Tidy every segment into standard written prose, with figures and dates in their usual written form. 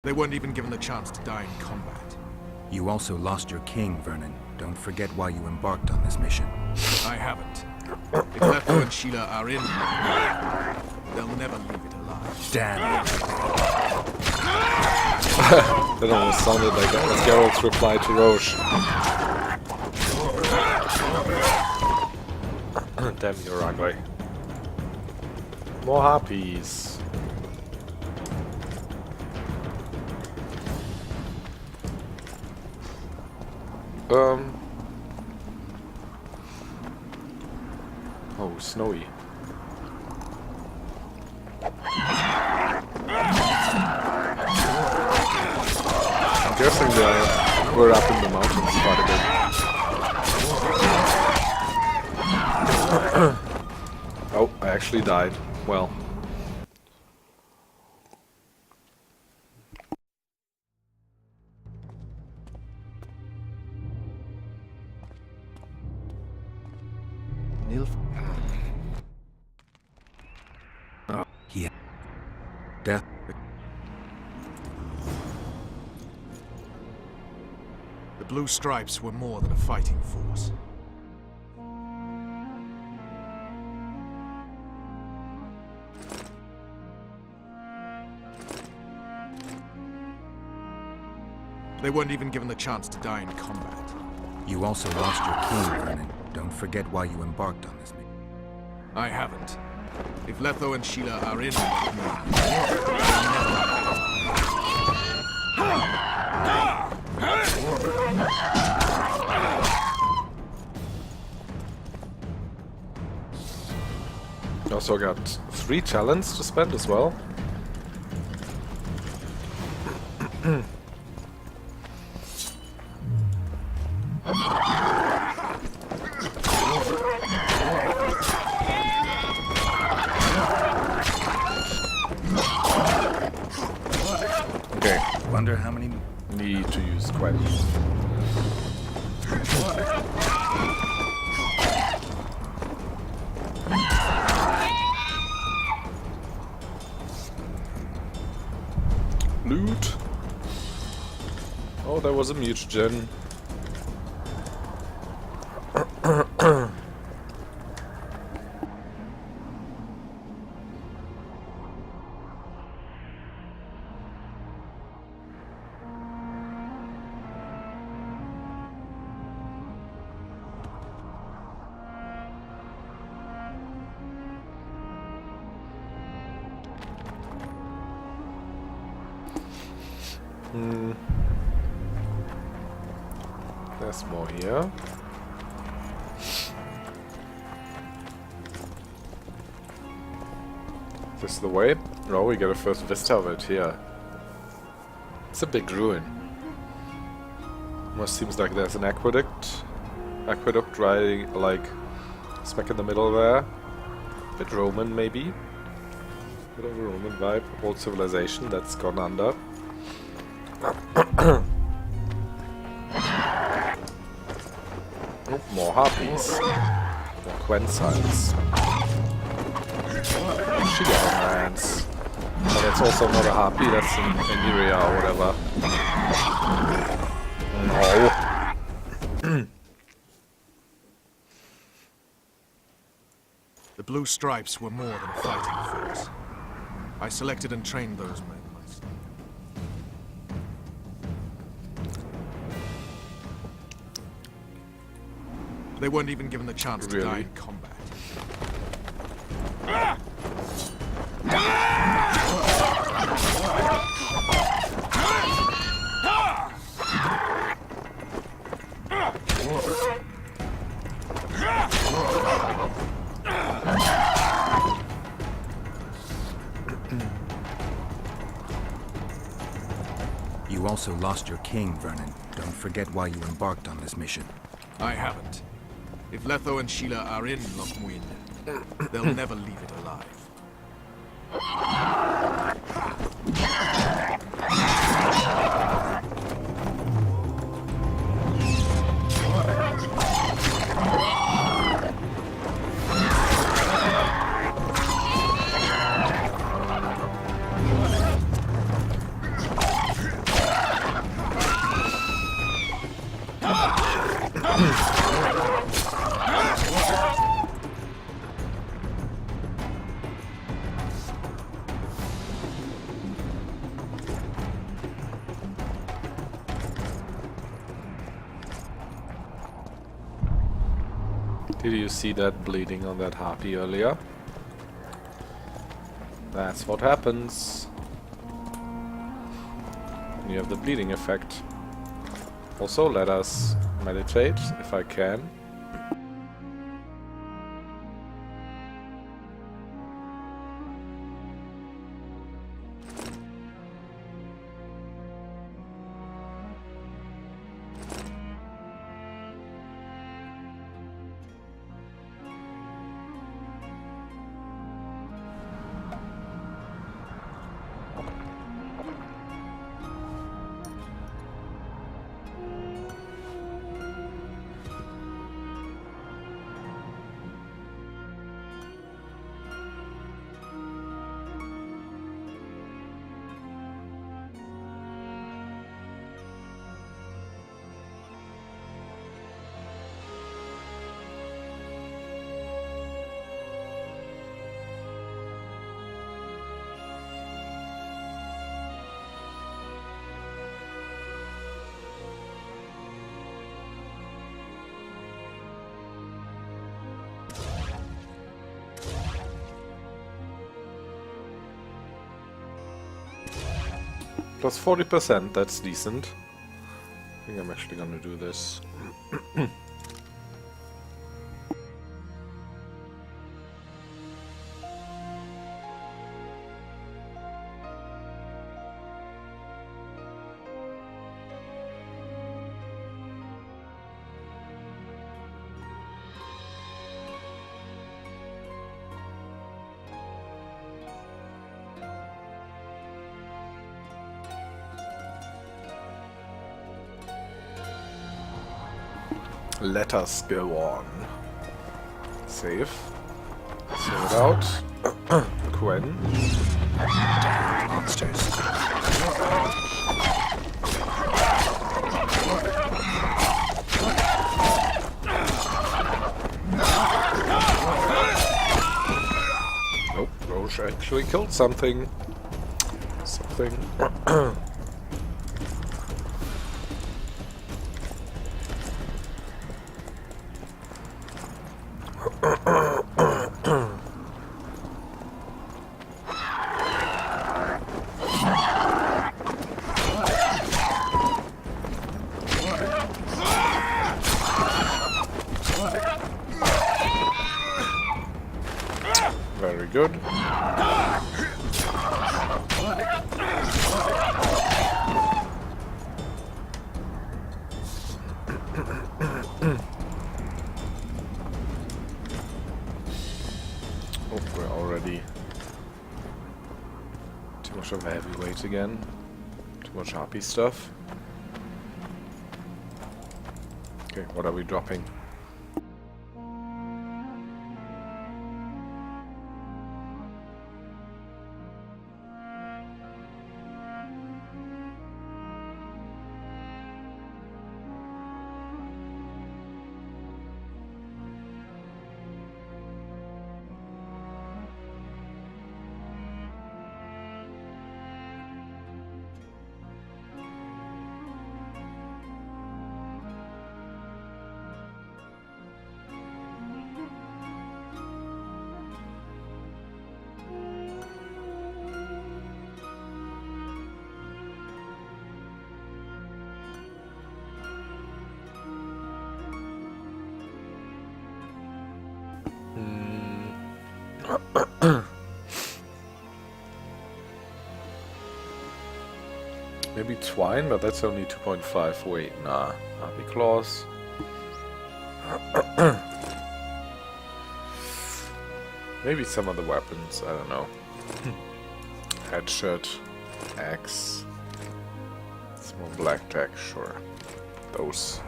They weren't even given the chance to die in combat. You also lost your king, Vernon. Don't forget why you embarked on this mission. I haven't. If Letho and Sheila are in, they'll never leave it alive. Damn it. That almost sounded like that was Geralt's reply to Roche. Damn, you're ugly. More harpies. Oh, snowy. I'm guessing we're up in the mountains quite a bit. Oh, I actually died. Well. Yeah. Death. The Blue Stripes were more than a fighting force. They weren't even given the chance to die in combat. You also lost your king, Vernon. Don't forget why you embarked on this mission. I haven't. If Letho and Sheila are in, Also got 3 talents to spend as well. Okay, Wonder how many... need to use Quen. Loot. Oh, there was a mutagen. There's more here. Is this the way? No, we get a first vista of it here. It's a big ruin. Almost seems like there's an aqueduct. Aqueduct right, like, smack in the middle there. Bit Roman, maybe. Bit of a Roman vibe. Old civilization that's gone under. Oh, more harpies. More Quen signs. She got her hands. But that's also not a harpy, that's an Emeria or whatever. No. the Blue Stripes were more than a fighting force. I selected and trained those men myself. They weren't even given the chance to die in combat. You also lost your king, Vernon. Don't forget why you embarked on this mission. I haven't. If Letho and Sheila are in Loc Muinne, they'll never leave it alive. Did you see that bleeding on that harpy earlier? That's what happens. You have the bleeding effect. Also, let us meditate, if I can. Plus 40%, that's decent. I think I'm actually gonna do this. Let us go on. Save. Save it out. Quen. Monsters. Nope, Roche actually killed something. Very good. Oh, we're already too much of a heavyweight again. Too much harpy stuff. Okay, what are we dropping? Maybe twine, but that's only 2.5 weight. Nah, harpy claws. Maybe some other weapons, I don't know. Hatchet, axe, small blackjack, sure. Those.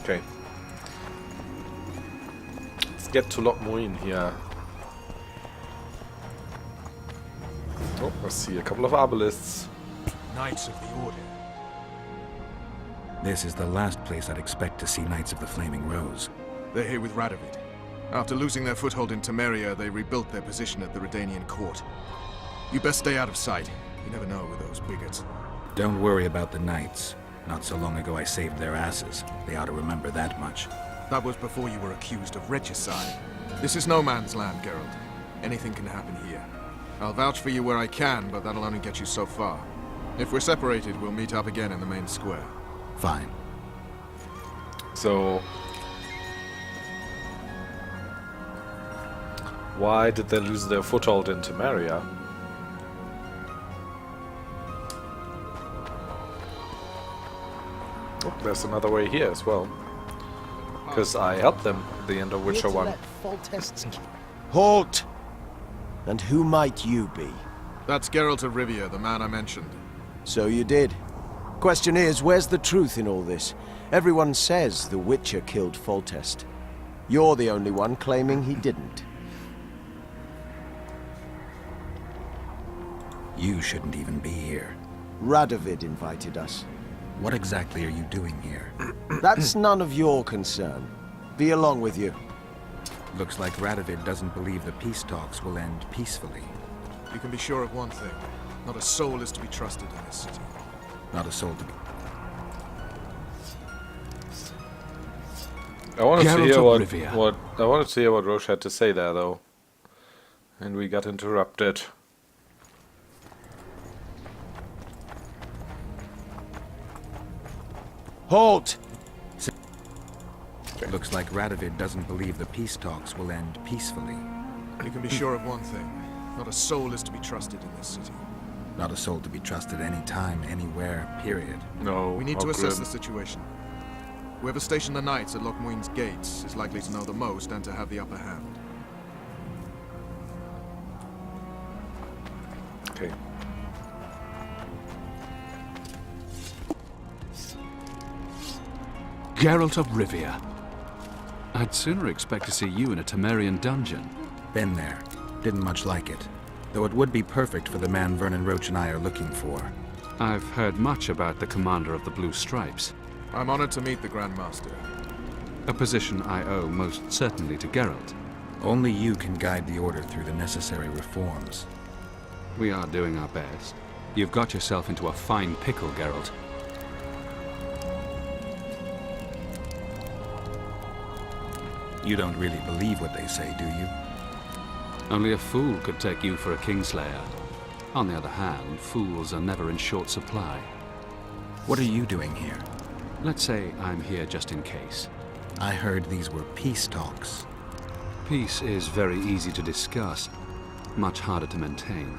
Okay. Let's get to Loc Muinne here. Oh, I see a couple of obelisks. Knights of the Order. This is the last place I'd expect to see Knights of the Flaming Rose. They're here with Radovid. After losing their foothold in Temeria, they rebuilt their position at the Redanian court. You best stay out of sight. You never know with those bigots. Don't worry about the Knights. Not so long ago I saved their asses. They ought to remember that much. That was before you were accused of regicide. This is no man's land, Geralt. Anything can happen here. I'll vouch for you where I can, but that'll only get you so far. If we're separated, we'll meet up again in the main square. Fine. So... why did they lose their foothold in Temeria? Oh, there's another way here as well. Because I helped them at the end of Witcher 1. Halt! And who might you be? That's Geralt of Rivia, the man I mentioned. So you did. Question is, where's the truth in all this? Everyone says the Witcher killed Foltest. You're the only one claiming he didn't. You shouldn't even be here. Radovid invited us. What exactly are you doing here? That's none of your concern. Be along with you. Looks like Radovid doesn't believe the peace talks will end peacefully. You can be sure of one thing. Not a soul is to be trusted in this city. Not a soul to be... I wanted to Geralt hear of what Rivia. I wanted to hear what Roche had to say there, though, and we got interrupted. Halt! Looks like Radovid doesn't believe the peace talks will end peacefully. You can be sure of one thing. Not a soul is to be trusted in this city. Not a soul to be trusted any time, anywhere, period. No, We need how to assess grim. the situation. Whoever stationed the knights at Loc Muinne's gates is likely to know the most and to have the upper hand. Okay. Geralt of Rivia. I'd sooner expect to see you in a Temerian dungeon. Been there. Didn't much like it. Though it would be perfect for the man Vernon Roche and I are looking for. I've heard much about the commander of the Blue Stripes, I'm honored to meet the Grand Master. a position I owe most certainly to Geralt. Only you can guide the Order through the necessary reforms. We are doing our best. You've got yourself into a fine pickle, Geralt. You don't really believe what they say, do you? Only a fool could take you for a Kingslayer. On the other hand, fools are never in short supply. What are you doing here? Let's say I'm here just in case. I heard these were peace talks. Peace is very easy to discuss, much harder to maintain.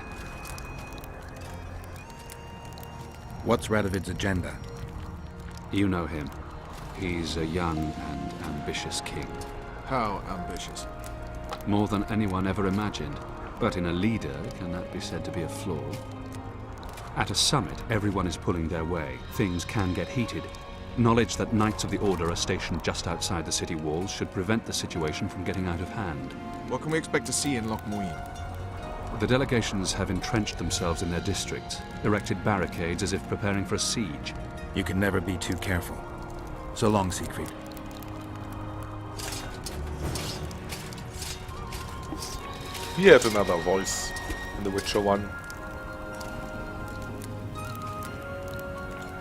What's Radovid's agenda? You know him. He's a young and ambitious king. How ambitious. More than anyone ever imagined. But in a leader, can that be said to be a flaw? At a summit, everyone is pulling their way. Things can get heated. Knowledge that Knights of the Order are stationed just outside the city walls should prevent the situation from getting out of hand. What can we expect to see in Loc Muinne? The delegations have entrenched themselves in their districts, erected barricades as if preparing for a siege. You can never be too careful. So long, Siegfried. He had another voice in The Witcher 1.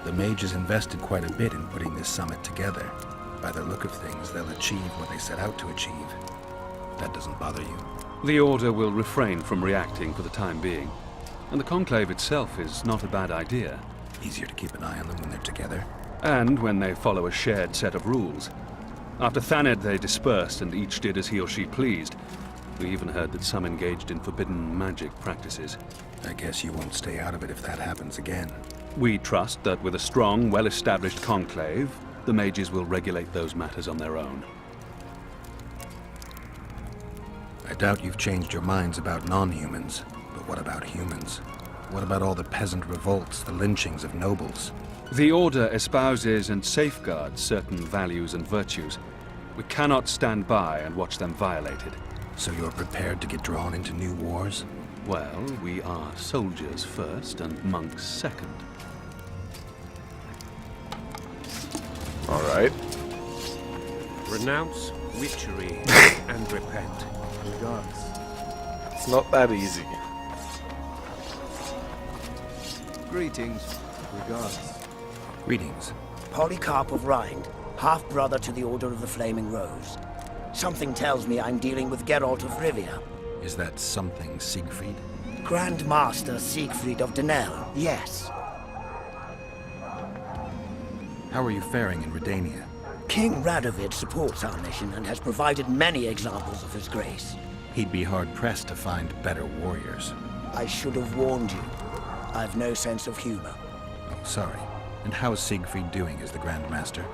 The mages invested quite a bit in putting this summit together. By the look of things, they'll achieve what they set out to achieve. That doesn't bother you. The Order will refrain from reacting for the time being. And the Conclave itself is not a bad idea. Easier to keep an eye on them when they're together. And when they follow a shared set of rules. After Thanedd they dispersed and each did as he or she pleased. We even heard that some engaged in forbidden magic practices. I guess you won't stay out of it if that happens again. We trust that with a strong, well-established conclave, the mages will regulate those matters on their own. I doubt you've changed your minds about non-humans. But what about humans? What about all the peasant revolts, the lynchings of nobles? The Order espouses and safeguards certain values and virtues. We cannot stand by and watch them violated. So you're prepared to get drawn into new wars? Well, we are soldiers first and monks second. Alright. Renounce witchery and repent. Regards. It's not that easy. Greetings. Regards. Greetings. Polycarp of Rind, half-brother to the Order of the Flaming Rose. Something tells me I'm dealing with Geralt of Rivia. Is that something Siegfried? Grand Master Siegfried of Denel, yes. How are you faring in Redania? King Radovid supports our mission and has provided many examples of his grace. He'd be hard-pressed to find better warriors. I should have warned you. I've no sense of humor. Oh, sorry. And how's Siegfried doing as the Grand Master?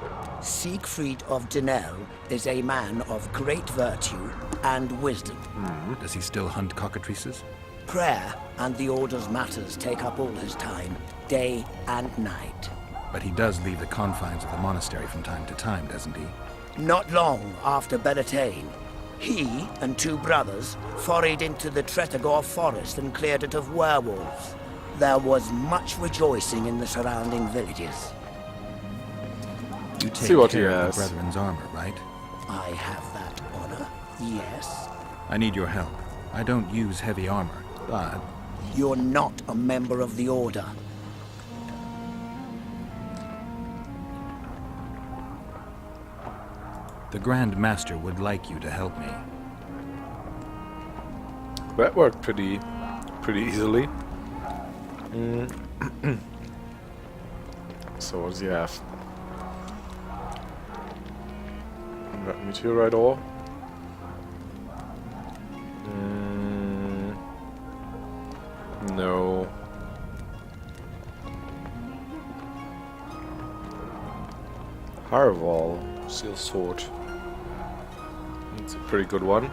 Siegfried of Denel is a man of great virtue and wisdom. Does he still hunt cockatrices? Prayer and the Order's matters take up all his time, day and night. But he does leave the confines of the monastery from time to time, doesn't he? Not long after Beltane, he and 2 brothers forayed into the Tretogor forest and cleared it of werewolves. There was much rejoicing in the surrounding villages. You take See what he care of has. the Brethren's armor, right? I have that honor, yes. I need your help. I don't use heavy armor, but You're not a member of the Order. the Grand Master would like you to help me. That worked pretty easily. So what does he have? Got meteorite ore. No. Harval, steel sword. It's a pretty good one.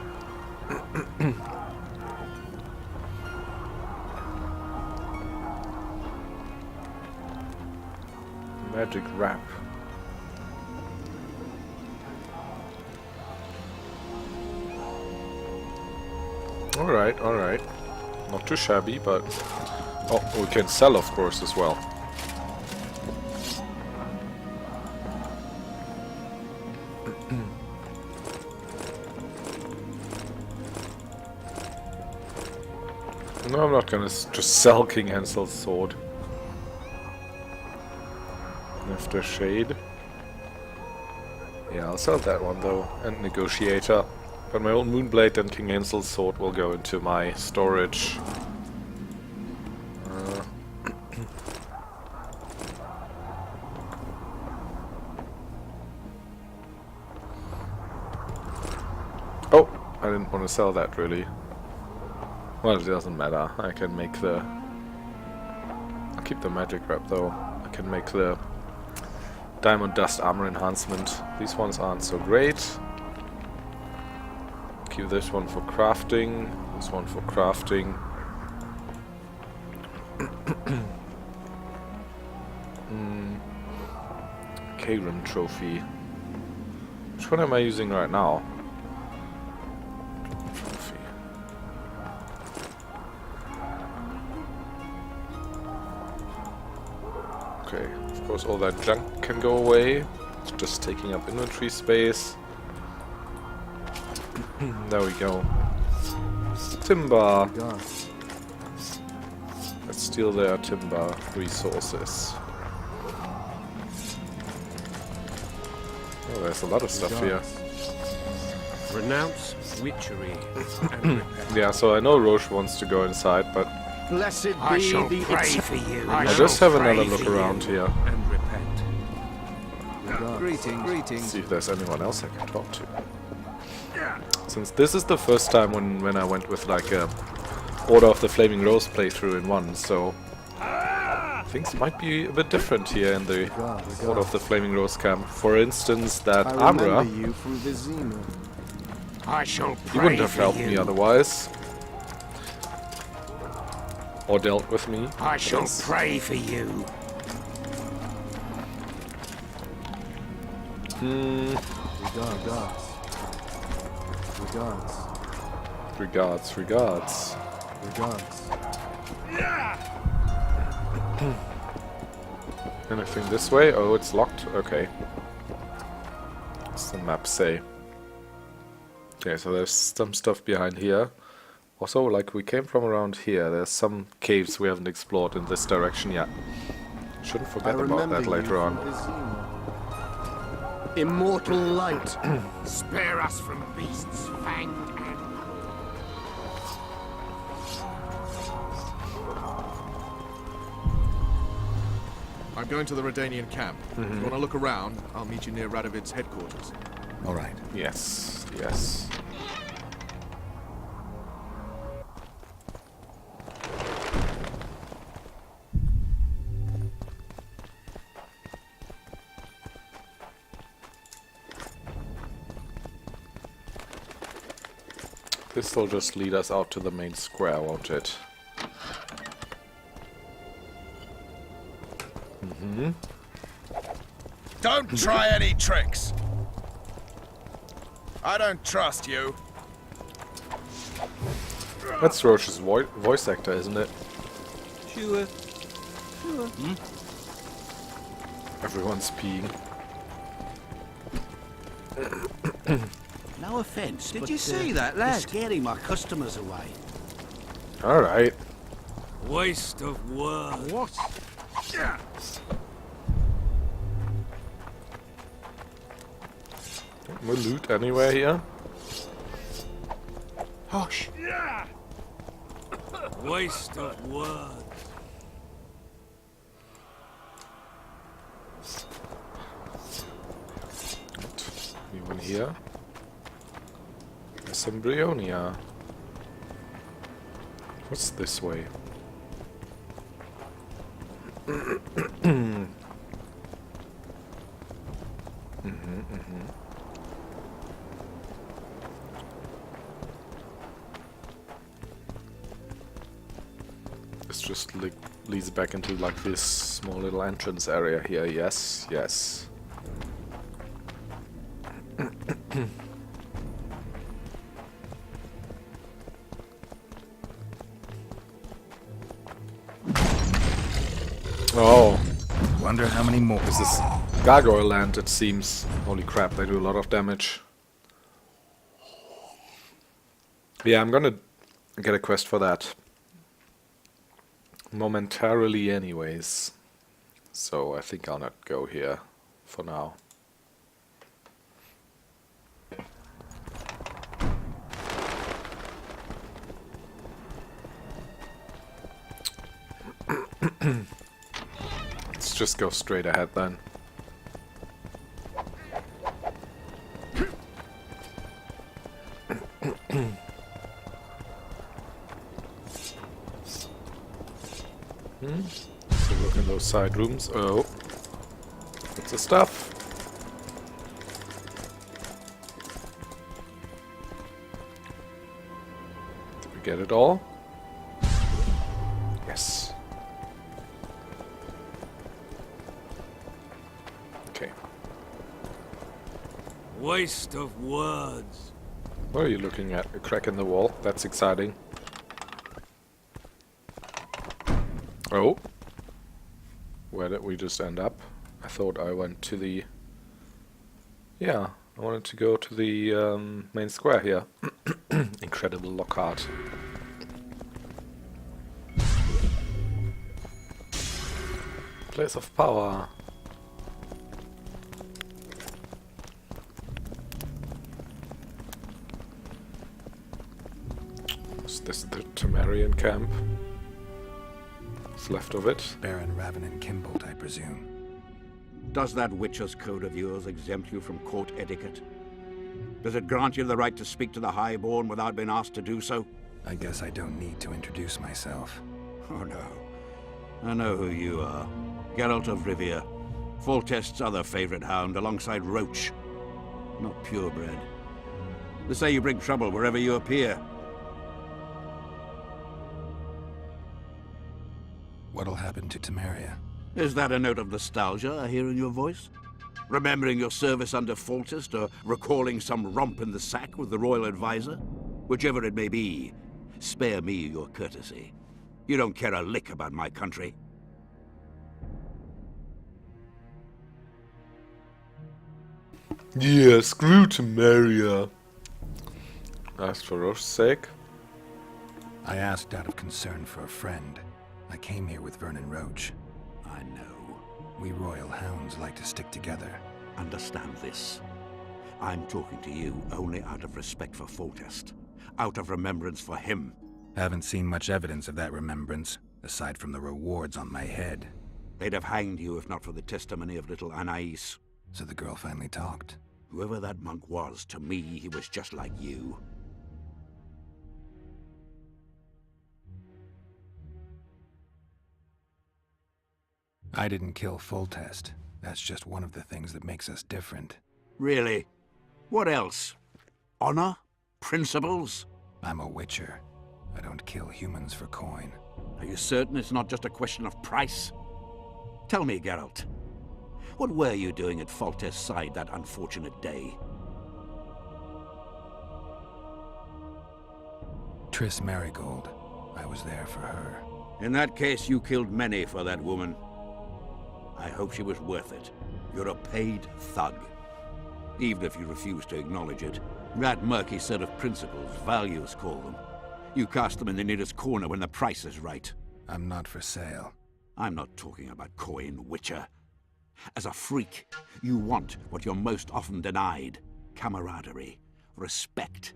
Magic wrap. Alright, alright. Not too shabby, but... Oh, we can sell, of course, as well. No, I'm not gonna just sell King Hansel's sword. After Shade. Yeah, I'll sell that one though, and Negotiator. But my old Moonblade and King Hansel's sword will go into my storage. Oh, I didn't want to sell that really. Well, it doesn't matter. I can make the... I'll keep the magic wrap though. I can make the Diamond Dust Armor Enhancement. These ones aren't so great. Keep this one for crafting. This one for crafting. K-Rim Trophy. Which one am I using right now? Trophy. Okay, of course all that junk can go away. It's just taking up inventory space. There we go. Timber. Let's steal their timber resources. Oh, there's a lot of stuff here. Renounce witchery and repent. Yeah, so I know Roche wants to go inside, but Blessed I be shall the pray for you. I'll just have another look around here. And repent. Greetings. See if there's anyone else I can talk to. Since this is the first time when I went with like a Order of the Flaming Rose playthrough in one, so things might be a bit different here in the Order of the Flaming Rose camp. For instance, that armorer, you through the Zenith. I shall he pray wouldn't have for helped you. me otherwise. Or dealt with me. I shall Yes. pray for you. Regards. Anything this way? Oh, it's locked? Okay. Some maps say. Okay, so there's some stuff behind here. Also, like, we came from around here. There's some caves we haven't explored in this direction yet. Shouldn't forget about that later on. Immortal light, spare us from beasts fanged and... I'm going to the Redanian camp. If you want to look around, I'll meet you near Radovid's headquarters. All right. Yes, yes. This will just lead us out to the main square, won't it? Don't try any tricks! I don't trust you. That's Roche's voice actor, isn't it? Sure. Everyone's peeing. No offence, did you see that, lad? You're scaring my customers away. Alright. Waste of words. What? No loot anywhere here? Hush. Waste of words. Anyone here? There's some Brionia. What's this way? This just leads back into like this small little entrance area here. Yes, yes. Oh, Wonder how many more. this is Gargoyle Land, it seems. Holy crap, they do a lot of damage. Yeah, I'm gonna get a quest for that. Momentarily anyways. So I think I'll not go here for now. Let's just go straight ahead then. So look in those side rooms. Oh, what's the stuff? Did we get it all? Yes. Okay. Waste of words. What are you looking at? A crack in the wall? That's exciting. Oh. Where did we just end up? I thought I went to the... Yeah, I wanted to go to the main square here. Incredible Lockhart. Place of power. Is this the Temerian camp? What's left of it? Baron Raven and Kimbolt, I presume. Does that Witcher's code of yours exempt you from court etiquette? Does it grant you the right to speak to the Highborn without being asked to do so? I guess I don't need to introduce myself. Oh no. I know who you are. Geralt of Rivia. Foltest's other favorite hound alongside Roche. Not purebred. They say you bring trouble wherever you appear. What'll happen to Temeria? Is that a note of nostalgia I hear in your voice? Remembering your service under Foltest, or recalling some romp in the sack with the royal advisor? Whichever it may be, spare me your courtesy. You don't care a lick about my country. Yeah, screw Temeria. Asked for Roche's sake. I asked out of concern for a friend. I came here with Vernon Roche. I know. We royal hounds like to stick together. Understand this. I'm talking to you only out of respect for Foltest. Out of remembrance for him. Haven't seen much evidence of that remembrance, aside from the rewards on my head. They'd have hanged you if not for the testimony of little Anais. So the girl finally talked. Whoever that monk was, to me, he was just like you. I didn't kill Foltest. That's just one of the things that makes us different. Really? What else? Honor? Principles? I'm a witcher. I don't kill humans for coin. Are you certain it's not just a question of price? Tell me, Geralt. What were you doing at Foltest's side that unfortunate day? Triss Marigold. I was there for her. In that case, you killed many for that woman. I hope she was worth it. You're a paid thug. Even if you refuse to acknowledge it. That murky set of principles, values call them. You cast them in the nearest corner when the price is right. I'm not for sale. I'm not talking about coin, Witcher. As a freak, you want what you're most often denied. Camaraderie, respect,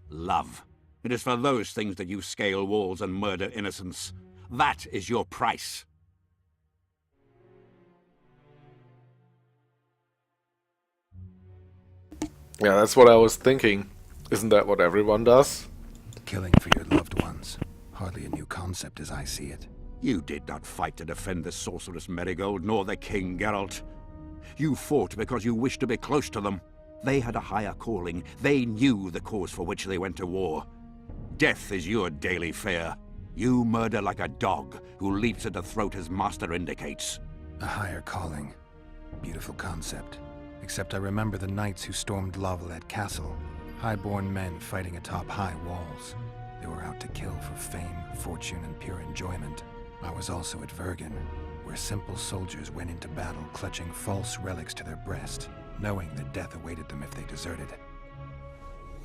love. It is for those things that you scale walls and murder innocents. That is your price. Yeah, that's what I was thinking. Isn't that what everyone does? Killing for your loved ones. Hardly a new concept as I see it. You did not fight to defend the sorceress Marigold, nor the king, Geralt. You fought because you wished to be close to them. They had a higher calling. They knew the cause for which they went to war. Death is your daily fare. You murder like a dog who leaps at the throat his master indicates. A higher calling. Beautiful concept. Except I remember the knights who stormed Lavalette Castle. High-born men fighting atop high walls. They were out to kill for fame, fortune, and pure enjoyment. I was also at Vergen, where simple soldiers went into battle clutching false relics to their breast, knowing that death awaited them if they deserted.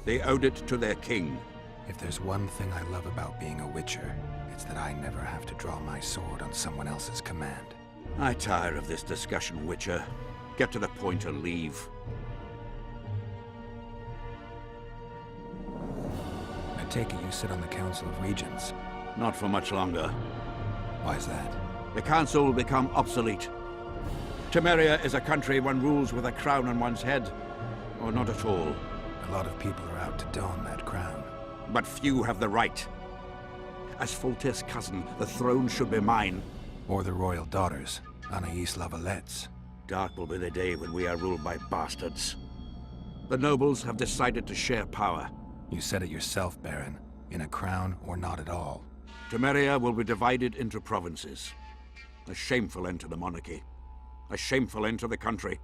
They owed it to their king. If there's one thing I love about being a witcher, it's that I never have to draw my sword on someone else's command. I tire of this discussion, Witcher. Get to the point and leave. I take it you sit on the Council of Regents. Not for much longer. Why's that? The council will become obsolete. Temeria is a country one rules with a crown on one's head, or not at all. A lot of people are out to don that crown. But few have the right. As Foltest's cousin, the throne should be mine. Or the royal daughters, Anais Lavalette's. Dark will be the day when we are ruled by bastards. The nobles have decided to share power. You said it yourself, Baron. In a crown or not at all. Temeria will be divided into provinces. A shameful end to the monarchy. A shameful end to the country.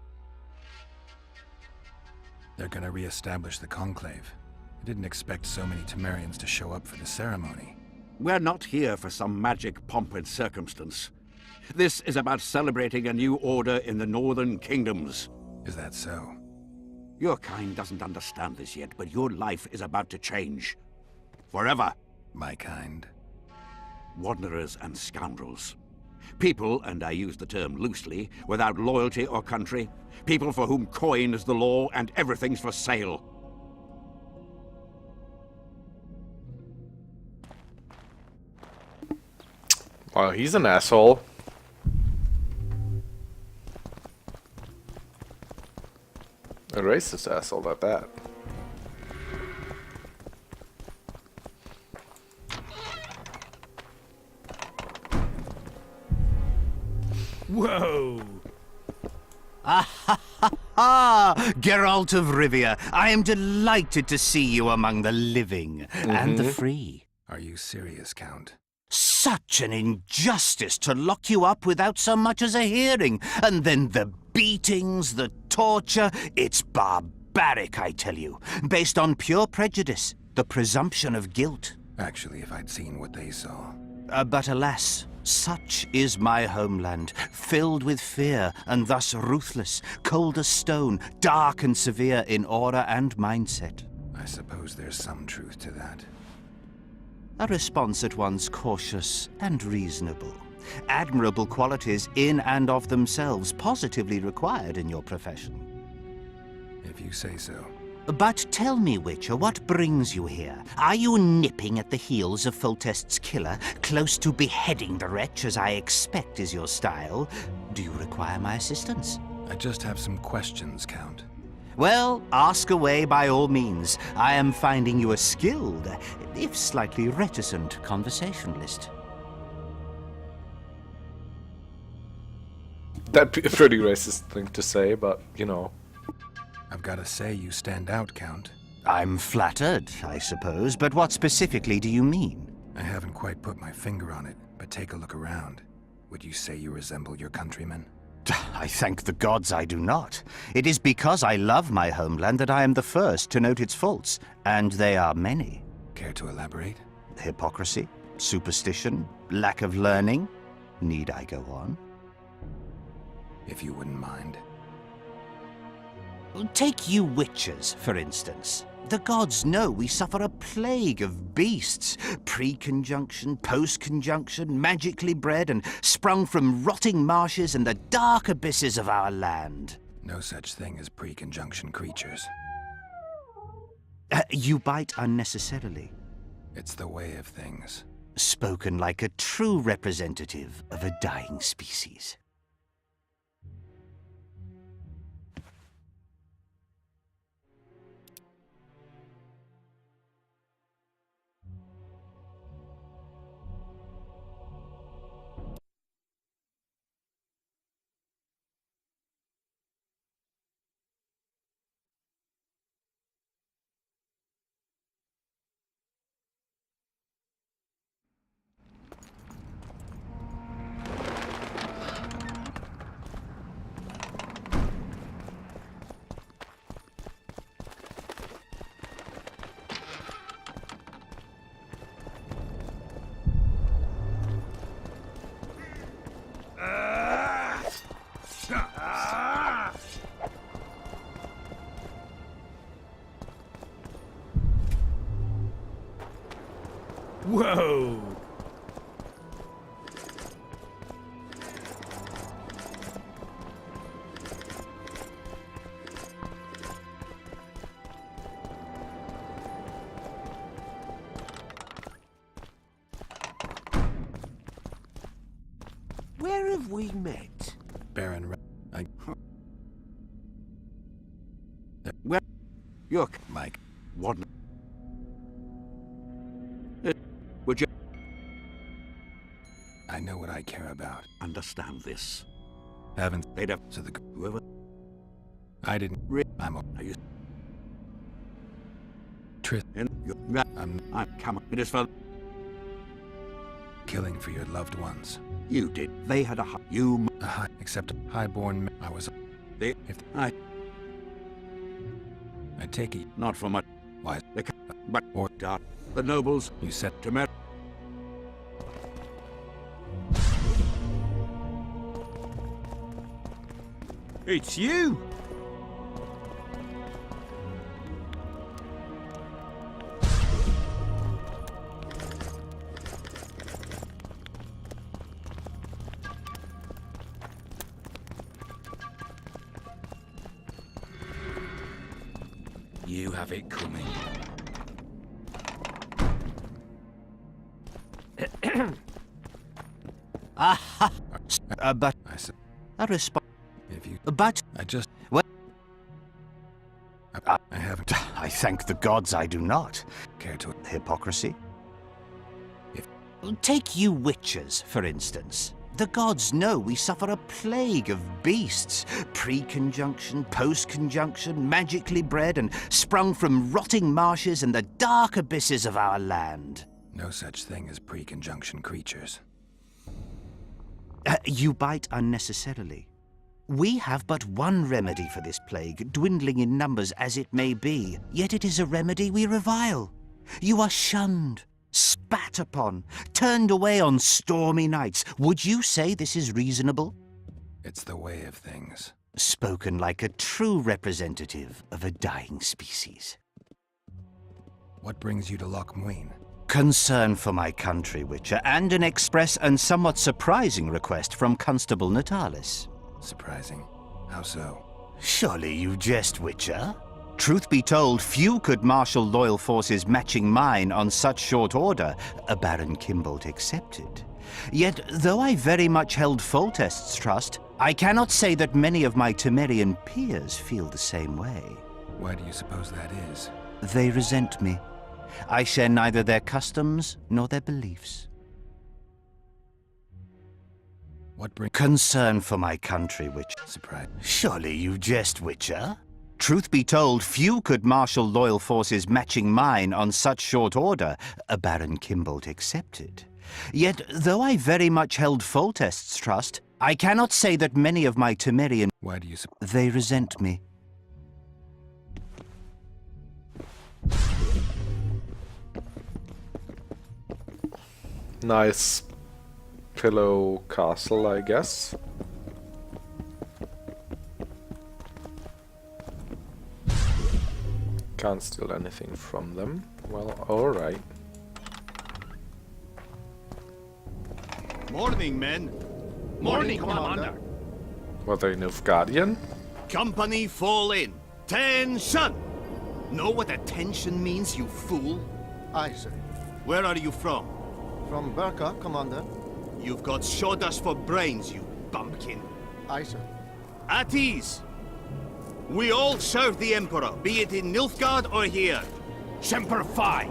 They're gonna re-establish the Conclave. I didn't expect so many Temerians to show up for the ceremony. We're not here for some magic pomp and circumstance. This is about celebrating a new order in the northern kingdoms. Is that so? Your kind doesn't understand this yet, but your life is about to change. Forever. My kind? Wanderers and scoundrels. People, and I use the term loosely, without loyalty or country. People for whom coin is the law and everything's for sale. Well, he's an asshole. A racist asshole at that. Whoa! Geralt of Rivia, I am delighted to see you among the living and the free. Are you serious, Count? Such an injustice to lock you up without so much as a hearing. And then the beatings, the torture. It's barbaric, I tell you. Based on pure prejudice, the presumption of guilt. Actually, if I'd seen what they saw. But alas, Such is my homeland, filled with fear, and thus ruthless, cold as stone, dark and severe in aura and mindset. I suppose there's some truth to that. A response at once cautious and reasonable. Admirable qualities in and of themselves, positively required in your profession. If you say so. But tell me, Witcher, what brings you here? Are you nipping at the heels of Foltest's killer, close to beheading the wretch, as I expect is your style? Do you require my assistance? I just have some questions, Count. Well, ask away by all means. I am finding you a skilled, if slightly reticent, conversationalist. That'd be a pretty racist thing to say, but, you know. I've got to say you stand out, Count. I'm flattered, I suppose, but what specifically do you mean? I haven't quite put my finger on it, but take a look around. Would you say you resemble your countrymen? I thank the gods I do not. It is because I love my homeland that I am the first to note its faults, and they are many. Care to elaborate? Hypocrisy, superstition, lack of learning. Need I go on? If you wouldn't mind. Take you witches, for instance. The gods know we suffer a plague of beasts. Pre-conjunction, post-conjunction, magically bred and sprung from rotting marshes and the dark abysses of our land. No such thing as pre-conjunction creatures. You bite unnecessarily. It's the way of things. Spoken like a true representative of a dying species. Whoa! Where have we met? Baron I... Where? You're... Mike. What? Would you I know what I care about. understand this? Haven't... They'd have... So the... Whoever... I didn't... I'm a... Are you... Tris... In... I'm coming. It is for... killing for your loved ones. You did. They had a... You... A high... Except highborn... I was... They... If... I... I take it... Not for much. Why? They... But... Or... Dart. The nobles... You said... Temerian... It's you! You have it coming. Aha! But... I said... A response... If you... But... I just... Well... I haven't... I thank the gods I do not. Care to... Hypocrisy? If... Take you witches, for instance. The gods know we suffer a plague of beasts. Pre-conjunction, post-conjunction, magically bred and sprung from rotting marshes and the dark abysses of our land. No such thing as pre-conjunction creatures. You bite unnecessarily. We have but one remedy for this plague, dwindling in numbers as it may be, yet it is a remedy we revile. You are shunned, spat upon, turned away on stormy nights. Would you say this is reasonable? It's the way of things. Spoken like a true representative of a dying species. What brings you to Loc Muinne? Concern for my country, Witcher, and an express and somewhat surprising request from Constable Natalis. Surprising. How so? Surely you jest, Witcher? Truth be told, few could marshal loyal forces matching mine on such short order, a Baron Kimbolt excepted. Yet, though I very much held Foltest's trust, I cannot say that many of my Temerian peers feel the same way. Why do you suppose that is? They resent me. I share neither their customs nor their beliefs. What brings... Concern for my country, Witcher. Surprise. Surely you jest, Witcher? Truth be told, few could marshal loyal forces matching mine on such short order, a Baron Kimbolt excepted. Yet, though I very much held Foltest's trust, I cannot say that many of my Temerian... Why do you suppose... They resent me. Nice pillow castle, I guess. Can't steal anything from them. Well, alright. Morning, men. Morning, Commander. Were they Nilfgaardian? Company fall in. Tension! Know what attention means, you fool? Aye, sir. Where are you from? From Berka, Commander. You've got sawdust for brains, you bumpkin. Aye, sir. At ease. We all serve the Emperor, be it in Nilfgaard or here. Semper Fi.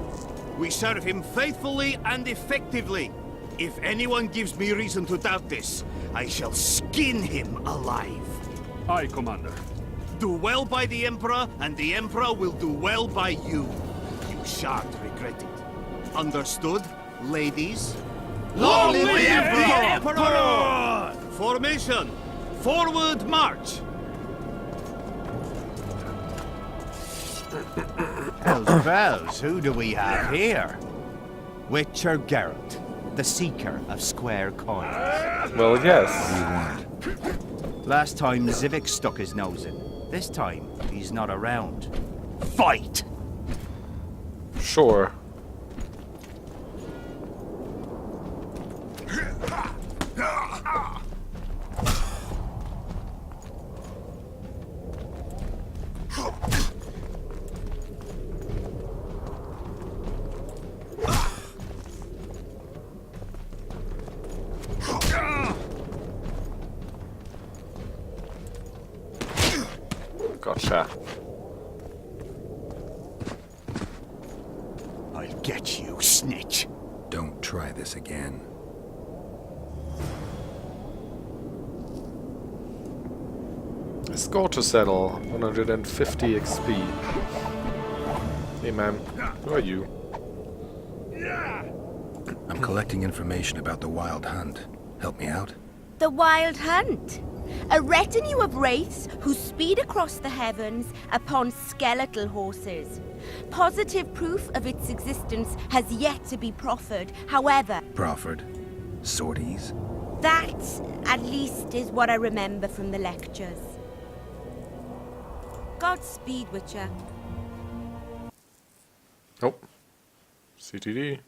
We serve him faithfully and effectively. If anyone gives me reason to doubt this, I shall skin him alive. Aye, Commander. Do well by the Emperor, and the Emperor will do well by you. You shan't regret it. Understood, ladies? Long live the Emperor! Formation! Forward march! Hells bells, who do we have here? Witcher Geralt, the seeker of square coins. Well, yes. Last time Zivik stuck his nose in. This time, he's not around. Fight! Sure. Gotcha. I'll get you, snitch. Don't try this again. Score to settle. 150 XP. Hey man, who are you? I'm collecting information about the Wild Hunt. Help me out? The Wild Hunt. A retinue of wraiths who speed across the heavens upon skeletal horses. Positive proof of its existence has yet to be proffered, however... Proffered? Sorties? That, at least, is what I remember from the lectures. Godspeed, Witcher. Nope. CTD.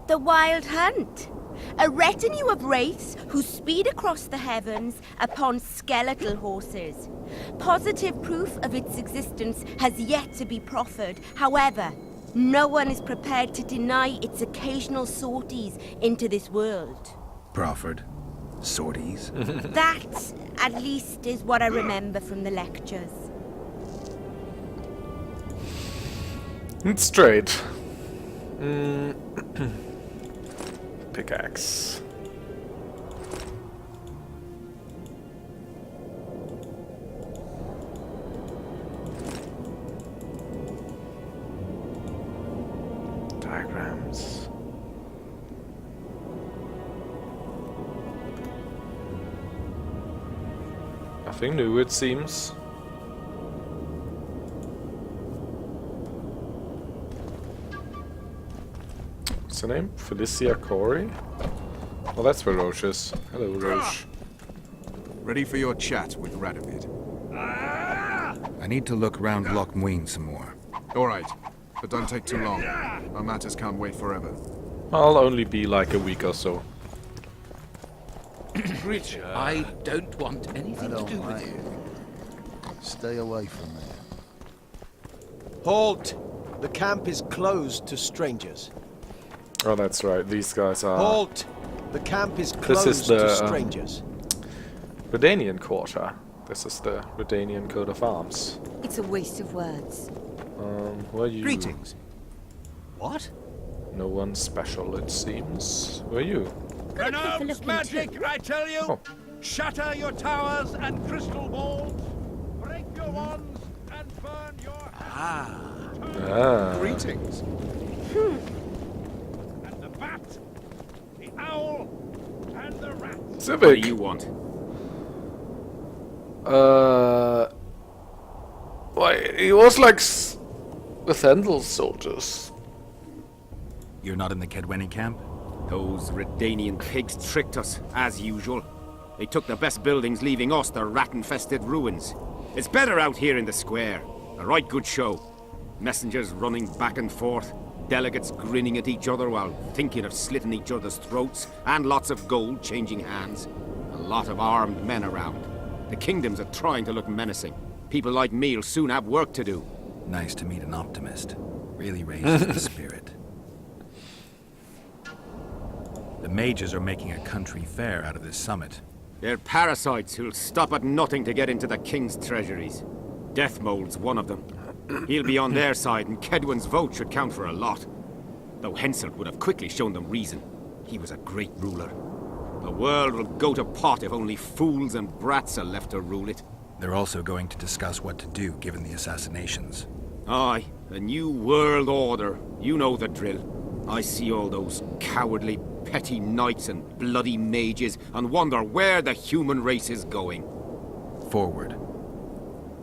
The Wild Hunt. A retinue of wraiths who speed across the heavens upon skeletal horses. Positive proof of its existence has yet to be proffered. However, no one is prepared to deny its occasional sorties into this world. Proffered? Sorties? That, at least, is what I remember from the lectures. It's straight. Pickaxe. Diagrams. Nothing new, it seems. What's her name? Felicia Corey? Well, that's where Roche is. Hello, Roche. Ready for your chat with Radovid. I need to look round Loc Muinne some more. All right, but don't take too long. Our matters can't wait forever. I'll only be like a week or so. Creature, I don't want anything to do with you. Stay away from there. Halt! The camp is closed to strangers. Oh, that's right. These guys are Halt! The camp is This closed is the, to strangers. Redanian quarter. This is the Redanian coat of arms. It's a waste of words. Who are you? Greetings. What? No one special, it seems. Who are you? Renounce magic, I tell you! Oh. Shatter your towers and crystal balls! Break your wands and burn your Ah. Greetings. and the bat, the owl, and the rat. Civic. What do you want? Why, he was like with Handel's soldiers. You're not in the Kedweni camp? Those Redanian pigs tricked us, as usual. They took the best buildings, leaving us the rat-infested ruins. It's better out here in the square. A right good show. Messengers running back and forth, delegates grinning at each other while thinking of slitting each other's throats, and lots of gold changing hands. A lot of armed men around. The kingdoms are trying to look menacing. People like me'll soon have work to do. Nice to meet an optimist. Really raises the spirit. The mages are making a country fair out of this summit. They're parasites who'll stop at nothing to get into the king's treasuries. Deathmold's one of them. He'll be on their side, and Kedwen's vote should count for a lot. Though Henselt would have quickly shown them reason. He was a great ruler. The world will go to pot if only fools and brats are left to rule it. They're also going to discuss what to do given the assassinations. Aye, a new world order. You know the drill. I see all those cowardly, petty knights and bloody mages and wonder where the human race is going. Forward.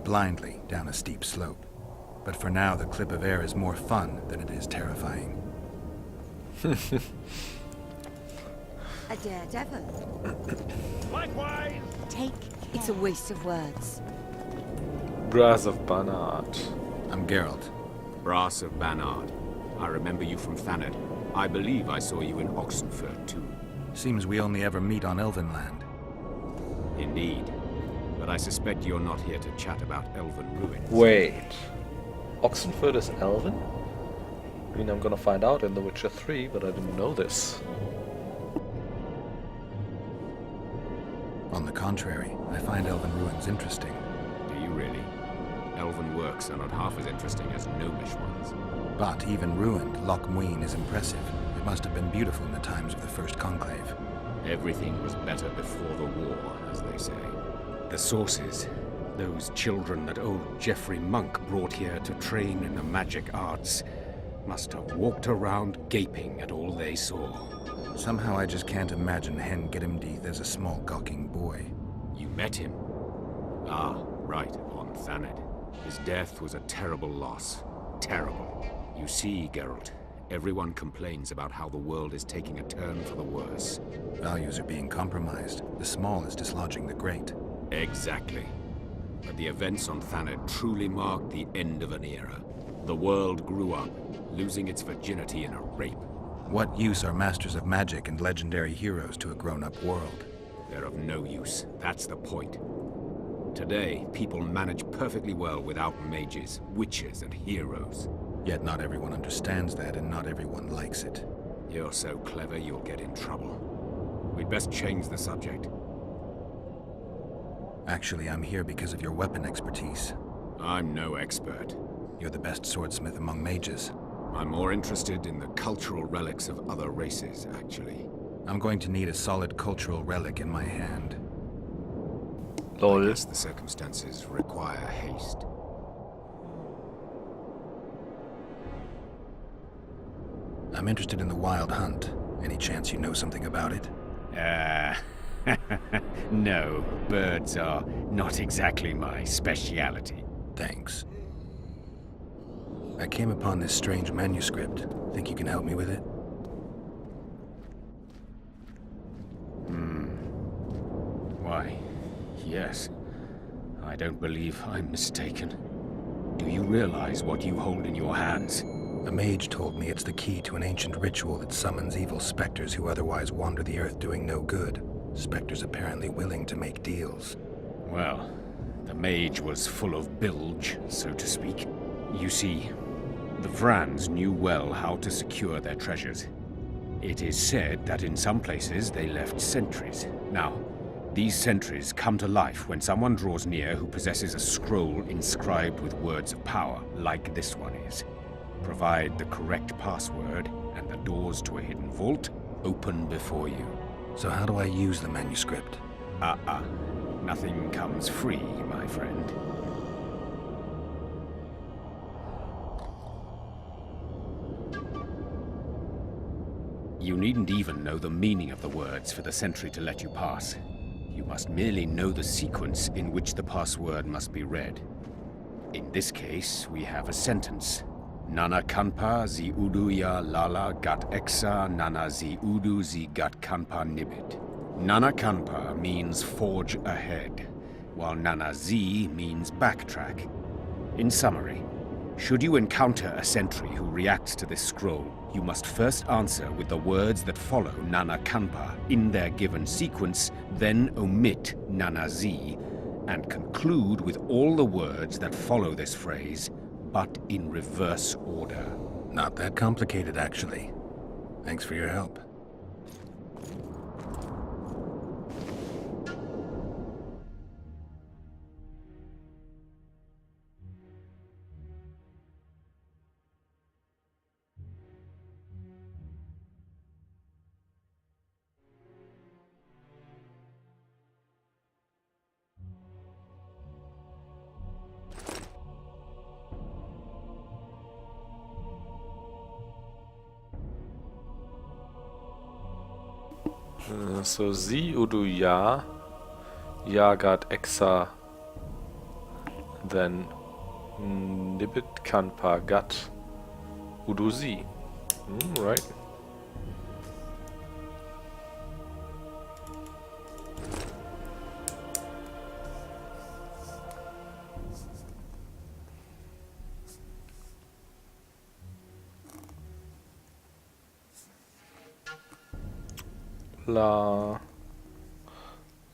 Blindly down a steep slope. But for now, the clip of air is more fun than it is terrifying. A daredevil. Likewise! Take. It's a waste of words. Brass of Banard. I'm Geralt. Brass of Banard. I remember you from Thanedd. I believe I saw you in Oxenfurt, too. Seems we only ever meet on Elvenland. Indeed. But I suspect you're not here to chat about elven ruins. Wait. Oxenfurt is Elven? I mean, I'm gonna find out in The Witcher 3, but I didn't know this. On the contrary, I find elven ruins interesting. Do you really? Elven works are not half as interesting as gnomish ones. But even ruined, Loc Muinne is impressive. It must have been beautiful in the times of the First Conclave. Everything was better before the war, as they say. The sources, those children that old Geoffrey Monk brought here to train in the magic arts, must have walked around gaping at all they saw. Somehow I just can't imagine Hen Gedimdeath as a small gawking boy. You met him? Ah, right, on Thanedd. His death was a terrible loss. Terrible. You see, Geralt, everyone complains about how the world is taking a turn for the worse. Values are being compromised. The small is dislodging the great. Exactly. But the events on Thanedd truly marked the end of an era. The world grew up, losing its virginity in a rape. What use are masters of magic and legendary heroes to a grown-up world? They're of no use. That's the point. Today, people manage perfectly well without mages, witches, and heroes. Yet not everyone understands that, and not everyone likes it. You're so clever you'll get in trouble. We'd best change the subject. Actually, I'm here because of your weapon expertise. I'm no expert. You're the best swordsmith among mages. I'm more interested in the cultural relics of other races, actually. I'm going to need a solid cultural relic in my hand. Lol. I guess the circumstances require haste. I'm interested in the Wild Hunt. Any chance you know something about it? No, birds are not exactly my speciality. Thanks. I came upon this strange manuscript. Think you can help me with it? Why, yes. I don't believe I'm mistaken. Do you realize what you hold in your hands? A mage told me it's the key to an ancient ritual that summons evil specters who otherwise wander the earth doing no good. Specters apparently willing to make deals. Well, the mage was full of bilge, so to speak. You see, the Vrans knew well how to secure their treasures. It is said that in some places they left sentries. Now, these sentries come to life when someone draws near who possesses a scroll inscribed with words of power, like this one is. Provide the correct password, and the doors to a hidden vault open before you. So how do I use the manuscript? Nothing comes free, my friend. You needn't even know the meaning of the words for the sentry to let you pass. You must merely know the sequence in which the password must be read. In this case, we have a sentence. Nana kanpa zi udu ya lala gat exa nana zi udu zi gat kanpa nibit. Nana kanpa means forge ahead, while nana zi means backtrack. In summary, should you encounter a sentry who reacts to this scroll, you must first answer with the words that follow Nana Kanpa in their given sequence, then omit Nana Zi, and conclude with all the words that follow this phrase, but in reverse order. Not that complicated, actually. Thanks for your help. So Zi Udu Ya, Yagat Exa, then Nibit Kanpa Gat Udu Zi. Right.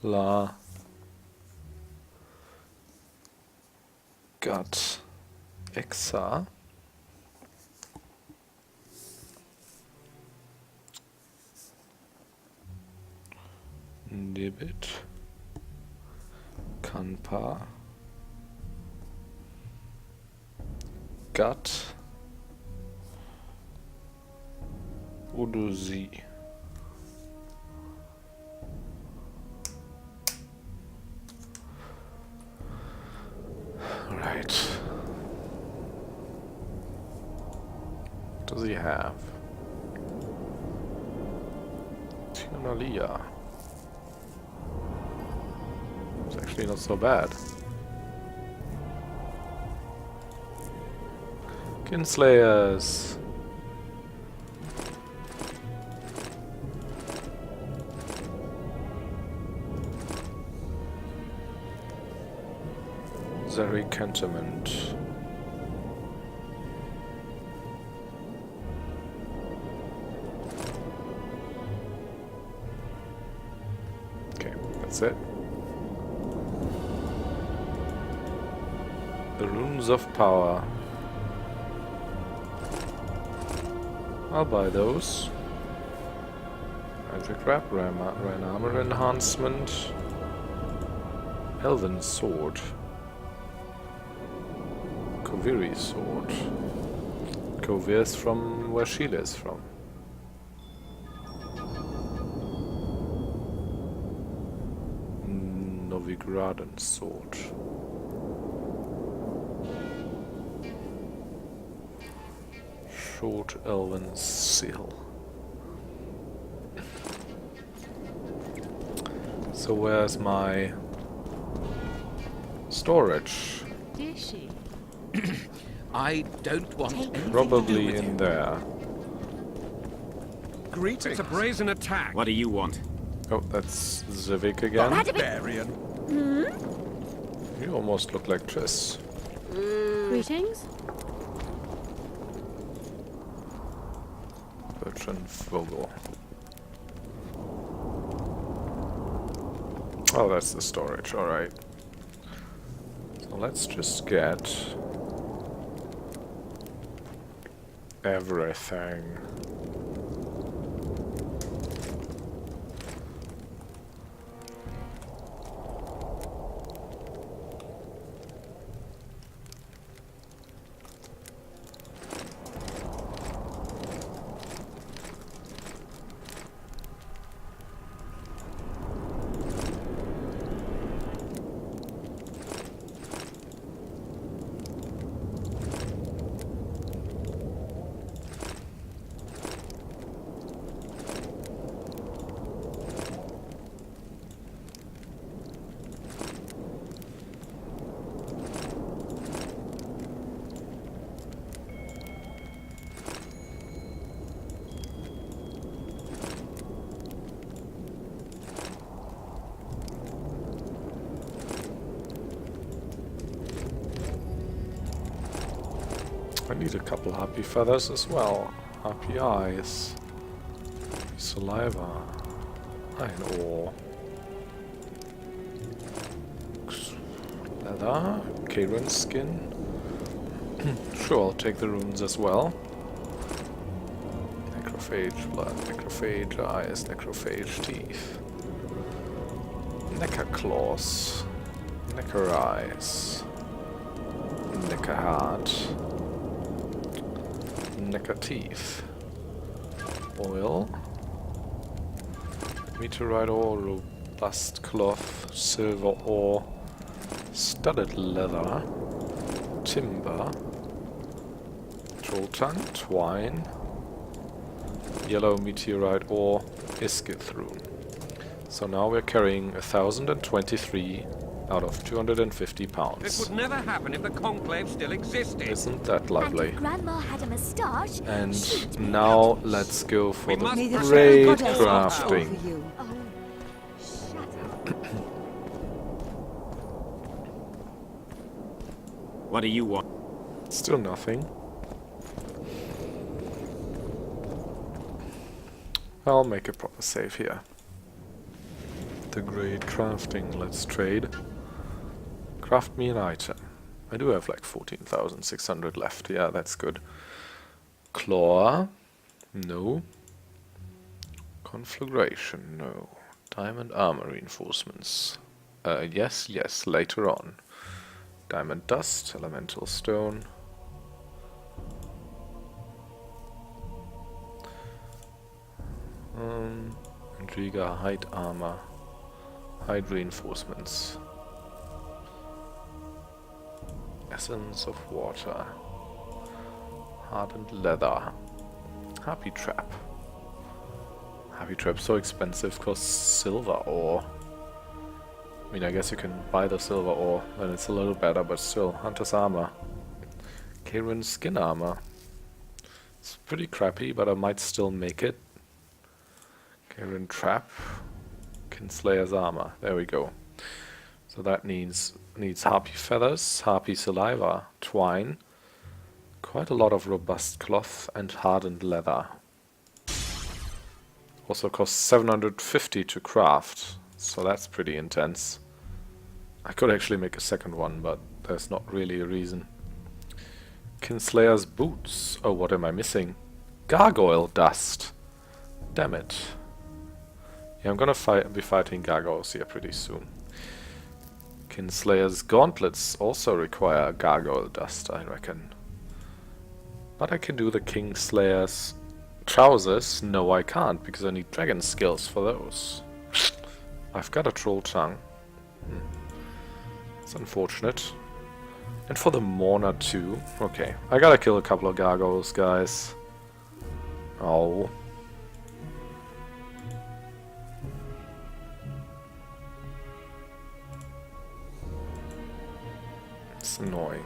La got Exa Nibit Kanpa got Uduzi. Right. What does he have? Tunalia. It's actually not so bad. Kinslayers. Zeri Cantonment. Okay, that's it. The Runes of Power. I'll buy those. Magic wrap, ran armor enhancement, elven sword, Koviri sword. Kovir is from where Sheila is from. Novigradan sword. Short elven seal. So where's my storage? Did she? I don't want Probably in there. Greetings. It's a brazen attack. What do you want? Oh, that's Zivik again. Temerian. You almost look like Triss. Greetings. Bertrand Vogel. Oh, that's the storage, alright. So let's just get everything. I need a couple happy feathers as well. Happy eyes. Saliva. Iron ore. Leather. Karen skin. Sure, I'll take the runes as well. Necrophage blood, necrophage eyes, necrophage teeth. Necker claws. Necker eyes. Necker heart. Necker teeth. Oil. Meteorite ore, robust cloth, silver ore, studded leather, timber, troll tongue, twine, yellow meteorite ore, Iskith rune. So now we're carrying 1,023 out of 250 pounds. This would never happen if the conclave still existed. Isn't that lovely? And if Grandma had a moustache. And now let's go for the May the great goddess watch crafting. over you. Oh, shut up. What do you want? Still nothing. I'll make a proper save here. The great crafting, let's trade. Craft me an item. I do have like 14,600 left. Yeah, that's good. Claw. No. Conflagration. No. Diamond armor reinforcements. Yes, yes, later on. Diamond dust, elemental stone. Intriga, hide armor. Hide reinforcements. Essence of water. Hardened leather. Happy trap. Happy trap so expensive, costs silver ore. I mean, I guess you can buy the silver ore, then it's a little better, but still. Hunter's armor. Karen skin armor. It's pretty crappy, but I might still make it. Karen trap. Kinslayer's armor. There we go. So that needs harpy feathers, harpy saliva, twine, quite a lot of robust cloth, and hardened leather. Also costs 750 to craft, so that's pretty intense. I could actually make a second one, but there's not really a reason. Kinslayer's boots. Oh, what am I missing? Gargoyle dust. Damn it. Yeah, I'm gonna be fighting gargoyles here pretty soon. Kinslayer's gauntlets also require gargoyle dust, I reckon. But I can do the Kingslayer's trousers. No, I can't, because I need dragon skills for those. I've got a troll tongue. It's unfortunate. And for the Mourner too. Okay, I gotta kill a couple of gargoyles, guys. Oh. It's annoying.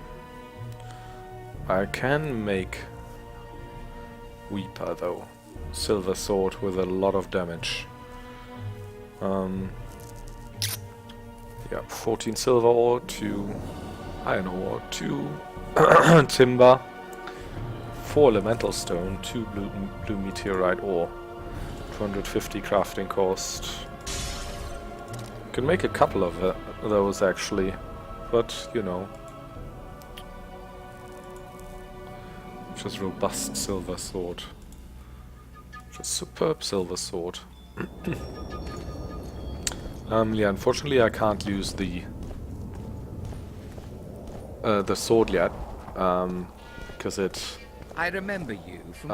I can make Weeper though. Silver sword with a lot of damage. Yeah, 14 silver ore, 2 iron ore, 2 timber, 4 elemental stone, 2 blue meteorite ore, 250 crafting cost. Can make a couple of those actually, but you know. Just robust silver sword. Just superb silver sword. Yeah, unfortunately I can't use the sword yet, because I remember you from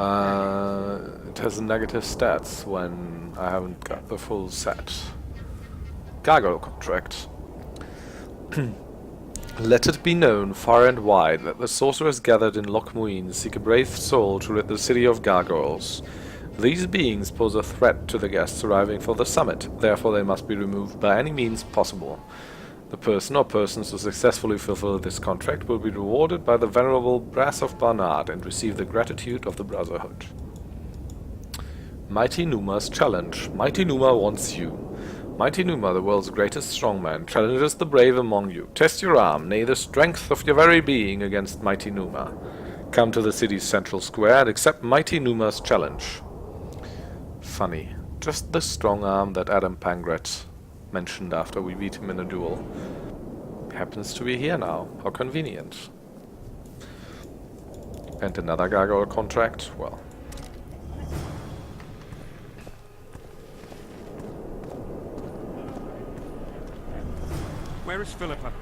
it has a negative stats when I haven't got the full set. Gargoyle contract. Let it be known far and wide that the sorcerers gathered in Loc Muinne seek a brave soul to rid the city of gargoyles. These beings pose a threat to the guests arriving for the summit, therefore they must be removed by any means possible. The person or persons who successfully fulfill this contract will be rewarded by the venerable Brass of Barnard and receive the gratitude of the Brotherhood. Mighty Numa's challenge. Mighty Numa wants you. Mighty Numa, the world's greatest strongman, challenges the brave among you. Test your arm, nay the strength of your very being against Mighty Numa. Come to the city's central square and accept Mighty Numa's challenge. Funny. Just the strong arm that Adam Pangret mentioned after we beat him in a duel happens to be here now. How convenient. And another gargoyle contract? Well. Where is Philippa?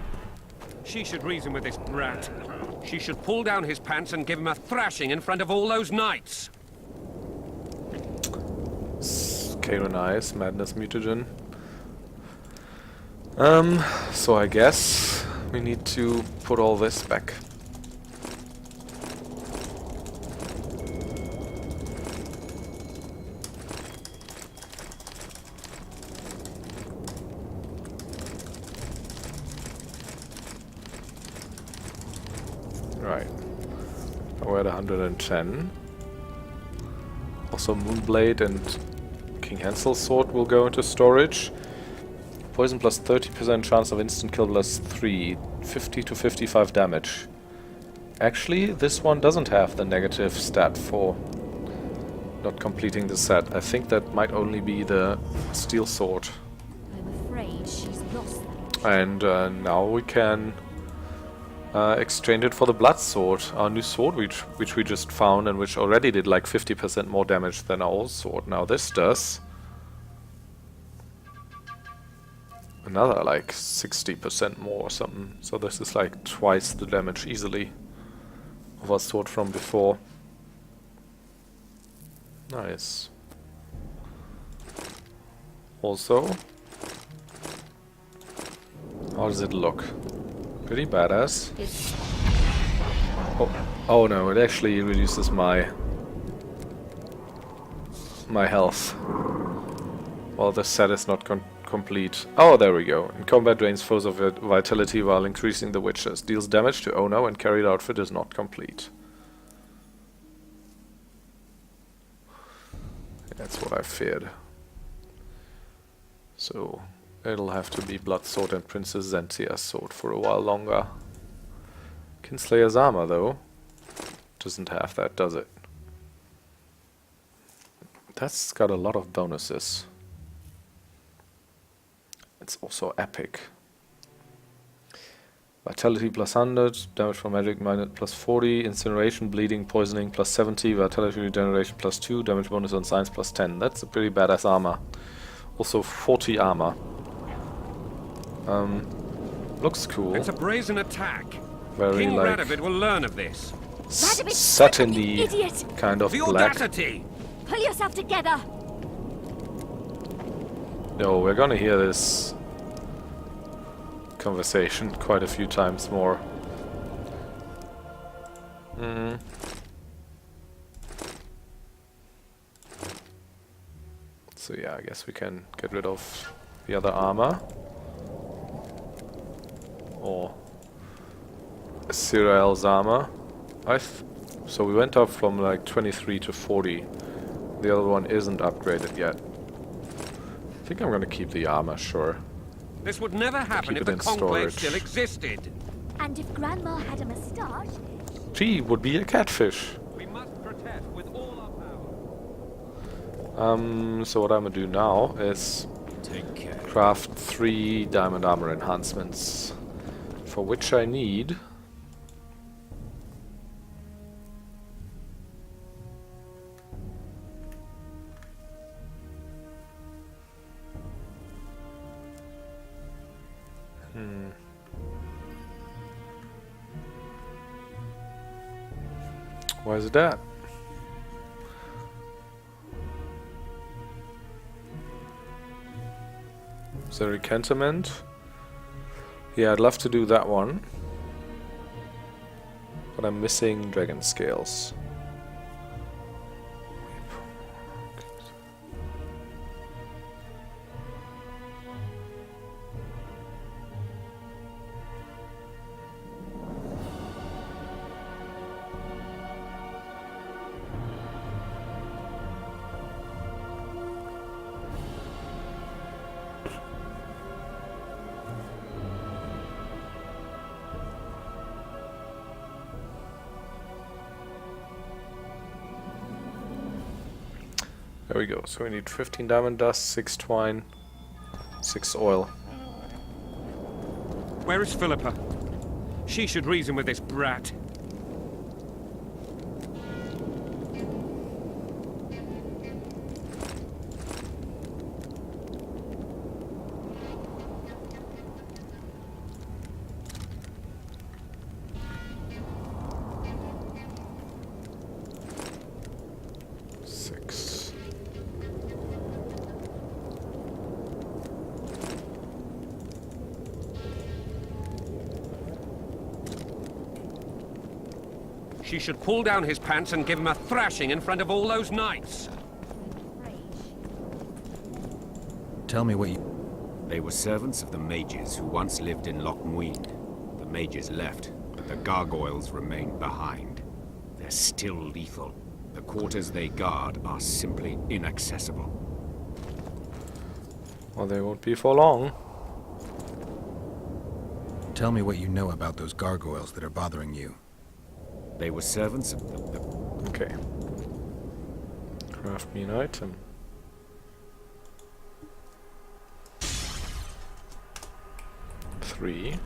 She should reason with this brat. She should pull down his pants and give him a thrashing in front of all those knights. Karen Ice, Madness Mutagen. So I guess we need to put all this back. Right. We're at 110. Also Moonblade and King Hansel's sword will go into storage. Poison plus 30% chance of instant kill plus 3. 50 to 55 damage. Actually, this one doesn't have the negative stat for not completing the set. I think that might only be the steel sword. I'm afraid she's lost that. And now we can exchange it for the blood sword, our new sword which we just found and which already did like 50% more damage than our old sword. Now this does another like 60% more or something. So this is like twice the damage easily of our sword from before. Nice. Also, how does it look? Pretty badass. Oh no, it actually reduces my health. Well, the set is not complete. Oh, there we go. In combat, drains foes of vitality while increasing the witches. Deals damage to Ono and carried outfit is not complete. That's what I feared. So it'll have to be Blood Sword and Princess Zentia's sword for a while longer. Kinslayer's armor, though, doesn't have that, does it? That's got a lot of bonuses. It's also epic. Vitality plus 100, damage from magic plus 40, incineration, bleeding, poisoning plus 70, vitality regeneration plus 2, damage bonus on science plus 10. That's a pretty badass armor. Also 40 armor. Looks cool. It's a brazen attack. Very King like Radovid will learn of this. satiny kind of The black. audacity! Pull yourself together. No, we're gonna hear this conversation quite a few times more. So yeah, I guess we can get rid of the other armor. Or Cyrel's armor. So we went up from like 23 to 40. The other one isn't upgraded yet. I think I'm gonna keep the armor, sure. This would never happen Keep if it the in Conclave storage. still existed. And if Grandma had a moustache... She would be a catfish. We must protest with all our power. So what I'm gonna do now is Take care. craft 3 diamond armor enhancements, for which I need why is it that? Is there a recantement? Yeah, I'd love to do that one. But I'm missing dragon scales. There we go. So we need 15 diamond dust, 6 twine, 6 oil. Where is Philippa? She should reason with this brat. She should pull down his pants and give him a thrashing in front of all those knights. Tell me what you... They were servants of the mages who once lived in Loc Muinne. The mages left, but the gargoyles remained behind. They're still lethal. The quarters they guard are simply inaccessible. Well, they won't be for long. Tell me what you know about those gargoyles that are bothering you. They were servants of the... Okay. Craft me an item. Three.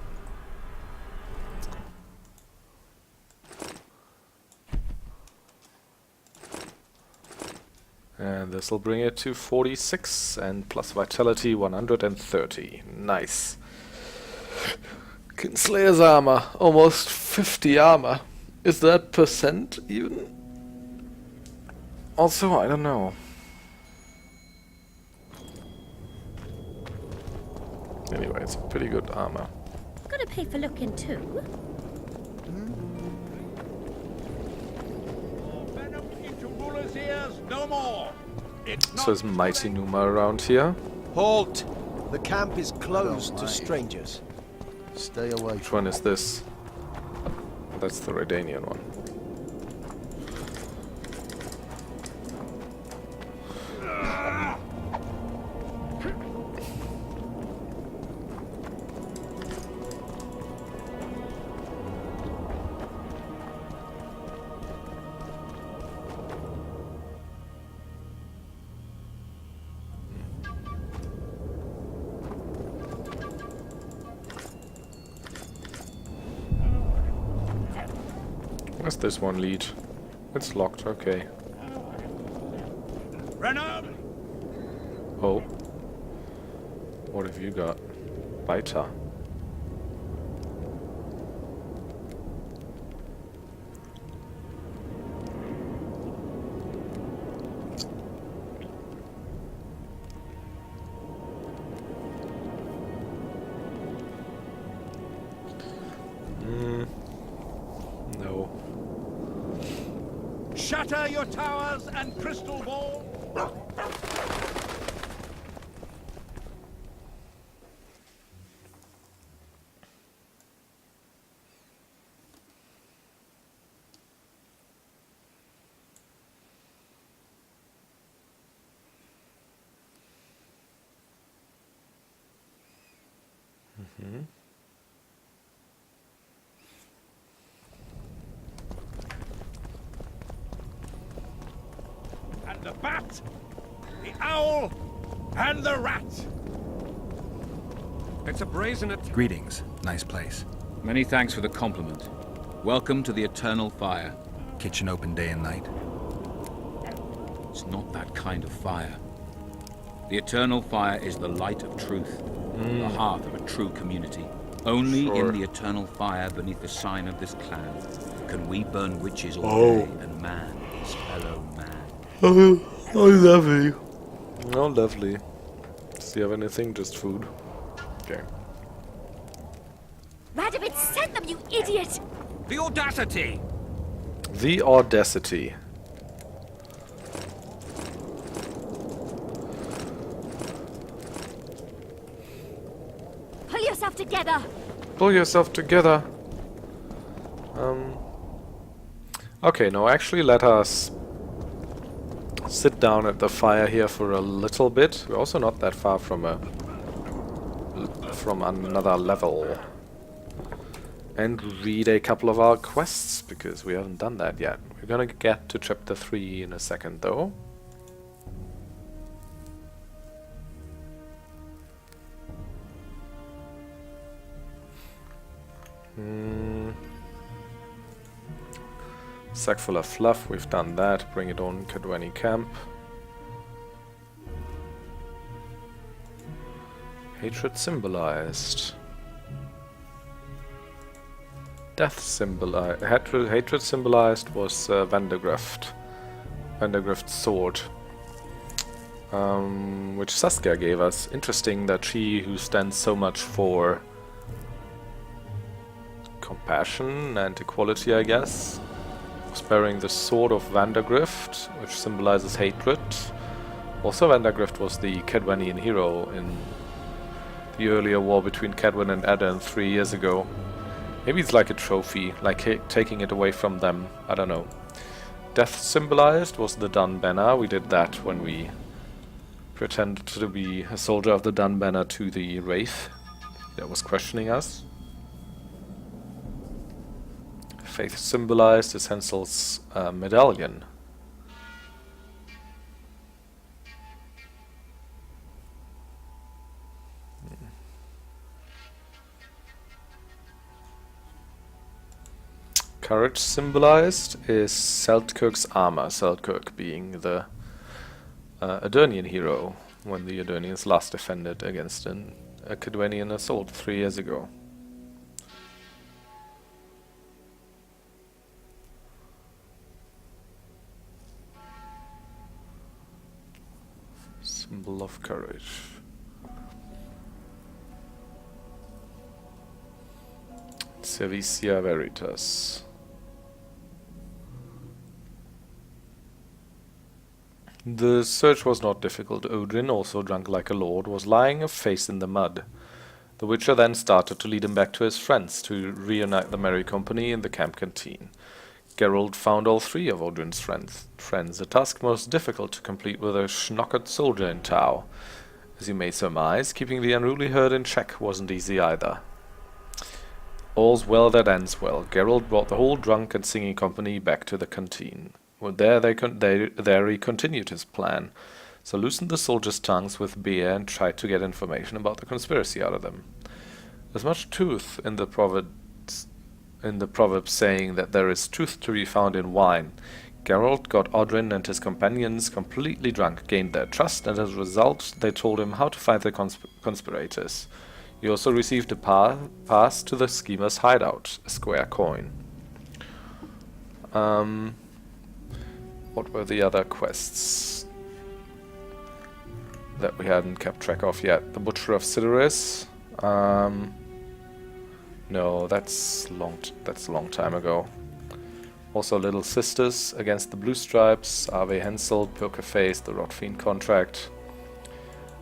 And this will bring it to 46 and plus vitality 130. Nice. Kinslayer's armor. Almost 50 armor. Is that percent even? Also, I don't know. Anyway, it's pretty good armor. Gotta pay for looking too. Venom into rulers' ears, no more. So there's mighty Numa around here. Halt! The camp is closed to strangers. Stay away. Which one is this? That's the Redanian one. Where's this one lead? It's locked, okay. Renaud! Oh. What have you got? Biter. No. Shatter your towers and crystal balls. And the bat, the owl, and the rat. It's a brazen Greetings. Nice place. Many thanks for the compliment. Welcome to the Eternal Fire. Kitchen open day and night. It's not that kind of fire. The Eternal Fire is the light of truth, the hearth of a true community. Only in the Eternal Fire, beneath the sign of this clan, can we burn witches all day and man his fellow man. Oh, lovely. Oh, lovely. Does he have anything? Just food? Okay. Radovid sent them, you idiot! The audacity! The audacity. Pull yourself together! Pull yourself together. Okay, no, actually let us sit down at the fire here for a little bit. We're also not that far from another level. And read a couple of our quests, because we haven't done that yet. We're gonna get to chapter 3 in a second, though. Sack full of fluff, we've done that. Bring it on, Cadweni camp. Hatred symbolized. Death symbolized. Hatred symbolized was Vandergrift. Vandergrift's sword. Which Saskia gave us. Interesting that she, who stands so much for compassion and equality, I guess, was bearing the sword of Vandergrift, which symbolizes hatred. Also, Vandergrift was the Cadwenian hero in the earlier war between Cadwen and Adan 3 years ago. Maybe it's like a trophy, like taking it away from them. I don't know. Death symbolized was the Dun Banner. We did that when we pretended to be a soldier of the Dun Banner to the Wraith that was questioning us. Faith symbolized is Hansel's medallion. Courage symbolized is Seltkirk's armor, Seltkirk being the Adernian hero, when the Adernians last defended against a Cadwenian assault 3 years ago. Symbol of courage. Servicia Veritas. The search was not difficult. Odin, also drunk like a lord, was lying face in the mud. The Witcher then started to lead him back to his friends to reunite the merry company in the camp canteen. Geralt found all 3 of Odin's friends, a task most difficult to complete with a schnockered soldier in tow. As you may surmise, keeping the unruly herd in check wasn't easy either. All's well that ends well. Geralt brought the whole drunk and singing company back to the canteen. Well, there he continued his plan, so loosened the soldiers' tongues with beer and tried to get information about the conspiracy out of them. There's much truth in the proverb saying that there is truth to be found in wine. Geralt got Odrin and his companions completely drunk, gained their trust, and as a result, they told him how to find the conspirators. He also received a pass to the schemer's hideout, a square coin. What were the other quests that we hadn't kept track of yet? The Butcher of Sidoris? No, that's a long time ago. Also Little Sisters against the Blue Stripes, Ave Henselt, Poker Face, the Rotfiend contract.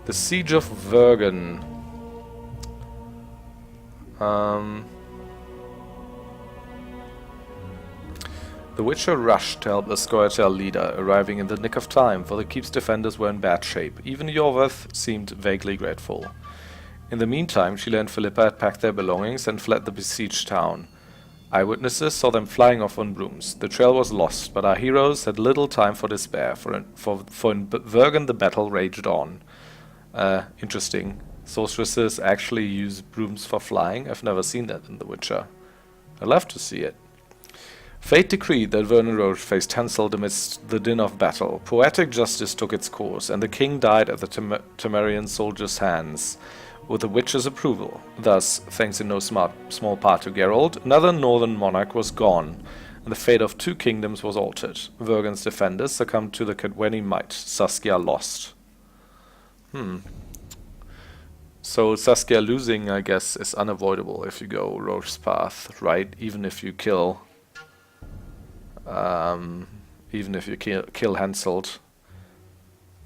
The Siege of Vergen. The Witcher rushed to help the Scoia'tael leader, arriving in the nick of time, for the keep's defenders were in bad shape. Even Yorveth seemed vaguely grateful. In the meantime, Sheila and Philippa had packed their belongings and fled the besieged town. Eyewitnesses saw them flying off on brooms. The trail was lost, but our heroes had little time for despair, for in Vergen the battle raged on. Interesting. Sorceresses actually use brooms for flying? I've never seen that in The Witcher. I'd love to see it. Fate decreed that Vernon Roche faced Henselt amidst the din of battle. Poetic justice took its course, and the king died at the Temerian soldiers' hands, with the Witcher's approval. Thus, thanks in no small part to Geralt, another northern monarch was gone, and the fate of 2 kingdoms was altered. Vergen's defenders succumbed to the Cadweni might. Saskia lost. So Saskia losing, I guess, is unavoidable if you go Roche's path, right? Even if you kill... kill Henselt,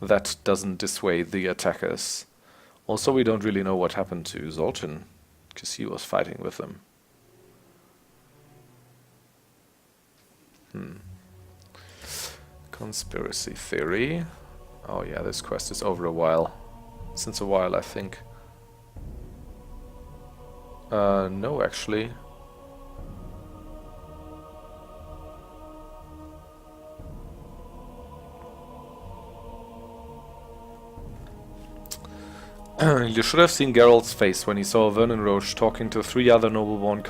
that doesn't dissuade the attackers. Also, we don't really know what happened to Zoltan, because he was fighting with them. Conspiracy theory. Oh yeah, this quest is over since a while, I think. No, actually. You should have seen Geralt's face when he saw Vernon Roche talking to 3 other noble-born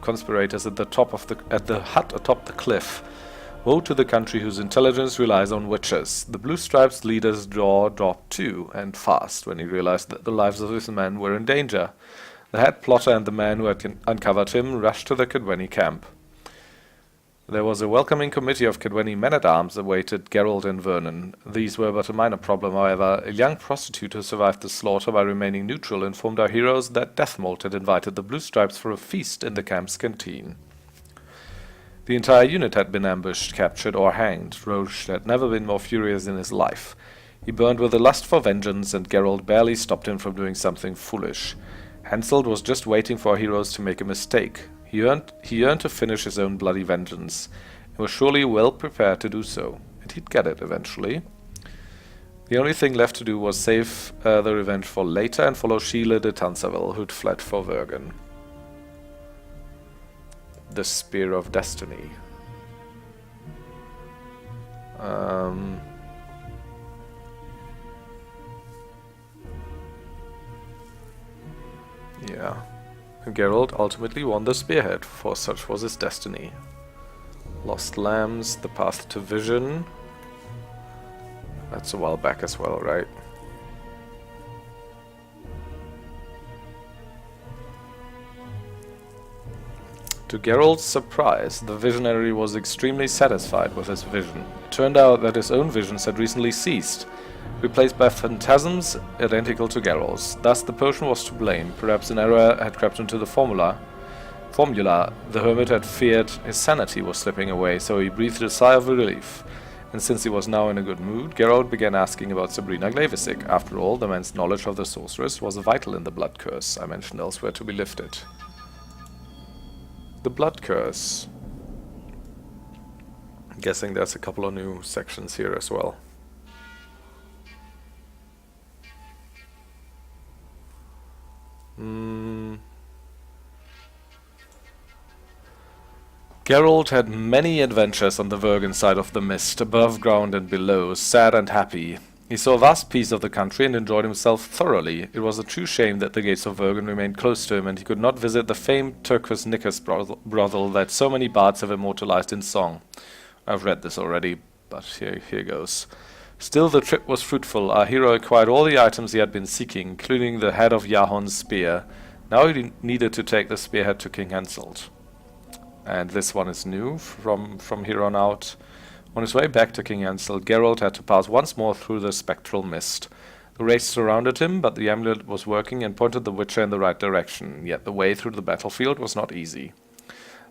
conspirators at the hut atop the cliff. Woe to the country whose intelligence relies on witches. The Blue Stripes' leader's jaw dropped too, and fast, when he realized that the lives of his men were in danger. The head plotter and the man who had uncovered him rushed to the Cadweni camp. There was a welcoming committee of Cadweni men-at-arms awaited Geralt and Vernon. These were but a minor problem, however. A young prostitute who survived the slaughter by remaining neutral informed our heroes that Deathmold had invited the Blue Stripes for a feast in the camp's canteen. The entire unit had been ambushed, captured, or hanged. Roche had never been more furious in his life. He burned with a lust for vengeance, and Geralt barely stopped him from doing something foolish. Henselt was just waiting for our heroes to make a mistake. He yearned to finish his own bloody vengeance, and was surely well prepared to do so, and he'd get it eventually. The only thing left to do was save the revenge for later and follow Sheila de Tansarville, who'd fled for Vergen. The Spear of Destiny. Yeah. Geralt ultimately won the spearhead, for such was his destiny. Lost Lambs, The Path to Vision. That's a while back as well, right? To Geralt's surprise, the visionary was extremely satisfied with his vision. It turned out that his own visions had recently ceased, replaced by phantasms identical to Geralt's. Thus the potion was to blame. Perhaps an error had crept into the formula. The hermit had feared his sanity was slipping away, so he breathed a sigh of relief. And since he was now in a good mood, Geralt began asking about Sabrina Glavisic. After all, the man's knowledge of the sorceress was vital in the blood curse I mentioned elsewhere to be lifted. The blood curse. I'm guessing there's a couple of new sections here as well. Geralt had many adventures on the Vergen side of the mist, above ground and below, sad and happy. He saw a vast piece of the country and enjoyed himself thoroughly. It was a true shame that the gates of Vergen remained closed to him, and he could not visit the famed Turcus Nicus brothel that so many bards have immortalized in song. I've read this already, but here goes. Still, the trip was fruitful. Our hero acquired all the items he had been seeking, including the head of Yahon's spear. Now he needed to take the spearhead to King Henselt. And this one is new from here on out. On his way back to King Henselt, Geralt had to pass once more through the spectral mist. The wraiths surrounded him, but the amulet was working and pointed the Witcher in the right direction, yet the way through the battlefield was not easy.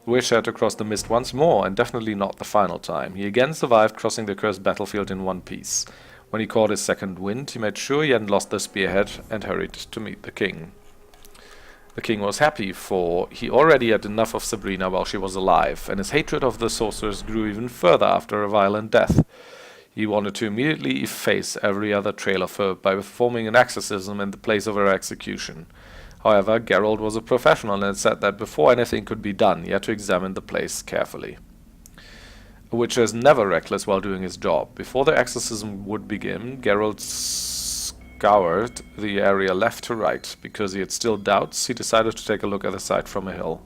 The Witcher had to cross the mist once more, and definitely not the final time. He again survived crossing the cursed battlefield in one piece. When he caught his second wind, he made sure he hadn't lost the spearhead and hurried to meet the king. The king was happy, for he already had enough of Sabrina while she was alive, and his hatred of the sorceress grew even further after a violent death. He wanted to immediately efface every other trail of her by performing an exorcism in the place of her execution. However, Geralt was a professional and said that before anything could be done, he had to examine the place carefully. A witcher is never reckless while doing his job. Before the exorcism would begin, Geralt scoured the area left to right. Because he had still doubts, he decided to take a look at the site from a hill.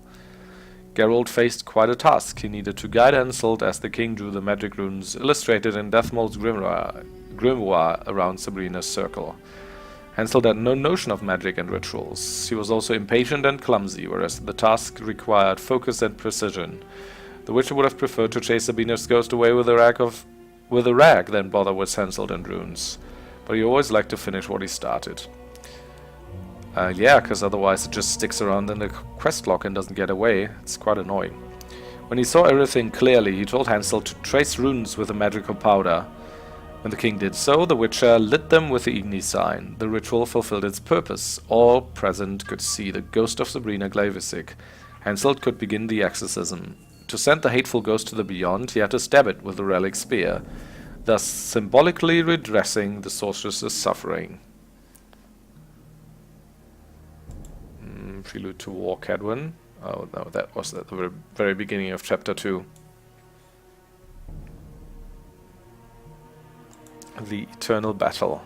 Geralt faced quite a task. He needed to guide Henselt as the king drew the magic runes illustrated in Deathmold's grimoire around Sabrina's circle. Henselt had no notion of magic and rituals. He was also impatient and clumsy, whereas the task required focus and precision. The Witcher would have preferred to chase Sabrina's ghost away with a rag than bother with Henselt and runes. But he always liked to finish what he started. Yeah, because otherwise it just sticks around in the quest log and doesn't get away. It's quite annoying. When he saw everything clearly, he told Henselt to trace runes with a magical powder. When the king did so, the Witcher lit them with the Igni sign. The ritual fulfilled its purpose. All present could see the ghost of Sabrina Glavisic. Henselt could begin the exorcism. To send the hateful ghost to the beyond, he had to stab it with the relic spear, thus symbolically redressing the sorceress's suffering. Prelude to War, Cadwin. Oh no, that was at the very beginning of chapter 2. The Eternal Battle.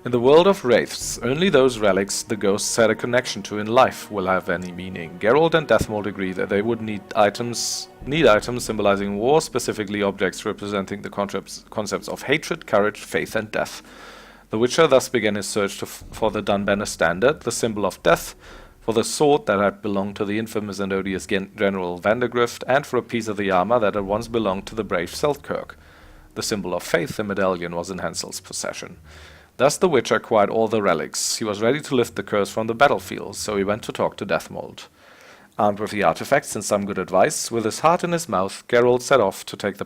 In the world of wraiths, only those relics the ghosts had a connection to in life will have any meaning. Geralt and Deathmold agree that they would need items symbolizing war, specifically objects representing the concepts of hatred, courage, faith, and death. The Witcher thus began his search for the Dunbanner Standard, the symbol of death, for the sword that had belonged to the infamous and odious General Vandergrift, and for a piece of the armor that had once belonged to the brave Selkirk. The symbol of faith, the medallion, was in Henselt's possession. Thus the Witcher acquired all the relics. He was ready to lift the curse from the battlefield, so he went to talk to Deathmold. Armed with the artifacts and some good advice, with his heart in his mouth, Geralt set off to take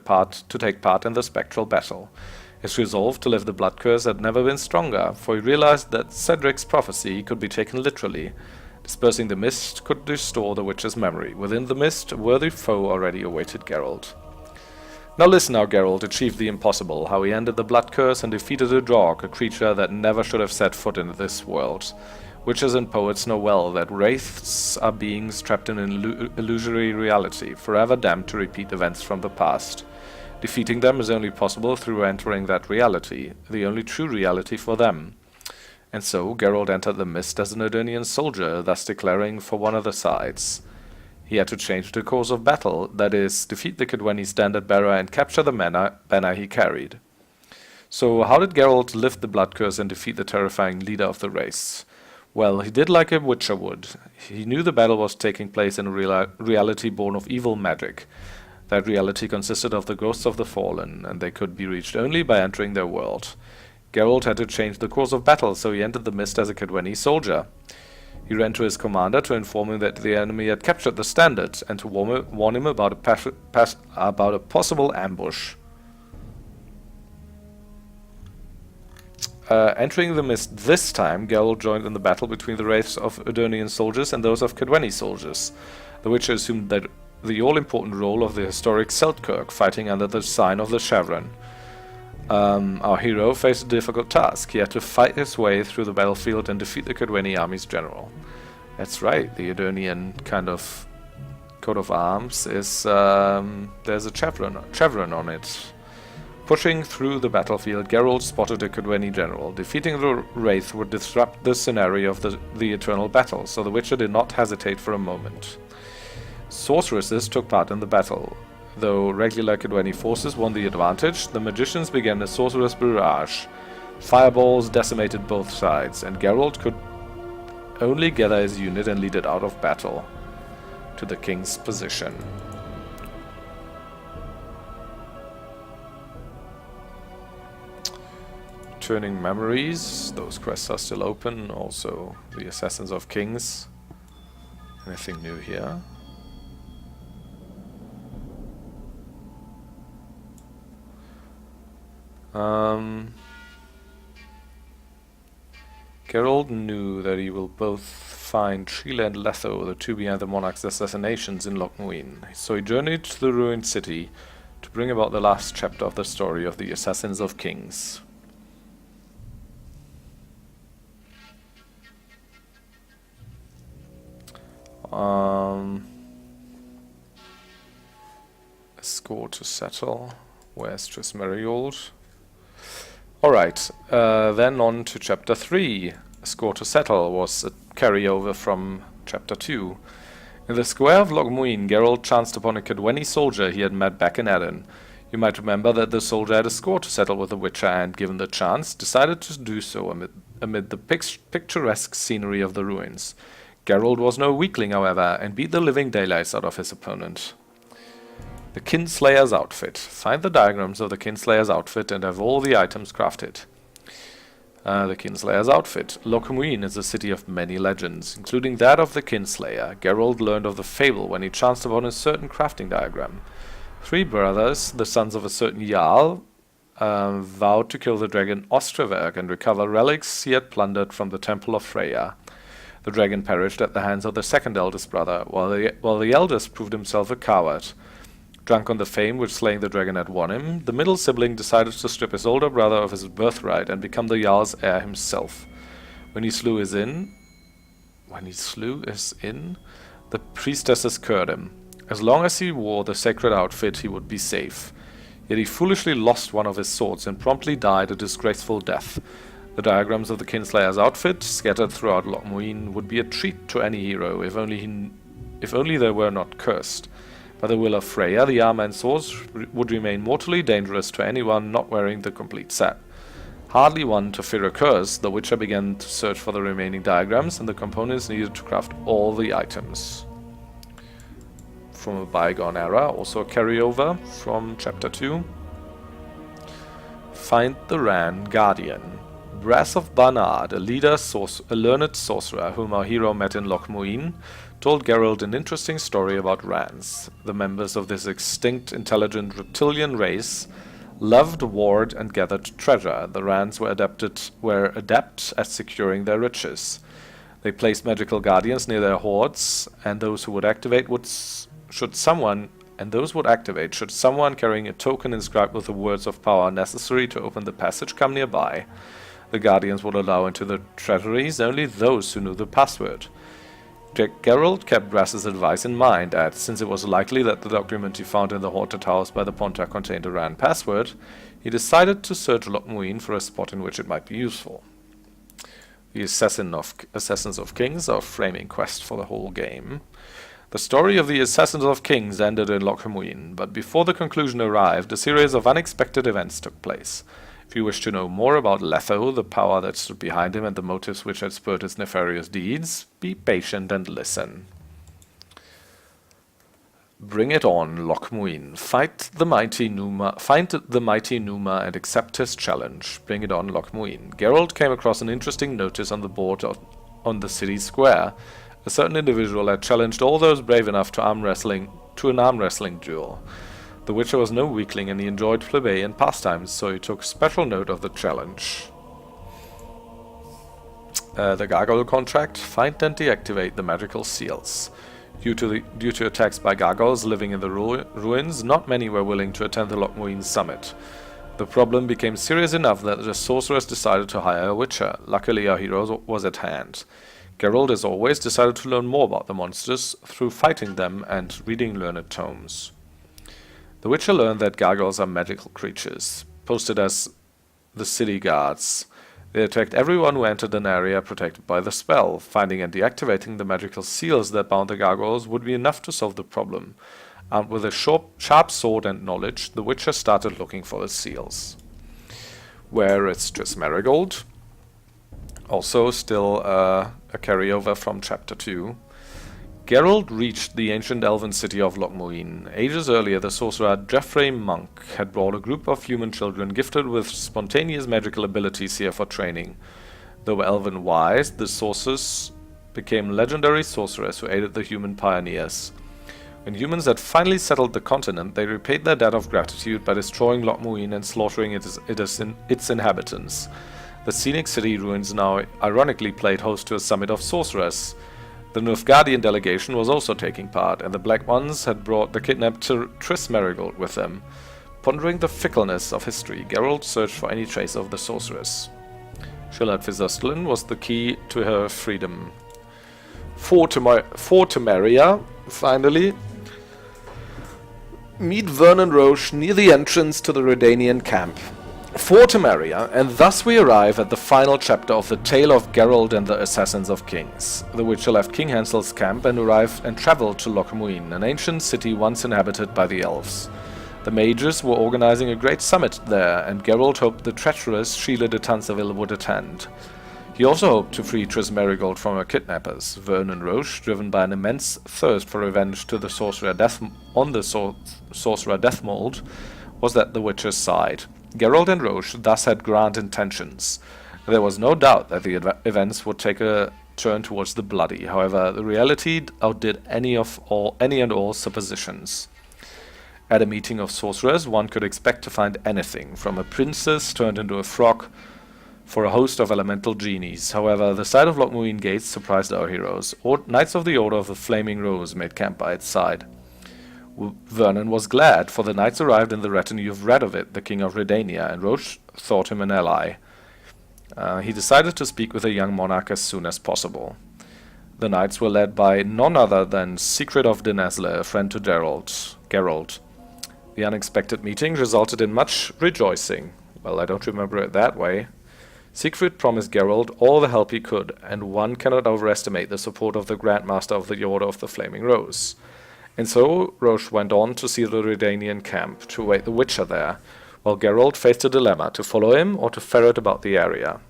part in the spectral battle. His resolve to lift the blood curse had never been stronger, for he realized that Cedric's prophecy could be taken literally. Dispersing the mist could restore the Witcher's memory. Within the mist, a worthy foe already awaited Geralt. Now listen how Geralt achieved the impossible, how he ended the blood curse and defeated a dog, a creature that never should have set foot in this world. Witches and poets know well that wraiths are beings trapped in an illusory reality, forever damned to repeat events from the past. Defeating them is only possible through entering that reality, the only true reality for them. And so Geralt entered the mist as an Edonian soldier, thus declaring for one of the sides. He had to change the course of battle, that is, defeat the Cadweni standard-bearer and capture the banner he carried. So how did Geralt lift the blood curse and defeat the terrifying leader of the race? Well, he did like a Witcher would. He knew the battle was taking place in a reality born of evil magic. That reality consisted of the ghosts of the fallen, and they could be reached only by entering their world. Geralt had to change the course of battle, so he entered the mist as a Cadweni soldier. He ran to his commander to inform him that the enemy had captured the standard, and to warn him about a possible ambush. Entering the mist this time, Geralt joined in the battle between the wraiths of Edonian soldiers and those of Cadweni soldiers. The Witcher assumed that the all-important role of the historic Selkirk, fighting under the sign of the Chevron. Our hero faced a difficult task. He had to fight his way through the battlefield and defeat the Cadweni army's general. That's right, the Edonian kind of coat of arms is, there's a chevron on it. Pushing through the battlefield, Geralt spotted a Cadweni general. Defeating the Wraith would disrupt the scenario of the eternal battle, so the Witcher did not hesitate for a moment. Sorceresses took part in the battle. Though regular Kedweni forces won the advantage, the magicians began a sorcerer's barrage. Fireballs decimated both sides, and Geralt could only gather his unit and lead it out of battle to the king's position. Turning memories, those quests are still open. Also, the Assassins of Kings. Anything new here? Geralt knew that he will both find Sheila and Letho, the two behind the monarch's assassinations, in Loc Muinne. So he journeyed to the ruined city to bring about the last chapter of the story of the Assassins of Kings. A score to settle. Where's Triss Meriold? Alright, then on to Chapter 3. A score to settle was a carryover from Chapter 2. In the square of Loc Muinne, Geralt chanced upon a Kedweni soldier he had met back in Erin. You might remember that the soldier had a score to settle with the Witcher and, given the chance, decided to do so amid the picturesque scenery of the ruins. Geralt was no weakling, however, and beat the living daylights out of his opponent. The Kinslayer's outfit. Find the diagrams of the Kinslayer's outfit and have all the items crafted. The Kinslayer's outfit. Loc Muinne is a city of many legends, including that of the Kinslayer. Geralt learned of the fable when he chanced upon a certain crafting diagram. 3 brothers, the sons of a certain Jarl, vowed to kill the dragon Ostreverg and recover relics he had plundered from the Temple of Freya. The dragon perished at the hands of the second eldest brother, while the eldest proved himself a coward. Drunk on the fame which slaying the dragon had won him, the middle sibling decided to strip his older brother of his birthright and become the Jarl's heir himself. When he slew his inn, the priestesses cured him. As long as he wore the sacred outfit, he would be safe. Yet he foolishly lost one of his swords and promptly died a disgraceful death. The diagrams of the Kinslayer's outfit, scattered throughout Loc Muinne, would be a treat to any hero, if only they were not cursed. By the will of Freya, the armor and swords would remain mortally dangerous to anyone not wearing the complete set. Hardly one to fear a curse, the Witcher began to search for the remaining diagrams and the components needed to craft all the items. From a bygone era, also a carryover from Chapter 2. Find the Ran Guardian. Brass of Barnard, a learned sorcerer whom our hero met in Loc Muinne, told Geralt an interesting story about Rans. The members of this extinct, intelligent reptilian race loved, warred, and gathered treasure. The Rans were adept at securing their riches. They placed magical guardians near their hoards, and those would activate should someone carrying a token inscribed with the words of power necessary to open the passage come nearby. The guardians would allow into the treasuries only those who knew the password. Geralt kept Brass's advice in mind, and since it was likely that the document he found in the haunted house by the Pontar contained a Ran password, he decided to search Loc Muinne for a spot in which it might be useful. The Assassins of Kings, our framing quest for the whole game. The story of the Assassins of Kings ended in Loc Muinne, but before the conclusion arrived, a series of unexpected events took place. If you wish to know more about Letho, the power that stood behind him, and the motives which had spurred his nefarious deeds, be patient and listen. Bring it on, Loc Muinne. Find the mighty Numa and accept his challenge. Bring it on, Loc Muinne. Geralt came across an interesting notice on the board on the city square. A certain individual had challenged all those brave enough to an arm wrestling duel. The Witcher was no weakling and he enjoyed plebeian pastimes, so he took special note of the challenge. The Gargoyle contract. Find and deactivate the magical seals. Due to attacks by gargoyles living in the ruins, not many were willing to attend the Loc Muinne summit. The problem became serious enough that the sorceress decided to hire a Witcher. Luckily, our hero was at hand. Geralt, as always, decided to learn more about the monsters through fighting them and reading learned tomes. The Witcher learned that gargoyles are magical creatures, posted as the city guards. They attacked everyone who entered an area protected by the spell. Finding and deactivating the magical seals that bound the gargoyles would be enough to solve the problem. Armed with a sharp sword and knowledge, the Witcher started looking for the seals. Where is Triss Merigold? Also still a carryover from Chapter 2. Geralt reached the ancient elven city of Loc Muinne. Ages earlier, the sorcerer Geoffrey Monk had brought a group of human children gifted with spontaneous magical abilities here for training. Though elven wise, the sorcerers became legendary sorcerers who aided the human pioneers. When humans had finally settled the continent, they repaid their debt of gratitude by destroying Loc Muinne and slaughtering its inhabitants. The scenic city ruins now ironically played host to a summit of sorcerers. The Nilfgaardian delegation was also taking part, and the Black Ones had brought the kidnapped Triss Merigold with them. Pondering the fickleness of history, Geralt searched for any trace of the sorceress. Shillard Fizostlin was the key to her freedom. For Temeria, finally. Meet Vernon Roche near the entrance to the Redanian camp. For Temeria, and thus we arrive at the final chapter of the tale of Geralt and the Assassins of Kings. The Witcher left King Hansel's camp and travelled to Loc Muinne, an ancient city once inhabited by the elves. The mages were organizing a great summit there, and Geralt hoped the treacherous Sheila de Tanseville would attend. He also hoped to free Triss Merigold from her kidnappers. Vernon Roche, driven by an immense thirst for revenge to the Sorcerer Deathmold, was at the Witcher's side. Geralt and Roche thus had grand intentions. There was no doubt that the events would take a turn towards the bloody. However, the reality outdid any and all suppositions. At a meeting of sorcerers, one could expect to find anything, from a princess turned into a frog for a host of elemental genies. However, the sight of Loc Muinne gates surprised our heroes. Knights of the Order of the Flaming Rose made camp by its side. Vernon was glad, for the knights arrived in the retinue of Radovid, the king of Redania, and Roche thought him an ally. He decided to speak with the young monarch as soon as possible. The knights were led by none other than Sigrid of Denesle, a friend to Geralt. The unexpected meeting resulted in much rejoicing. Well, I don't remember it that way. Sigrid promised Geralt all the help he could, and one cannot overestimate the support of the Grandmaster of the Order of the Flaming Rose. And so Roche went on to see the Redanian camp, to await the Witcher there, while Geralt faced a dilemma, to follow him or to ferret about the area.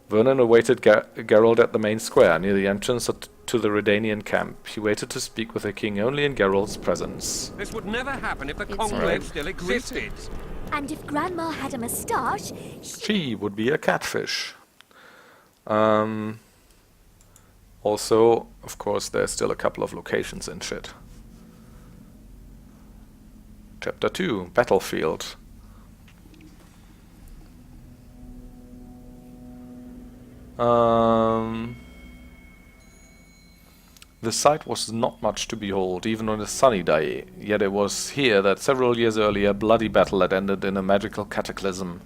Vernon awaited Geralt at the main square, near the entrance to the Redanian camp. He waited to speak with the king only in Geralt's presence. This would never happen if the Conclave still existed. And if Grandma had a moustache, she would be a catfish. Also, of course, there's still a couple of locations and shit. Chapter 2, Battlefield. The sight was not much to behold, even on a sunny day, yet it was here that several years earlier a bloody battle had ended in a magical cataclysm.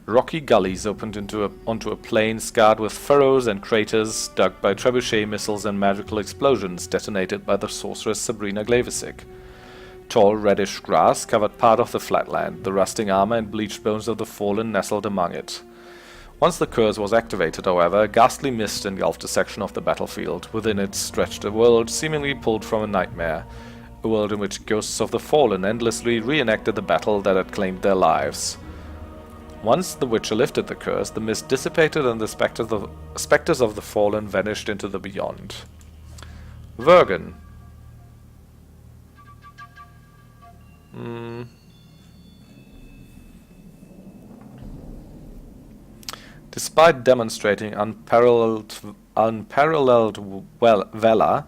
Rocky gullies opened onto a plain scarred with furrows and craters dug by trebuchet missiles and magical explosions detonated by the sorceress Sabrina Glavisic. Tall reddish grass covered part of the flatland, the rusting armor and bleached bones of the fallen nestled among it. Once the curse was activated, however, a ghastly mist engulfed a section of the battlefield. Within it stretched a world seemingly pulled from a nightmare, a world in which ghosts of the fallen endlessly reenacted the battle that had claimed their lives. Once the Witcher lifted the curse, the mist dissipated and the specters of the fallen vanished into the beyond. Vergen. Despite demonstrating unparalleled valor,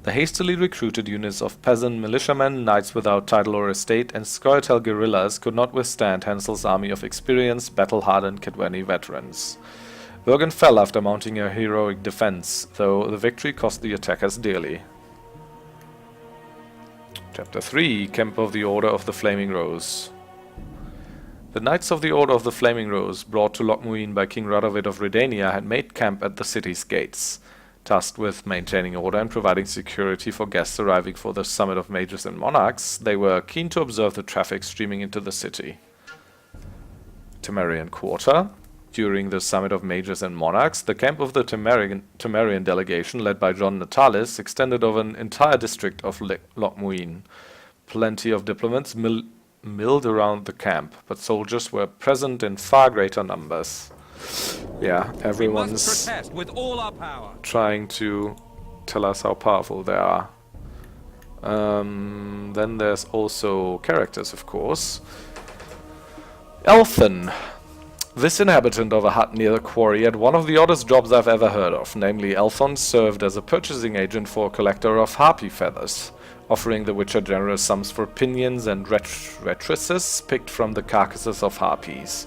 the hastily recruited units of peasant militiamen, knights without title or estate, and Scoia'tael guerrillas could not withstand Hansel's army of experienced, battle-hardened Kedweni veterans. Vergen fell after mounting a heroic defense, though the victory cost the attackers dearly. Chapter 3, Camp of the Order of the Flaming Rose. The Knights of the Order of the Flaming Rose, brought to Loc Muinne by King Radovid of Redania, had made camp at the city's gates. Tasked with maintaining order and providing security for guests arriving for the Summit of Mages and Monarchs, they were keen to observe the traffic streaming into the city. Temerian Quarter. During the Summit of Mages and Monarchs, the camp of the Temerian delegation, led by John Natalis, extended over an entire district of Loc Muinne. Plenty of diplomats milled around the camp, but soldiers were present in far greater numbers. Yeah, everyone's protest with all our power. trying to tell us how powerful they are. Then there's also characters, of course. Elthan. This inhabitant of a hut near the quarry had one of the oddest jobs I've ever heard of. Namely, Elthon served as a purchasing agent for a collector of harpy feathers, offering the Witcher generous sums for pinions and rectrices picked from the carcasses of harpies.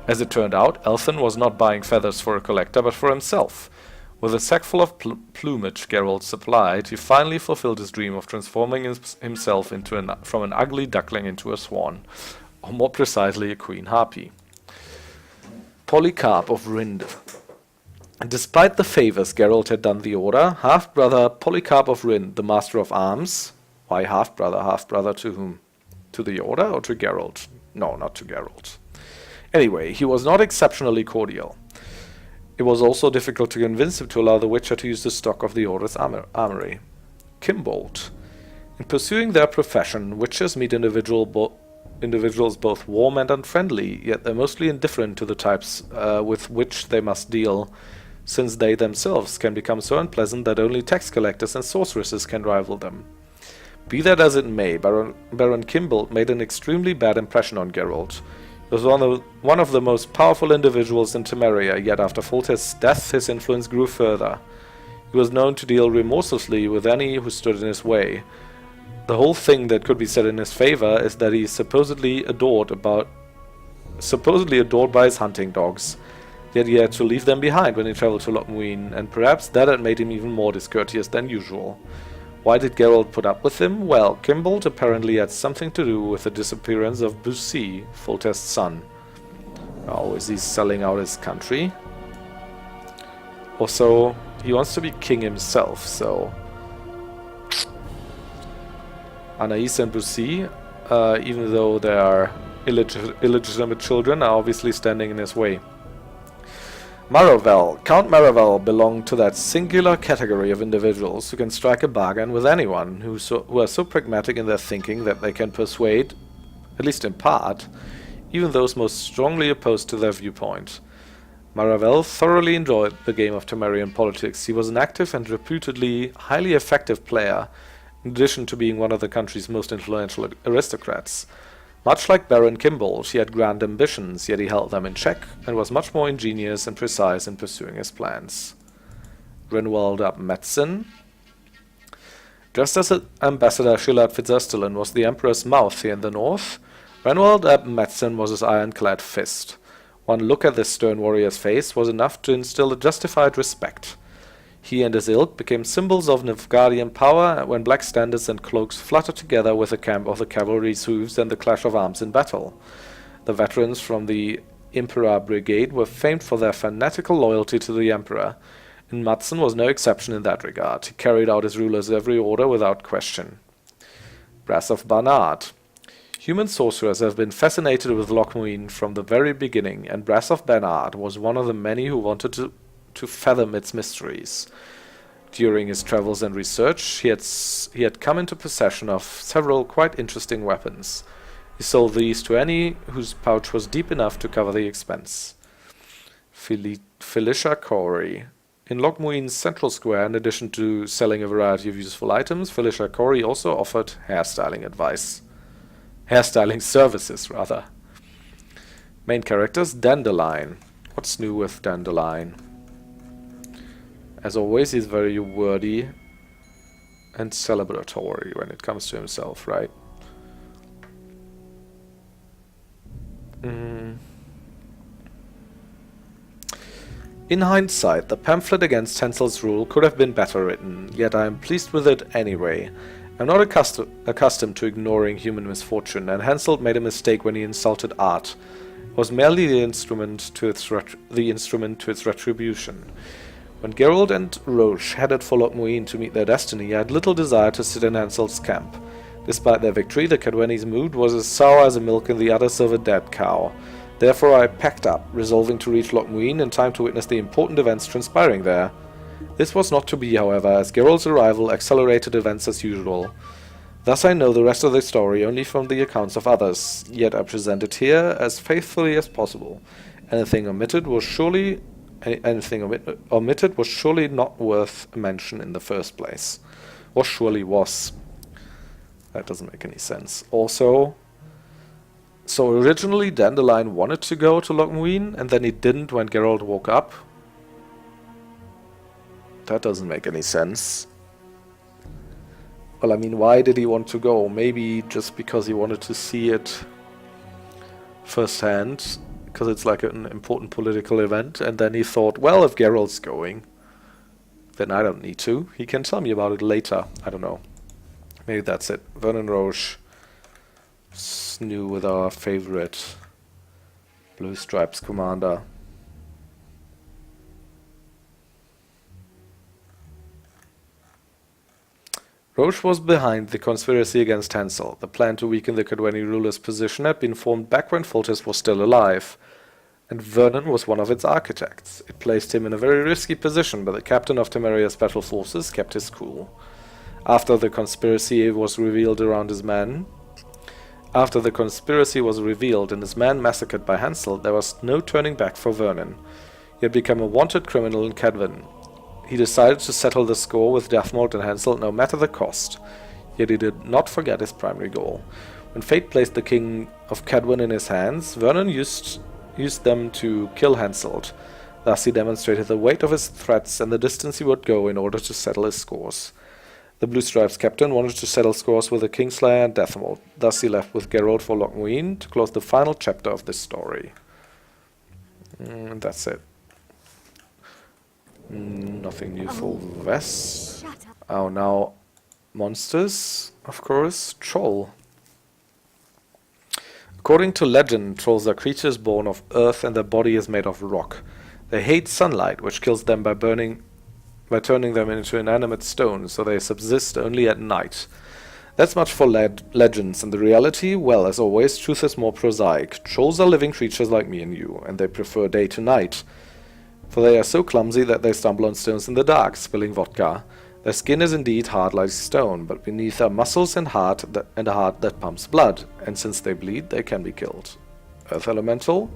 As it turned out, Elthon was not buying feathers for a collector, but for himself. With a sack full of plumage Geralt supplied, he finally fulfilled his dream of transforming himself from an ugly duckling into a swan, or more precisely a queen harpy. Polycarp of Rind. Despite the favors Geralt had done the Order, half-brother Polycarp of Rind, the Master of Arms... Why half-brother? Half-brother to whom? To the Order or to Geralt? No, not to Geralt. Anyway, he was not exceptionally cordial. It was also difficult to convince him to allow the Witcher to use the stock of the Order's armory. Kimbold. In pursuing their profession, Witchers meet individuals both warm and unfriendly, yet they're mostly indifferent to the types with which they must deal, since they themselves can become so unpleasant that only tax collectors and sorceresses can rival them. Be that as it may, Baron Kimbold made an extremely bad impression on Geralt. He was one of the most powerful individuals in Temeria, yet after Foltest's death his influence grew further. He was known to deal remorselessly with any who stood in his way. The whole thing that could be said in his favor is that he is supposedly adored by his hunting dogs. Yet he had to leave them behind when he traveled to Loc Muinne, and perhaps that had made him even more discourteous than usual. Why did Geralt put up with him? Well, Kimbold apparently had something to do with the disappearance of Bussy, Foltest's son. Oh, is he selling out his country? Also, he wants to be king himself, so... Anais and Bussy, even though they are illegitimate children, are obviously standing in his way. Maravel. Count Maravel belonged to that singular category of individuals who can strike a bargain with anyone, who are so pragmatic in their thinking that they can persuade, at least in part, even those most strongly opposed to their viewpoint. Maravel thoroughly enjoyed the game of Temerian politics. He was an active and reputedly highly effective player, in addition to being one of the country's most influential aristocrats. Much like Baron Kimbold, he had grand ambitions, yet he held them in check, and was much more ingenious and precise in pursuing his plans. Renwald ap Metzen. Just as Ambassador Shillard Fitzurstulin was the Emperor's mouth here in the north, Renwald ap Metzen was his ironclad fist. One look at this stern warrior's face was enough to instill a justified respect. He and his ilk became symbols of Nilfgaardian power when black standards and cloaks fluttered together with the camp of the cavalry's hooves and the clash of arms in battle. The veterans from the Impera Brigade were famed for their fanatical loyalty to the Emperor, and Madsen was no exception in that regard. He carried out his ruler's every order without question. Brass of Barnard. Human sorcerers have been fascinated with Loc Muinne from the very beginning, and Brass of Barnard was one of the many who wanted to fathom its mysteries. During his travels and research, he had come into possession of several quite interesting weapons. He sold these to any whose pouch was deep enough to cover the expense. Felicia Corey. In Loc Muinne's central square, in addition to selling a variety of useful items, Felicia Corey also offered hairstyling advice. Hairstyling services, rather. Main characters, Dandelion. What's new with Dandelion? As always, he's very wordy and celebratory when it comes to himself, right? In hindsight, the pamphlet against Hansel's rule could have been better written, yet I am pleased with it anyway. I'm not accustomed to ignoring human misfortune, and Hansel made a mistake when he insulted art. It was merely the instrument to its retribution. When Geralt and Roche headed for Loc Muinne to meet their destiny, I had little desire to sit in Hansel's camp. Despite their victory, the Cadwenni's mood was as sour as the milk in the udders of a dead cow. Therefore I packed up, resolving to reach Loc Muinne in time to witness the important events transpiring there. This was not to be, however, as Geralt's arrival accelerated events as usual. Thus I know the rest of the story only from the accounts of others, yet I present it here as faithfully as possible. Anything omitted was surely not worth mention in the first place. Or surely was. That doesn't make any sense. Also, so originally Dandelion wanted to go to Loc Muinne, and then he didn't when Geralt woke up. That doesn't make any sense. Well, I mean, why did he want to go? Maybe just because he wanted to see it firsthand, because it's like an important political event, and then he thought, well, if Geralt's going, then I don't need to. He can tell me about it later. I don't know. Maybe that's it. Vernon Roche new with our favorite Blue Stripes commander. Roche was behind the conspiracy against Hansel. The plan to weaken the Cadweni ruler's position had been formed back when Foltest was still alive, and Vernon was one of its architects. It placed him in a very risky position, but the captain of Temeria's special forces kept his cool. After the conspiracy was revealed and his men massacred by Hansel, there was no turning back for Vernon. He had become a wanted criminal in Cadwen. He decided to settle the score with Deathmold and Hansel no matter the cost, yet he did not forget his primary goal. When fate placed the king of Cadwen in his hands, Vernon used them to kill Hansel. Thus he demonstrated the weight of his threats and the distance he would go in order to settle his scores. The Blue Stripes captain wanted to settle scores with the Kingslayer and Deathmold. Thus he left with Geralt for Loc Muinne to close the final chapter of this story. And that's it. Nothing new for Wes. Oh, now monsters, of course. Troll. According to legend, trolls are creatures born of earth and their body is made of rock. They hate sunlight, which kills them by turning them into inanimate stone, so they subsist only at night. That's much for legends, and the reality, well, as always, truth is more prosaic. Trolls are living creatures like me and you, and they prefer day to night. For they are so clumsy that they stumble on stones in the dark, spilling vodka. Their skin is indeed hard like stone, but beneath are muscles and a heart that pumps blood, and since they bleed, they can be killed. Earth Elemental?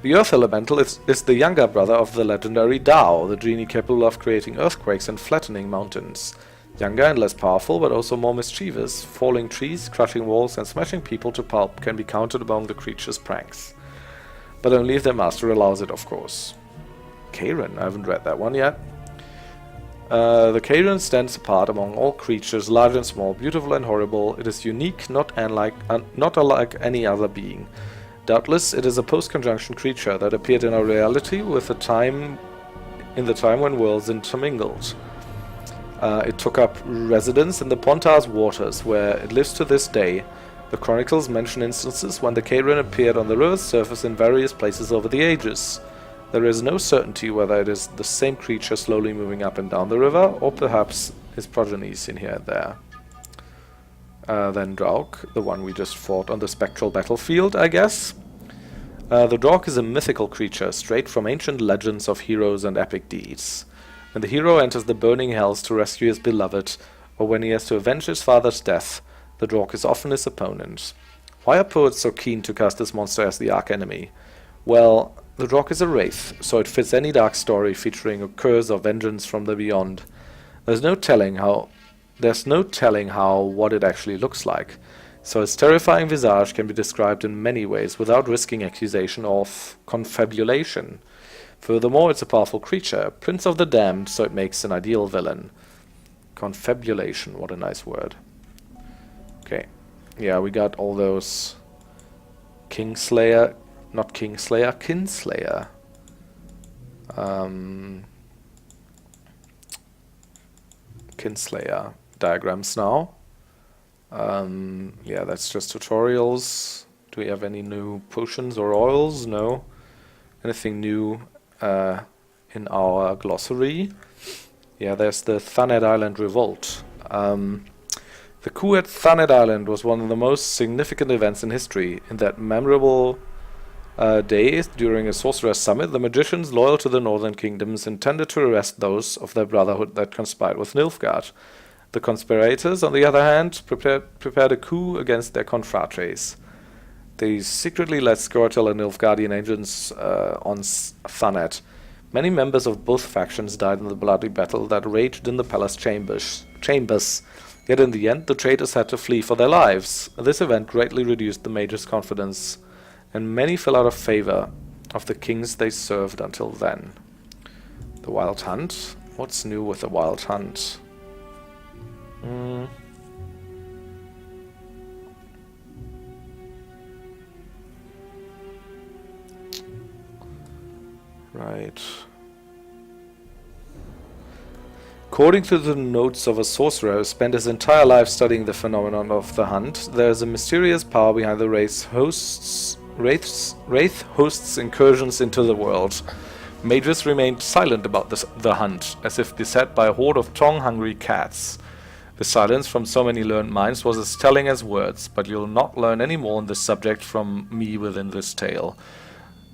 The Earth Elemental is the younger brother of the legendary Dao, the genie capable of creating earthquakes and flattening mountains. Younger and less powerful, but also more mischievous, falling trees, crushing walls, and smashing people to pulp can be counted among the creature's pranks. But only if their master allows it, of course. Karen, I haven't read that one yet. The Karen stands apart among all creatures, large and small, beautiful and horrible. It is unique, not unlike any other being. Doubtless, it is a post-conjunction creature that appeared in our reality in the time when worlds intermingled. It took up residence in the Pontar's waters, where it lives to this day. The chronicles mention instances when the Karen appeared on the river's surface in various places over the ages. There is no certainty whether it is the same creature slowly moving up and down the river, or perhaps his progenies in here and there. Then Draug, the one we just fought on the spectral battlefield, I guess. The Draug is a mythical creature, straight from ancient legends of heroes and epic deeds. When the hero enters the burning hells to rescue his beloved, or when he has to avenge his father's death, the Draug is often his opponent. Why are poets so keen to cast this monster as the arch-enemy? Well, the Draug is a wraith, so it fits any dark story featuring a curse or vengeance from the beyond. There's no telling how what it actually looks like, so its terrifying visage can be described in many ways without risking accusation of confabulation. Furthermore, it's a powerful creature, prince of the damned, so it makes an ideal villain. Confabulation, what a nice word. Okay, yeah, we got all those Kinslayer Kinslayer diagrams now. Yeah, that's just tutorials. Do we have any new potions or oils? No. Anything new in our glossary? Yeah, there's the Thanet Island Revolt. The coup at Thanet Island was one of the most significant events in history. In that memorable day, during a sorcerer's summit, the magicians loyal to the northern kingdoms intended to arrest those of their brotherhood that conspired with Nilfgaard. The conspirators, on the other hand, prepared a coup against their confratres. They secretly led Scourtel and Nilfgaardian agents on Thanet. Many members of both factions died in the bloody battle that raged in the palace chambers. Yet in the end, the traitors had to flee for their lives. This event greatly reduced the mages' confidence, and many fell out of favor of the kings they served until then. The Wild Hunt? What's new with the Wild Hunt? Right. According to the notes of a sorcerer who spent his entire life studying the phenomenon of the hunt, there is a mysterious power behind the wraith hosts' incursions into the world. Mages remained silent about the hunt, as if beset by a horde of tongue-hungry cats. The silence from so many learned minds was as telling as words, but you'll not learn any more on this subject from me within this tale.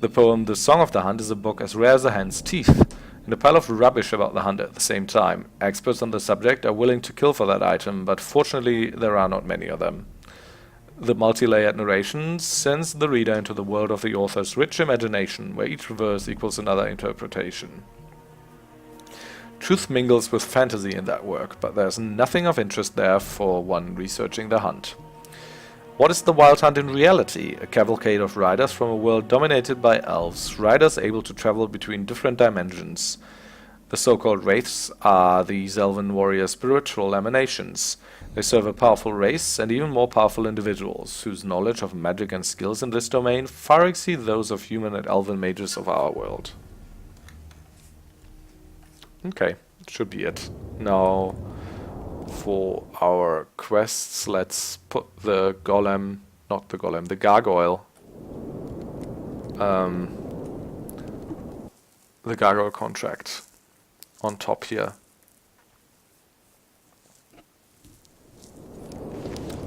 The poem The Song of the Hunt is a book as rare as a hen's teeth, and a pile of rubbish about the hunt at the same time. Experts on the subject are willing to kill for that item, but fortunately there are not many of them. The multi-layered narration sends the reader into the world of the author's rich imagination, where each verse equals another interpretation. Truth mingles with fantasy in that work, but there's nothing of interest there for one researching the hunt. What is the Wild Hunt in reality? A cavalcade of riders from a world dominated by elves, riders able to travel between different dimensions. The so-called wraiths are these elven warrior spiritual emanations. They serve a powerful race and even more powerful individuals, whose knowledge of magic and skills in this domain far exceed those of human and elven mages of our world. Okay, should be it. Now, for our quests, let's put the golem, not the golem, the gargoyle. The gargoyle contract on top here.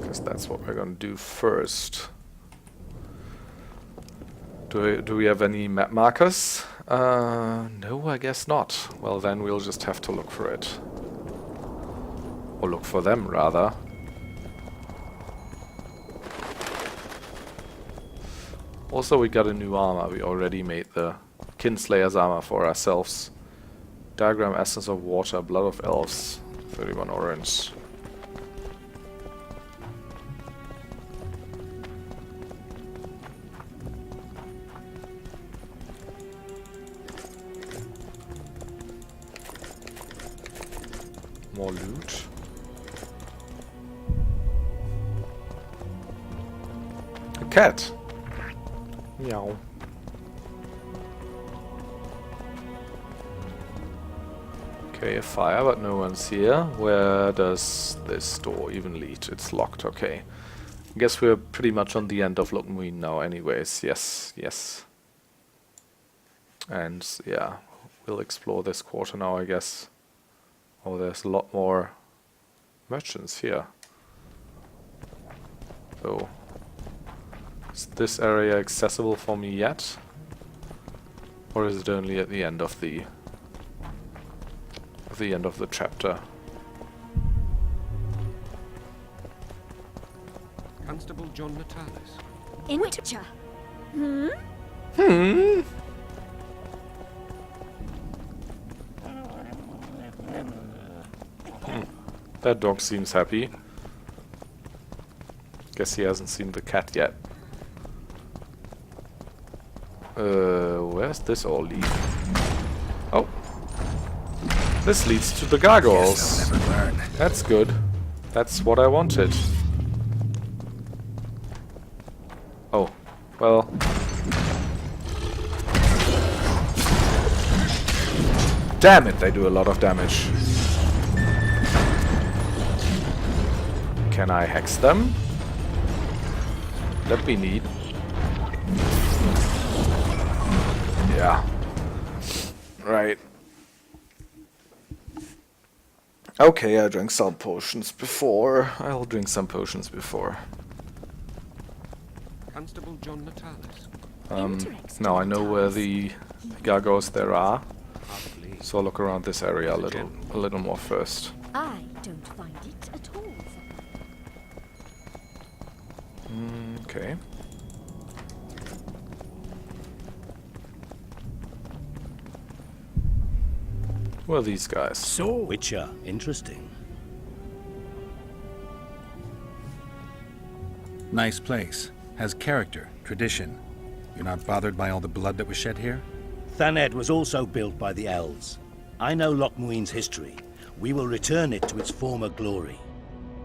Because that's what we're going to do first. Do we have any map markers? No, I guess not. Well, then we'll just have to look for it. Or look for them, rather. Also, we got a new armor. We already made the Kinslayer's armor for ourselves. Diagram Essence of Water, Blood of Elves, 31 orange. More loot. A cat. Meow. Okay, a fire, but no one's here. Where does this door even lead? It's locked, okay. I guess we're pretty much on the end of Loc Muinne now anyways. Yes, yes. And, yeah, we'll explore this quarter now, I guess. Oh, there's a lot more merchants here. So, is this area accessible for me yet? Or is it only at the end of the chapter? Constable John Natalis. In Witcher. That dog seems happy. Guess he hasn't seen the cat yet. Where's this all lead? Oh. This leads to the gargoyles. That's good. That's what I wanted. Oh. Well. Damn it, they do a lot of damage. Can I hex them? That'd be neat. Yeah. Right. Okay, I drank some potions before. I'll drink some potions before. Constable John Natalis. Now I know where the gargoyles there are. So I'll look around this area a little more first. I don't find Okay. Who are these guys? So, Witcher, interesting. Nice place. Has character, tradition. You're not bothered by all the blood that was shed here? Thaned was also built by the elves. I know Loc Muinne's history. We will return it to its former glory.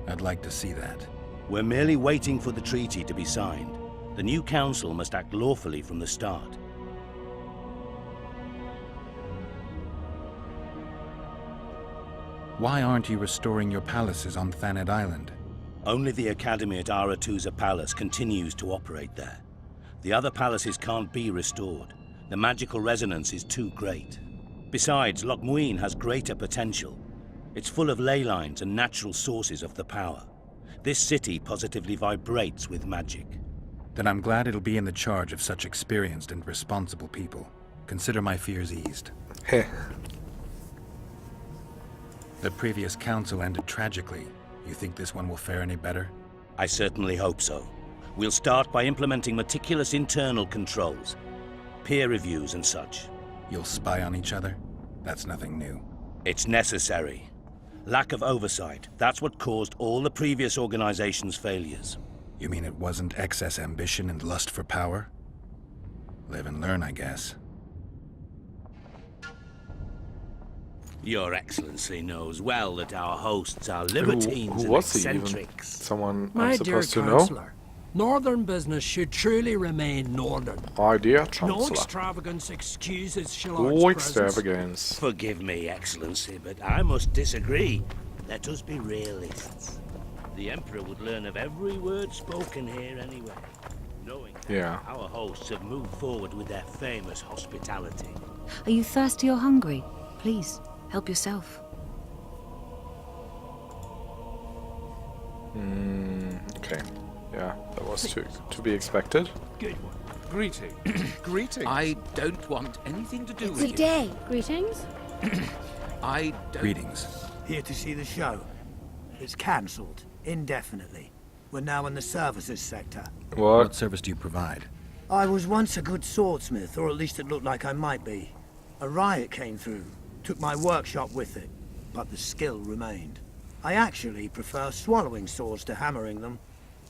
I'd like to see that. We're merely waiting for the treaty to be signed. The new council must act lawfully from the start. Why aren't you restoring your palaces on Thaned Island? Only the academy at Aratuza Palace continues to operate there. The other palaces can't be restored. The magical resonance is too great. Besides, Loc Muinne has greater potential. It's full of ley lines and natural sources of the power. This city positively vibrates with magic. Then I'm glad it'll be in the charge of such experienced and responsible people. Consider my fears eased. Heh. The previous council ended tragically. You think this one will fare any better? I certainly hope so. We'll start by implementing meticulous internal controls, peer reviews and such. You'll spy on each other? That's nothing new. It's necessary. Lack of oversight, that's what caused all the previous organization's failures. You mean it wasn't excess ambition and lust for power? Live and learn, I guess. Your Excellency knows well that our hosts are libertines who was and he even? eccentrics. Someone My I'm dear supposed to know? Councillor, Northern business should truly remain northern. My dear No Chancellor. extravagance excuses No Shillard's presence. extravagance. Forgive me, Excellency, but I must disagree. Let us be realists. The Emperor would learn of every word spoken here anyway, knowing Yeah. our hosts have moved forward with their famous hospitality. Are you thirsty or hungry? Please, help yourself. Okay. Yeah, that was to be expected. Good one. Greeting. Greetings. I don't want anything to do with you. Good day. Greetings. I don't... Greetings. Here to see the show. It's cancelled, indefinitely. We're now in the services sector. What service do you provide? I was once a good swordsmith, or at least it looked like I might be. A riot came through, took my workshop with it, but the skill remained. I actually prefer swallowing swords to hammering them,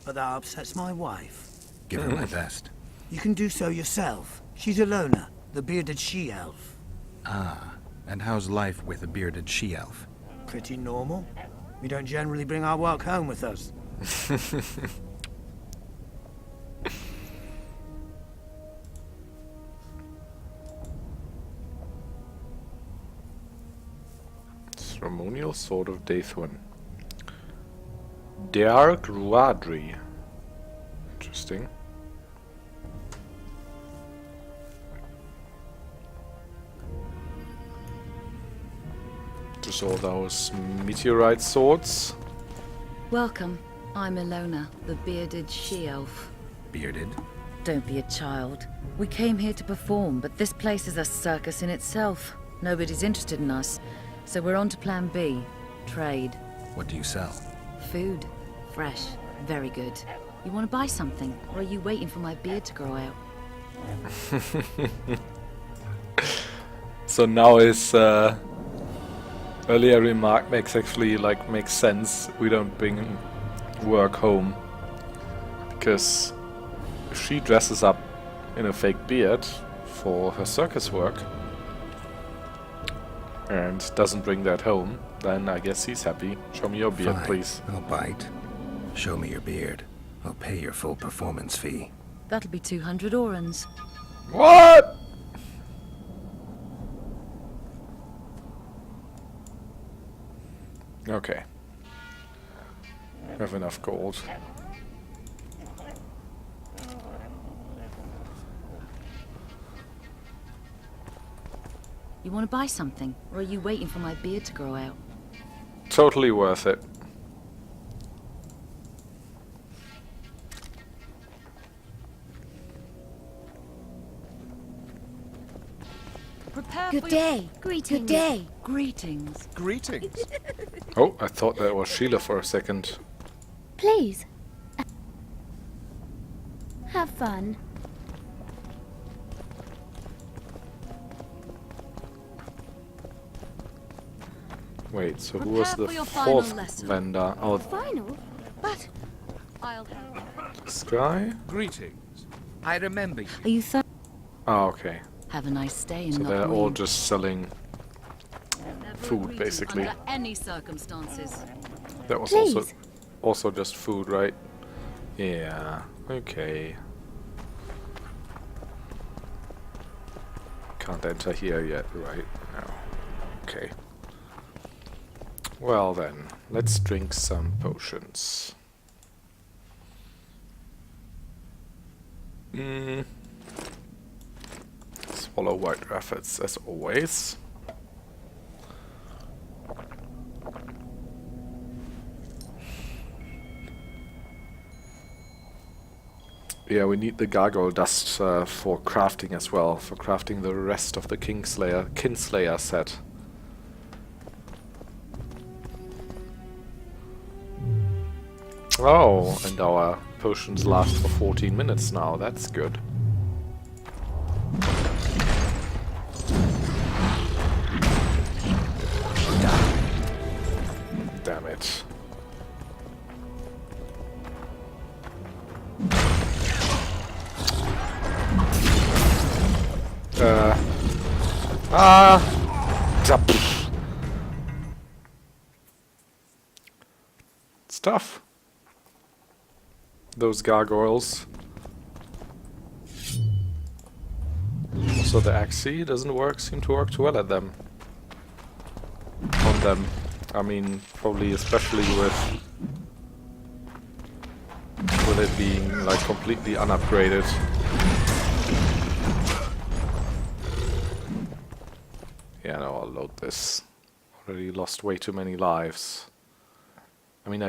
but that upsets my wife. Give her my best. You can do so yourself. She's Alona, the bearded she-elf. Ah, and how's life with a bearded she-elf? Pretty normal. We don't generally bring our work home with us. Ceremonial Sword of Dathwin. Dark Ruadri. Interesting. Just all those meteorite swords. Welcome. I'm Alona, the bearded she-elf. Bearded? Don't be a child. We came here to perform, but this place is a circus in itself. Nobody's interested in us, so we're on to plan B. Trade. What do you sell? Food. Fresh. Very good. You want to buy something, or are you waiting for my beard to grow out? So now his earlier remark makes sense. We don't bring work home, because if she dresses up in a fake beard for her circus work and doesn't bring that home, then I guess he's happy. Show me your beard, Fine. please. I'll bite. Show me your beard. I'll pay your full performance fee. That'll be 200 orans. What? Okay. I have enough gold. You want to buy something, or are you waiting for my beard to grow out? Totally worth it. Prepare Good for day. Greetings. Good day. Greetings. Greetings. Oh, I thought that was Sheila for a second. Please. Have fun. Wait, so who Prepare was the for your final fourth lesson. vendor? Oh, Final? But I'll help. this guy? Greetings. I remember you. Are you Oh, okay. Have a nice stay in So Loc they're all Muinne. just selling food, basically. Under any circumstances. That was Please. also just food, right? Yeah. Okay. Can't enter here yet, right? No. Okay. Well then, let's drink some potions. Swallow white rabbits as always. Yeah, we need the gargoyle dust for crafting as well, for crafting the rest of the Kinslayer set. Oh, and our potions last for 14 minutes now, that's good. Damn it. It's tough. Those gargoyles. Also the axie doesn't seem to work too well at them. On them. I mean, probably especially with it being like completely unupgraded. Yeah, no, I'll load this. Already lost way too many lives. I mean,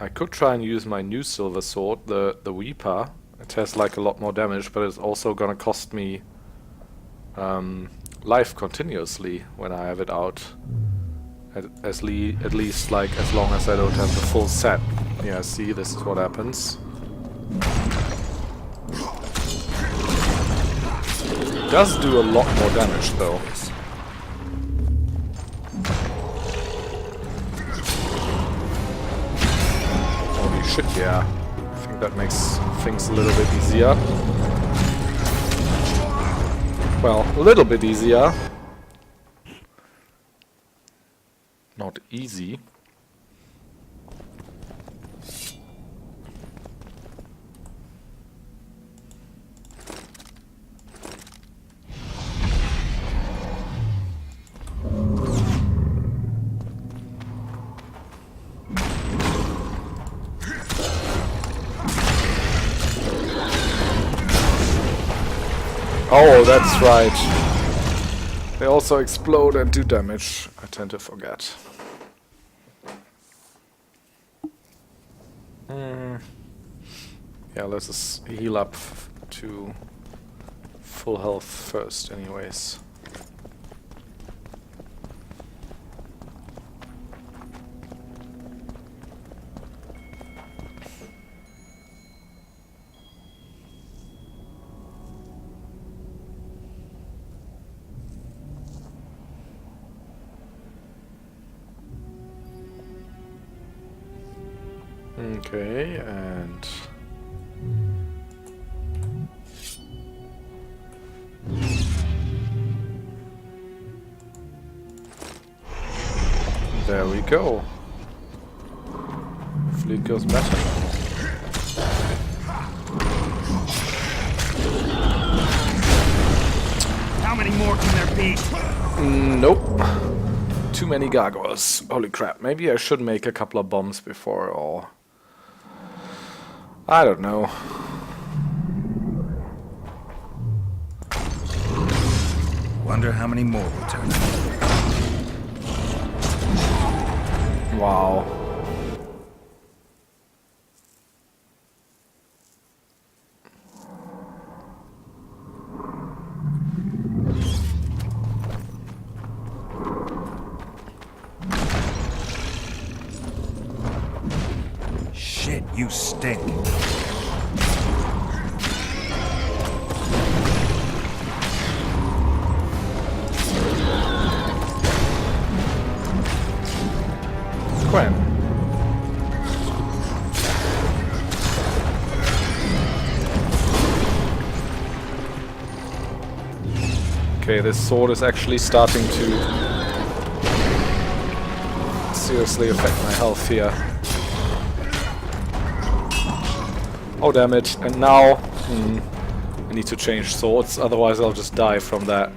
I could try and use my new silver sword, the Weeper. It has like a lot more damage, but it's also gonna cost me life continuously when I have it out. At least like as long as I don't have the full set. Yeah, see, this is what happens. It does do a lot more damage though. Holy shit, yeah. I think that makes things a little bit easier. Well, a little bit easier. Not easy. Oh, that's right. They also explode and do damage. I tend to forget. Yeah, let's just heal up to full health first anyways. Okay, and there we go. Hopefully it goes better. How many more can there be? Nope. Too many gargoyles. Holy crap. Maybe I should make a couple of bombs before, or I don't know. Wonder how many more will turn up. Wow. Shit, you stink. Okay, this sword is actually starting to seriously affect my health here. Oh damn it, and now I need to change swords, otherwise I'll just die from that.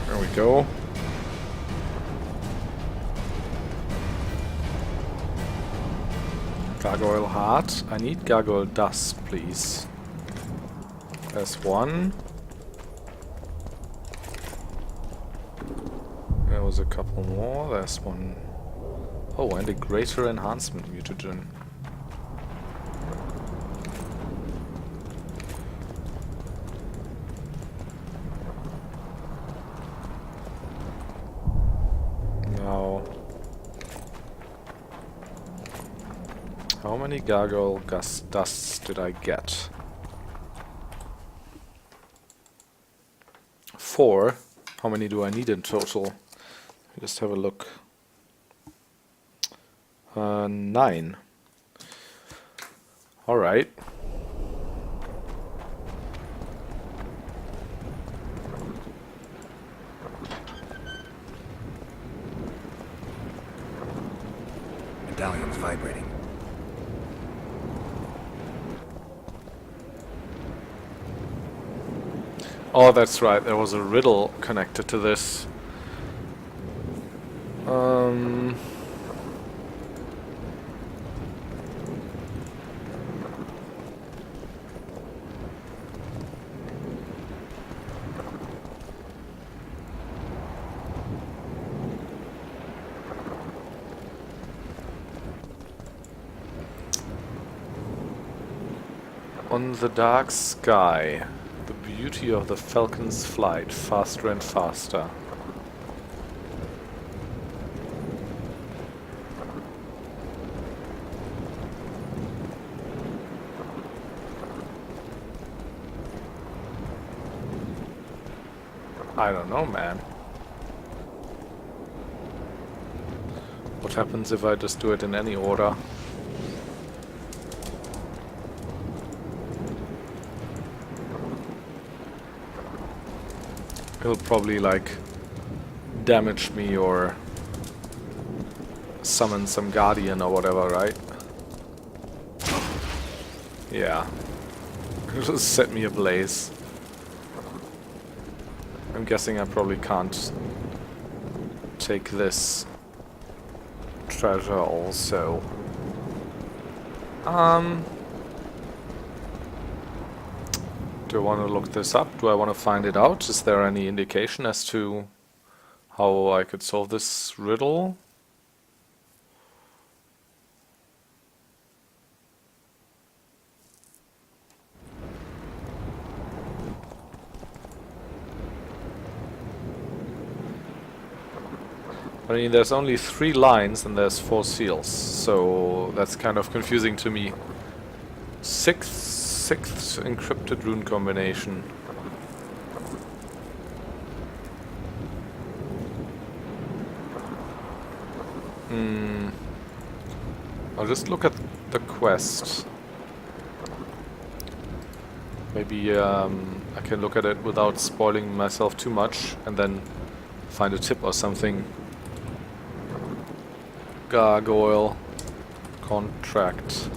There we go. Gargoyle heart. I need gargoyle dust, please. There's one. There was a couple more. There's one. Oh, and a greater enhancement mutagen. Now, how many gargoyle dusts did I get? 4. How many do I need in total? Just have a look. 9. Alright. Medallion's vibrating. Oh, that's right. There was a riddle connected to this. On the dark sky, the beauty of the falcon's flight, faster and faster. I don't know, man. What happens if I just do it in any order? It'll probably like damage me or summon some guardian or whatever, right? Yeah. It'll just set me ablaze. I'm guessing I probably can't take this treasure also. Do I want to look this up? Do I want to find it out? Is there any indication as to how I could solve this riddle? I mean, there's only 3 lines and there's 4 seals, so that's kind of confusing to me. Sixth encrypted rune combination. I'll just look at the quest. Maybe I can look at it without spoiling myself too much and then find a tip or something. Gargoyle contract.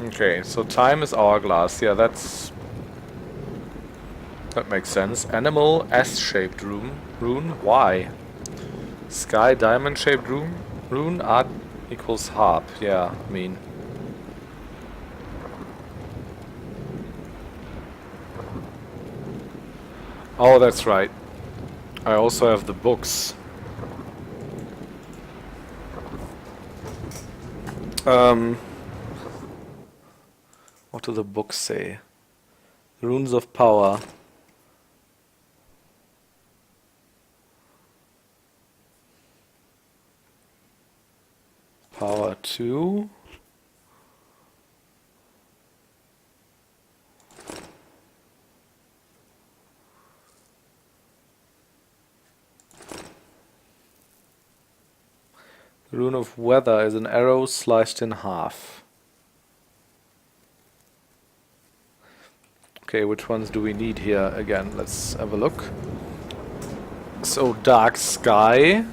Okay, so time is hourglass. Yeah, that makes sense. Animal S-shaped rune. Why? Sky diamond shaped rune. Art equals harp. Yeah, I mean. Oh, that's right. I also have the books. What do the books say? Runes of power. Power 2. The rune of weather is an arrow sliced in half. Okay, which ones do we need here again? Let's have a look. So, dark sky.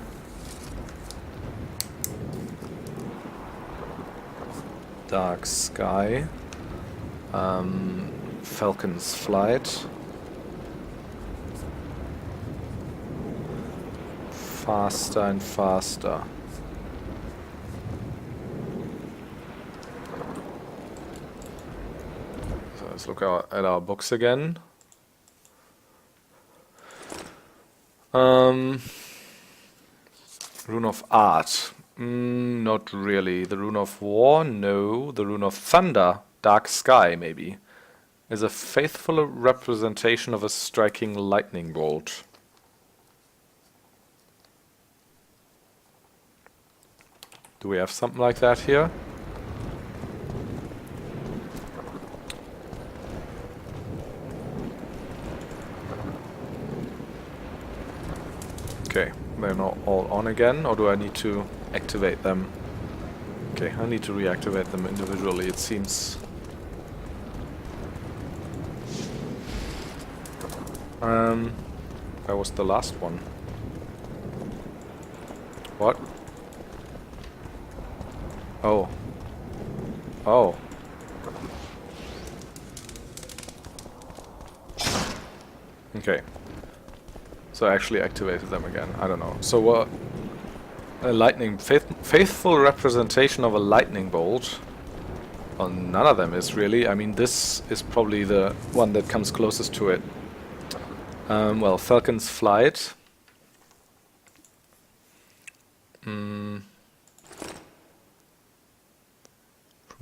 Dark sky. Falcon's flight. Faster and faster. So let's look at our books again. Rune of art. Not really. The rune of war? No. The rune of thunder, dark sky maybe, is a faithful representation of a striking lightning bolt. Do we have something like that here? Okay, they're not all on again, or do I need to activate them? Okay, I need to reactivate them individually, it seems. Where was the last one? What? Oh. Oh. Okay. So I actually activated them again. I don't know. So a lightning... faithful representation of a lightning bolt. Well, none of them is really. I mean, this is probably the one that comes closest to it. Well, Falcon's flight. Rune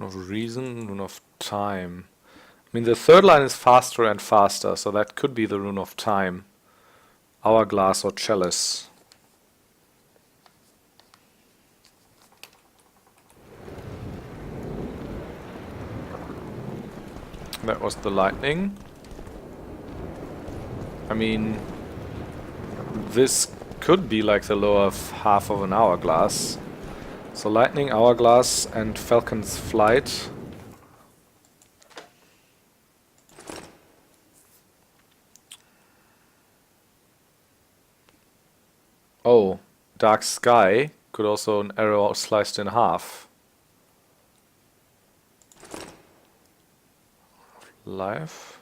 of reason, rune of time. I mean, the third line is faster and faster, so that could be the rune of time. Hourglass or chalice. That was the lightning. I mean, this could be like the lower half of an hourglass. So lightning, hourglass, and Falcon's flight. Oh, dark sky could also an arrow sliced in half. Life.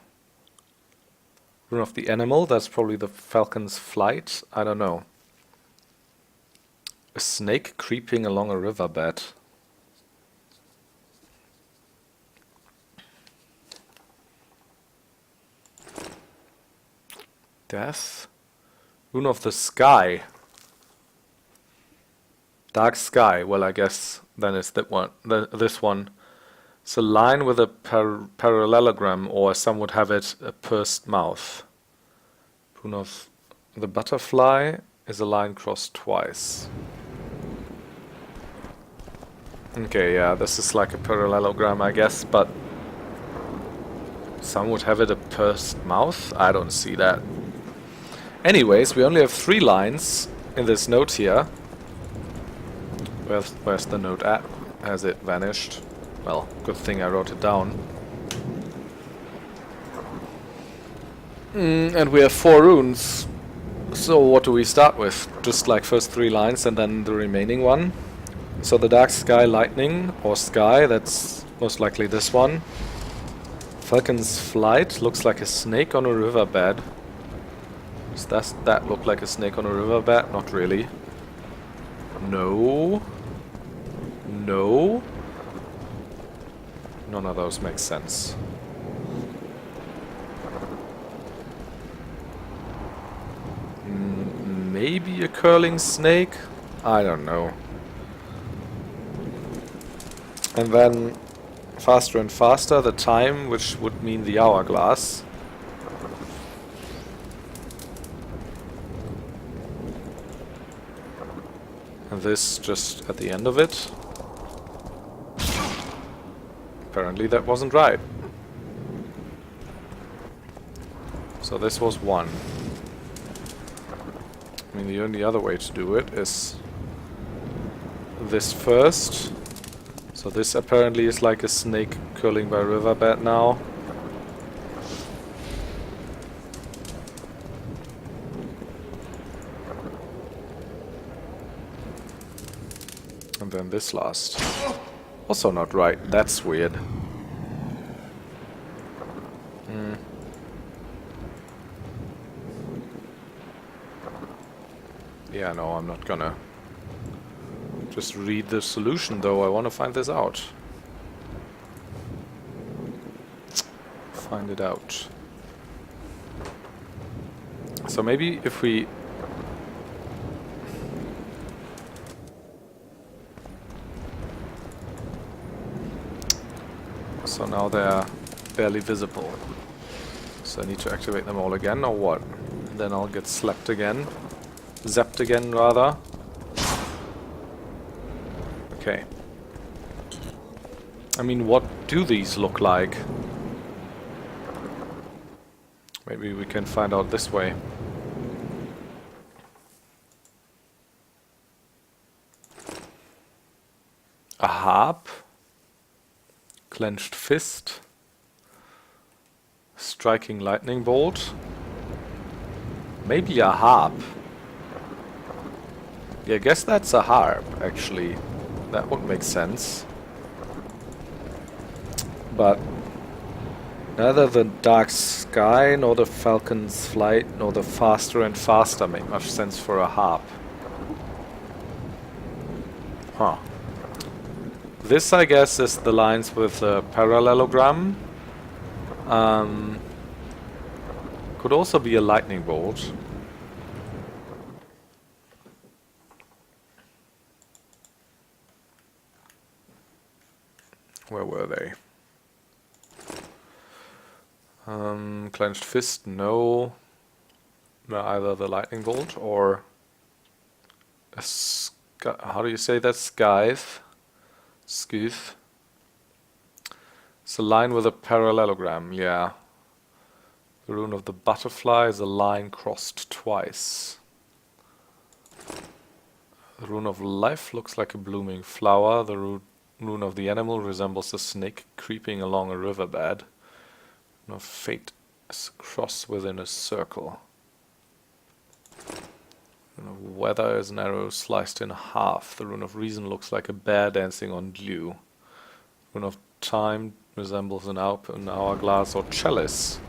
Rune of the animal, that's probably the Falcon's flight. I don't know. A snake creeping along a riverbed. Death. Rune of the sky. Dark sky. Well, I guess then it's that one. This one. It's a line with a parallelogram, or some would have it, a pursed mouth. Rune of the butterfly is a line crossed twice. Okay, yeah, this is like a parallelogram, I guess, but some would have it a pursed mouth? I don't see that. Anyways, we only have 3 lines in this note here. Where's the note at? Has it vanished? Well, good thing I wrote it down. And we have 4 runes. So what do we start with? Just like first 3 lines and then the remaining one. So the dark sky lightning, or sky, that's most likely this one. Falcon's flight looks like a snake on a riverbed. Does that look like a snake on a riverbed? Not really. No. No. None of those make sense. Maybe a curling snake? I don't know. And then faster and faster the time, which would mean the hourglass. And this just at the end of it. Apparently that wasn't right. So this was 1. I mean, the only other way to do it is this first. So this apparently is like a snake curling by a riverbed now. And then this last. Also not right. That's weird. Yeah, no, I'm not gonna just read the solution, though. I want to find this out. Find it out. So maybe if we... So now they're barely visible. So I need to activate them all again, or what? Then I'll get slapped again. Zapped again, rather. Okay. I mean, what do these look like? Maybe we can find out this way. A harp. Clenched fist. Striking lightning bolt. Maybe a harp. Yeah, I guess that's a harp, actually. That would make sense. But neither the dark sky, nor the falcon's flight, nor the faster and faster make much sense for a harp. Huh. This, I guess, is the lines with the parallelogram. Could also be a lightning bolt. Where were they? Clenched fist, no. Either the lightning bolt or a how do you say that? Scythe. Scythe. It's a line with a parallelogram, yeah. The rune of the butterfly is a line crossed twice. The rune of life looks like a blooming flower. The rune of the animal resembles a snake creeping along a riverbed. Rune of fate is a cross within a circle. Rune of weather is an arrow sliced in half. The rune of reason looks like a bear dancing on dew. Rune of time resembles an open hourglass or chalice.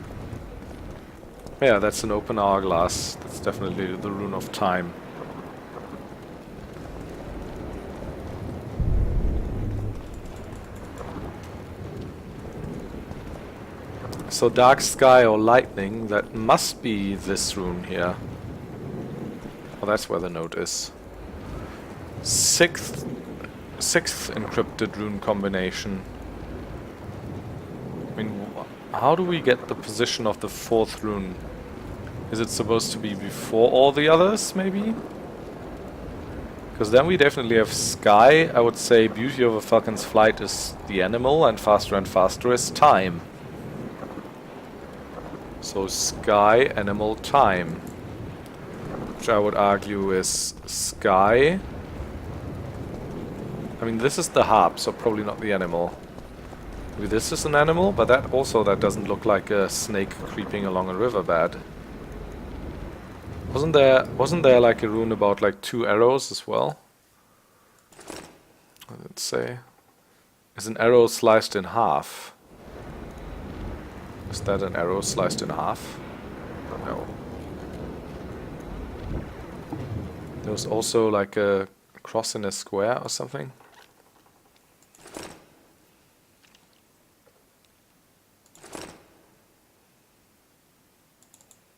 Yeah, that's an open hourglass. That's definitely the rune of time. So dark sky or lightning, that must be this rune here. Oh, that's where the note is. Sixth encrypted rune combination. I mean, how do we get the position of the 4th rune? Is it supposed to be before all the others, maybe? Because then we definitely have sky. I would say beauty of a falcon's flight is the animal, and faster is time. So sky, animal, time. Which I would argue is sky. I mean, this is the harp, so probably not the animal. Maybe this is an animal, but that doesn't look like a snake creeping along a riverbed. Wasn't there like a rune about like 2 arrows as well? What did it say? Is an arrow sliced in half? Is that an arrow sliced in half? No. There was also like a cross in a square or something.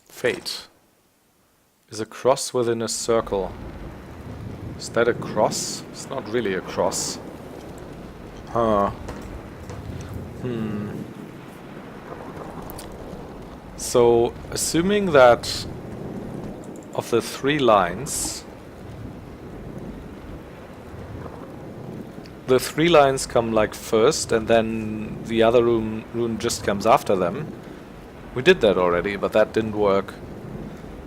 Fate. Is a cross within a circle. Is that a cross? It's not really a cross. Huh. So, assuming that of the 3 lines, the 3 lines come like first, and then the other rune just comes after them. We did that already, but that didn't work.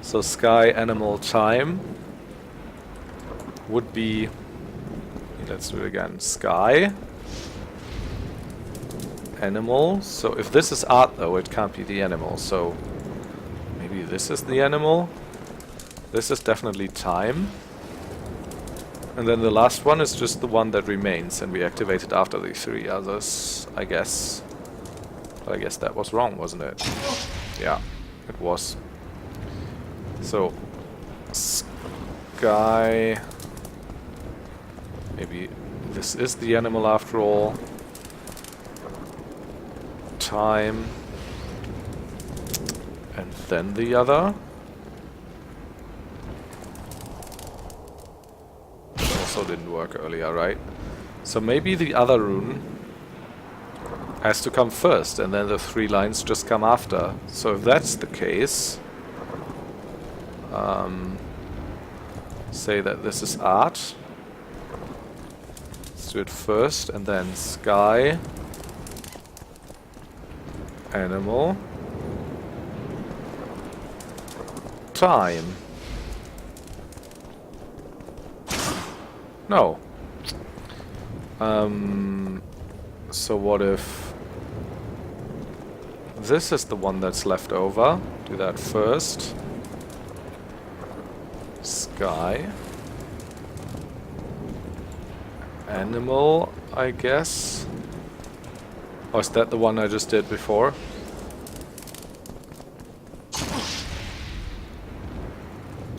So sky, animal, time would be... Let's do it again. Sky, animal. So if this is art, though, it can't be the animal. So maybe this is the animal. This is definitely time. And then the last one is just the one that remains, and we activate it after the 3 others, I guess. But I guess that was wrong, wasn't it? Yeah, it was. So, sky... Maybe this is the animal after all. Time. And then the other. Also didn't work earlier, right? So maybe the other rune has to come first, and then the 3 lines just come after. So if that's the case, say that this is art. Let's do it first, and then sky, animal, time. No. So what if this is the one that's left over? Do that first. Sky. Animal, I guess. Oh, is that the one I just did before?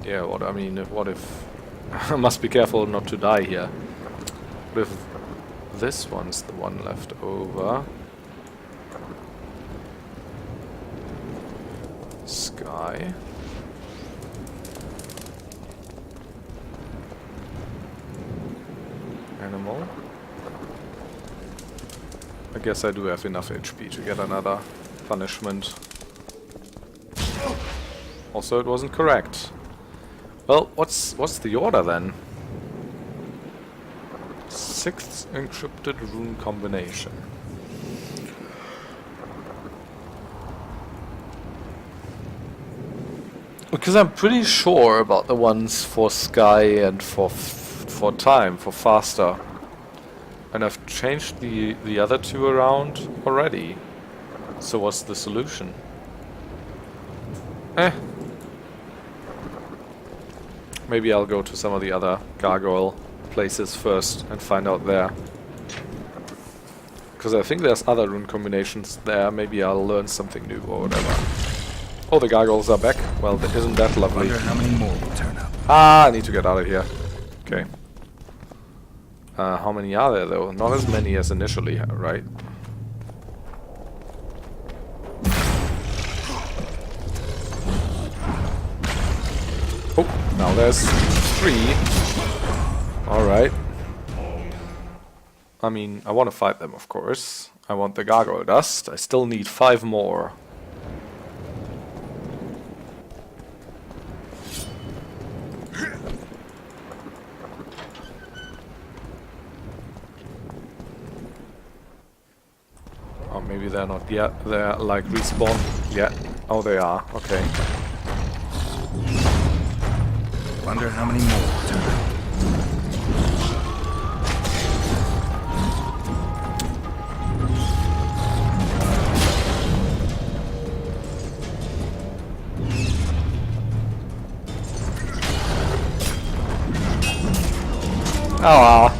Yeah, what if... I must be careful not to die here. What if this one's the one left over? Sky. Animal. I guess I do have enough HP to get another punishment. Also, it wasn't correct. Well, what's the order then? 6th encrypted rune combination. Because I'm pretty sure about the ones for sky and for time, for faster. And I've changed the other 2 around already. So what's the solution? Maybe I'll go to some of the other gargoyle places first and find out there. Because I think there's other rune combinations there. Maybe I'll learn something new or whatever. Oh, the gargoyles are back. Well, isn't that lovely? Wonder how many more will turn up. Ah, I need to get out of here. Okay. How many are there, though? Not as many as initially, right? Oh, now there's 3. Alright. I mean, I want to fight them, of course. I want the gargoyle dust. I still need 5 more. Oh, maybe they're not yet. They're like respawn yet. Oh, they are. Okay. Wonder how many more will turn up. Ah,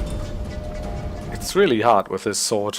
it's really hard with this sword.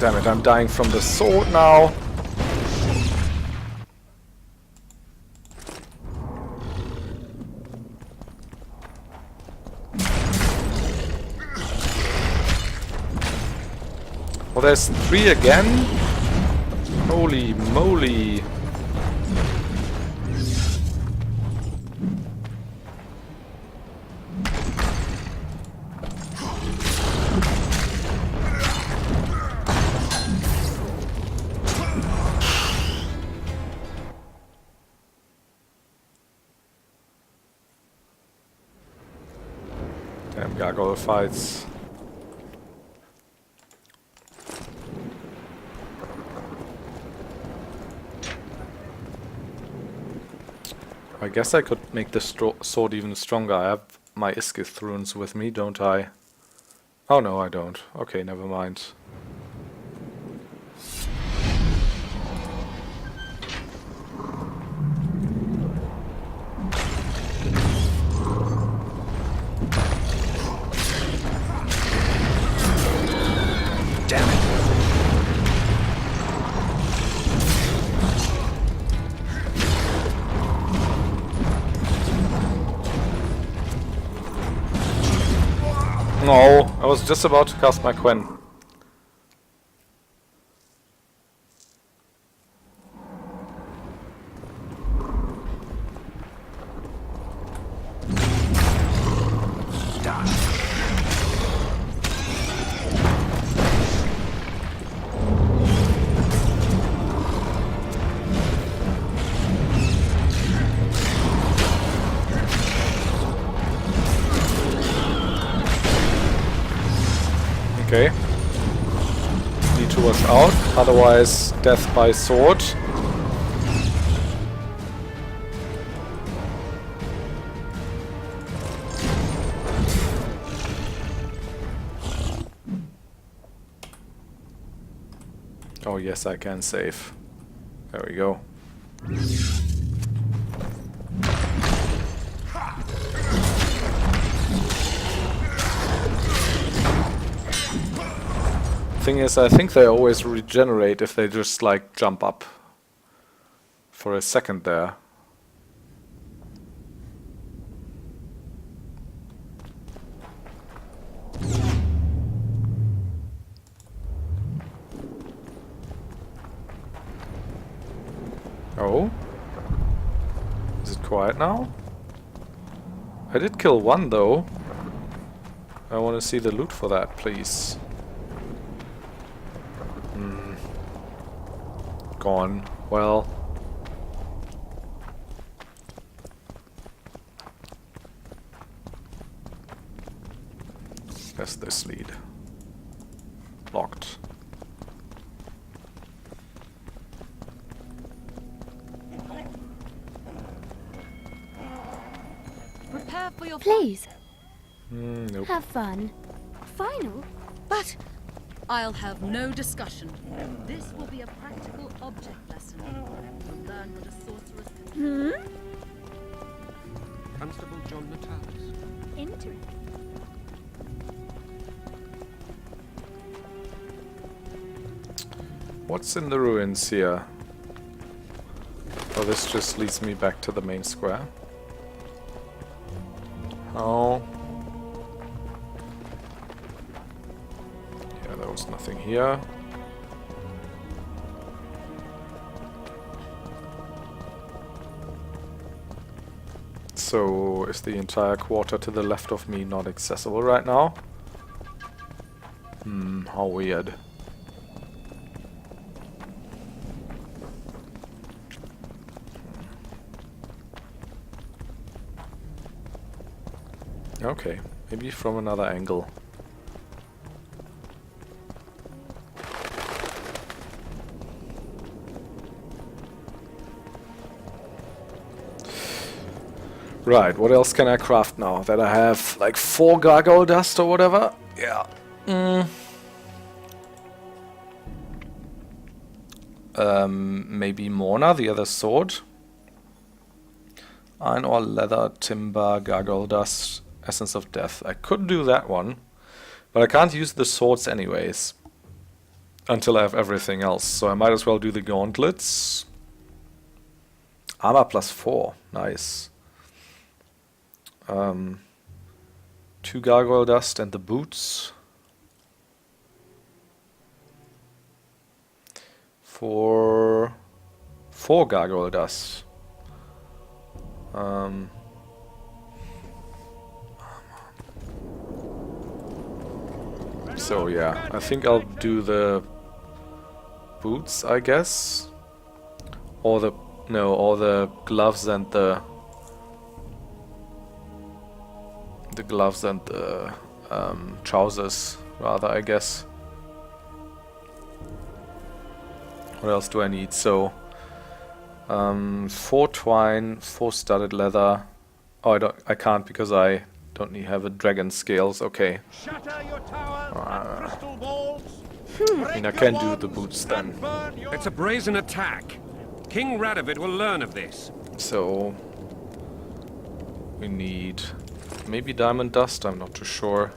Damn it, I'm dying from the sword now. Well, there's 3 again? Holy moly. Damn gargoyle fights. I guess I could make the sword even stronger. I have my Iskith runes with me, don't I? Oh no, I don't. Okay, never mind. Damn it. No, I was just about to cast my Quen. Okay. Need to watch out, otherwise death by sword. Oh yes, I can save. There we go. Thing is, I think they always regenerate if they just like jump up for a second there. Oh? Is it quiet now? I did kill one though. I want to see the loot for that, please. Gone. Well. Guess this lead. Locked. Prepare for your Please. Nope. Have fun. Final? But I'll have no discussion. This will be a practical object lesson. You'll learn what a sorceress can do. Constable John Natalis. Interesting. What's in the ruins here? Oh, this just leads me back to the main square. Oh. Yeah, there was nothing here. So, is the entire quarter to the left of me not accessible right now? How weird. Okay, maybe from another angle. Right, what else can I craft now? That I have like 4 gargoyle dust or whatever? Yeah. Maybe Morna, the other sword. Iron ore, leather, timber, gargoyle dust, essence of death. I could do that one, but I can't use the swords anyways. until I have everything else. So I might as well do the gauntlets. Armor +4, nice. 2 gargoyle dust and the boots. For 4 gargoyle dust. So yeah, I think I'll do the boots, I guess, or the gloves and the gloves and the trousers, rather, I guess. What else do I need? So 4 twine, 4 studded leather. Oh, I can't because I don't need have a dragon scales. Okay. I mean, I can do the boots then. It's a brazen attack. King Radovid will learn of this. So we need maybe diamond dust. I'm not too sure.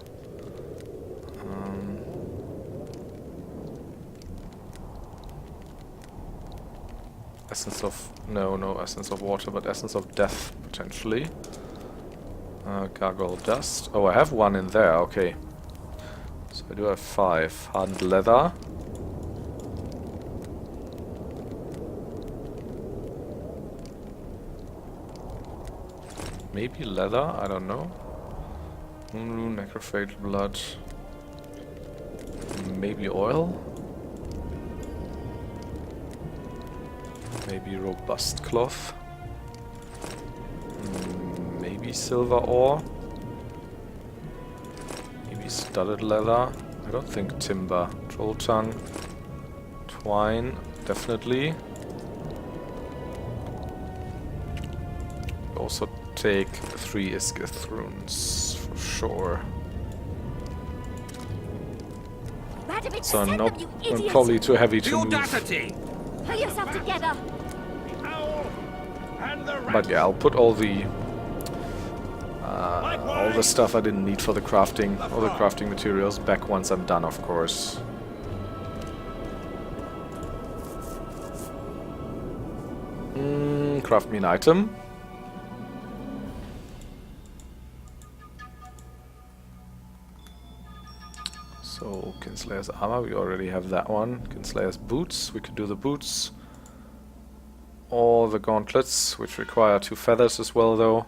Essence of no essence of water, but essence of death potentially. Gargoyle dust. Oh, I have 1 in there. Okay. So I do have 5. Hardened leather. Maybe leather? I don't know. Moon rune, necrophage blood. Maybe oil? Maybe robust cloth. Maybe silver ore. Maybe studded leather. I don't think timber. Troll tongue. Twine, definitely. Also take 3 Iskith runes for sure. So I'm probably too heavy to move. Pull yourself together. But yeah, I'll put all the stuff I didn't need for the crafting, all the crafting materials back once I'm done, of course. Craft me an item. So, Kinslayer's armor, we already have that one. Kinslayer's boots, we could do the boots. Or the gauntlets, which require 2 feathers as well, though.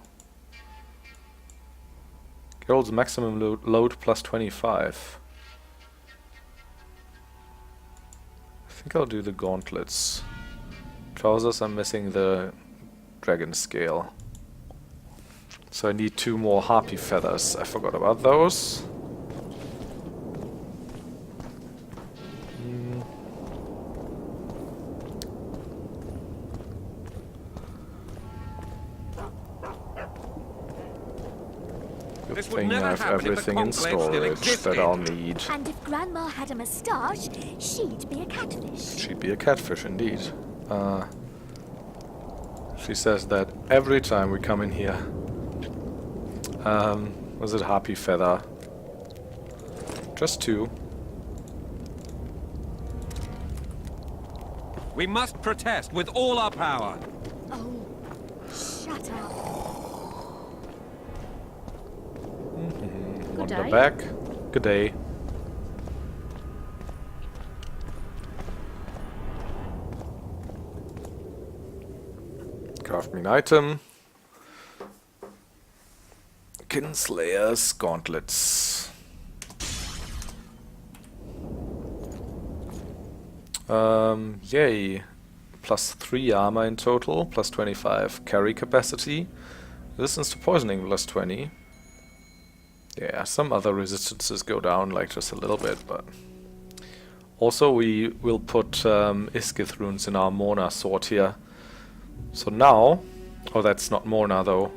Geralt's maximum load plus 25. I think I'll do the gauntlets. Trousers, I'm missing the dragon scale. So I need 2 more harpy feathers. I forgot about those. Good thing I have everything in storage that I'll need. And if Grandma had a moustache, she'd be a catfish. She'd be a catfish, indeed. She says that every time we come in here. Was it harpy feather? Just 2. We must protest with all our power. Oh, shut up. On the back. Good day. Craft me an item. Kinslayer's gauntlets. Yay. Plus 3 armor in total, plus 25 carry capacity. Resistance to poisoning, plus 20. Yeah, some other resistances go down, like just a little bit, but... Also, we will put Iskith runes in our Morna sword here. So now... Oh, that's not Morna, though.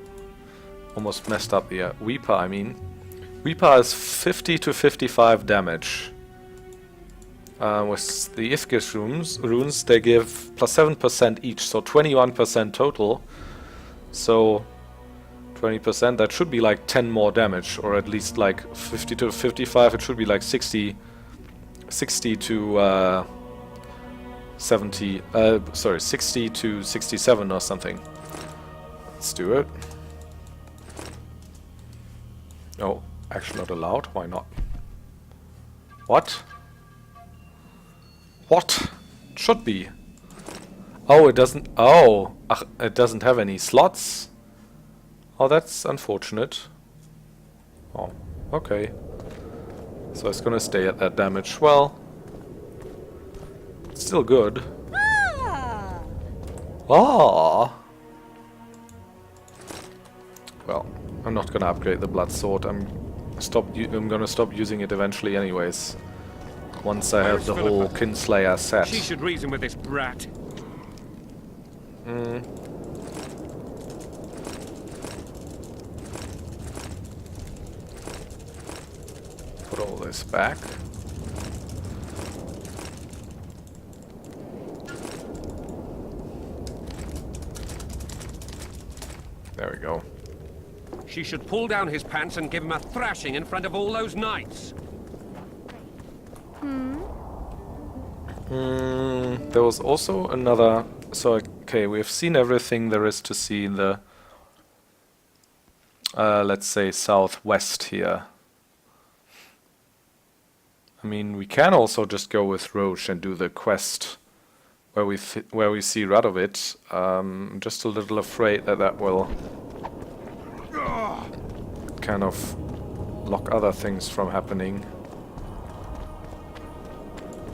Almost messed up here. Weeper, I mean. Weeper is 50 to 55 damage. With the Iskith runes, they give plus 7% each, so 21% total. So 20%, that should be like 10 more damage, or at least like 50 to 55, it should be like 60 60 to 60 to 67 or something. Let's do it. Oh, actually not allowed. Why not? What? What? It should be. Oh, it doesn't. Oh, it doesn't have any slots. Oh, that's unfortunate. Oh, okay. So it's gonna stay at that damage. Well, it's still good. Ah. Well, I'm not gonna upgrade the blood sword. I'm gonna stop using it eventually, anyways. Once I have the whole Kinslayer set. She should reason with this brat. Put all this back. There we go. She should pull down his pants and give him a thrashing in front of all those knights. There was also another... So, okay, we've seen everything there is to see in the... let's say southwest here. I mean, we can also just go with Roche and do the quest where we see Radovid. I'm just a little afraid that that will kind of block other things from happening.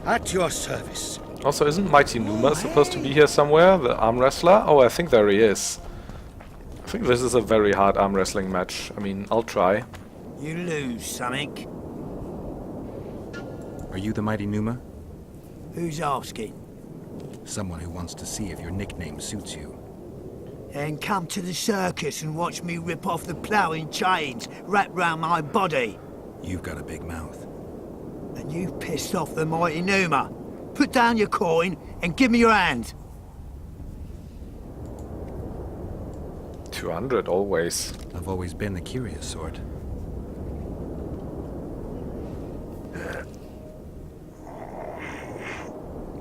At your service. Also, isn't Mighty Numa supposed to be here somewhere, the arm wrestler? Oh, I think there he is. I think this is a very hard arm wrestling match. I mean, I'll try. You lose, something. Are you the Mighty Numa? Who's asking? Someone who wants to see if your nickname suits you. Then come to the circus and watch me rip off the ploughing chains wrapped round my body. You've got a big mouth. And you've pissed off the Mighty Numa. Put down your coin and give me your hand. 200 always. I've always been the curious sort.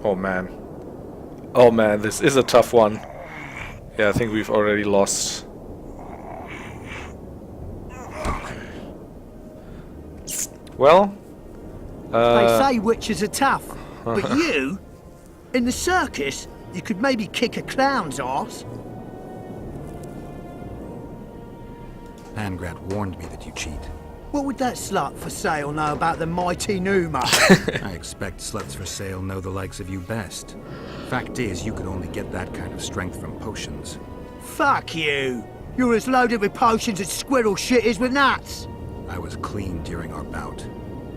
Oh man. Oh man, this is a tough one. Yeah, I think we've already lost. Well, they say witches are tough, but you, in the circus, you could maybe kick a clown's ass. Pangrat warned me that you cheat. What would that slut for sale know about the Mighty Numa? I expect sluts for sale know the likes of you best. Fact is, you could only get that kind of strength from potions. Fuck you! You're as loaded with potions as squirrel shit is with nuts! I was clean during our bout.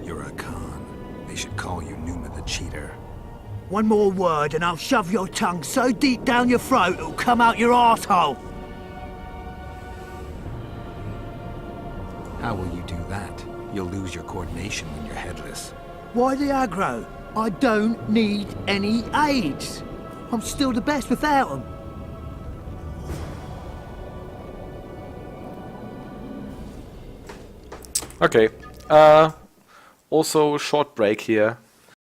You're a con. They should call you Numa the Cheater. One more word and I'll shove your tongue so deep down your throat it'll come out your arsehole. How will you do that? You'll lose your coordination when you're headless. Why the aggro? I don't need any aids. I'm still the best without them. Okay. Also, short break here.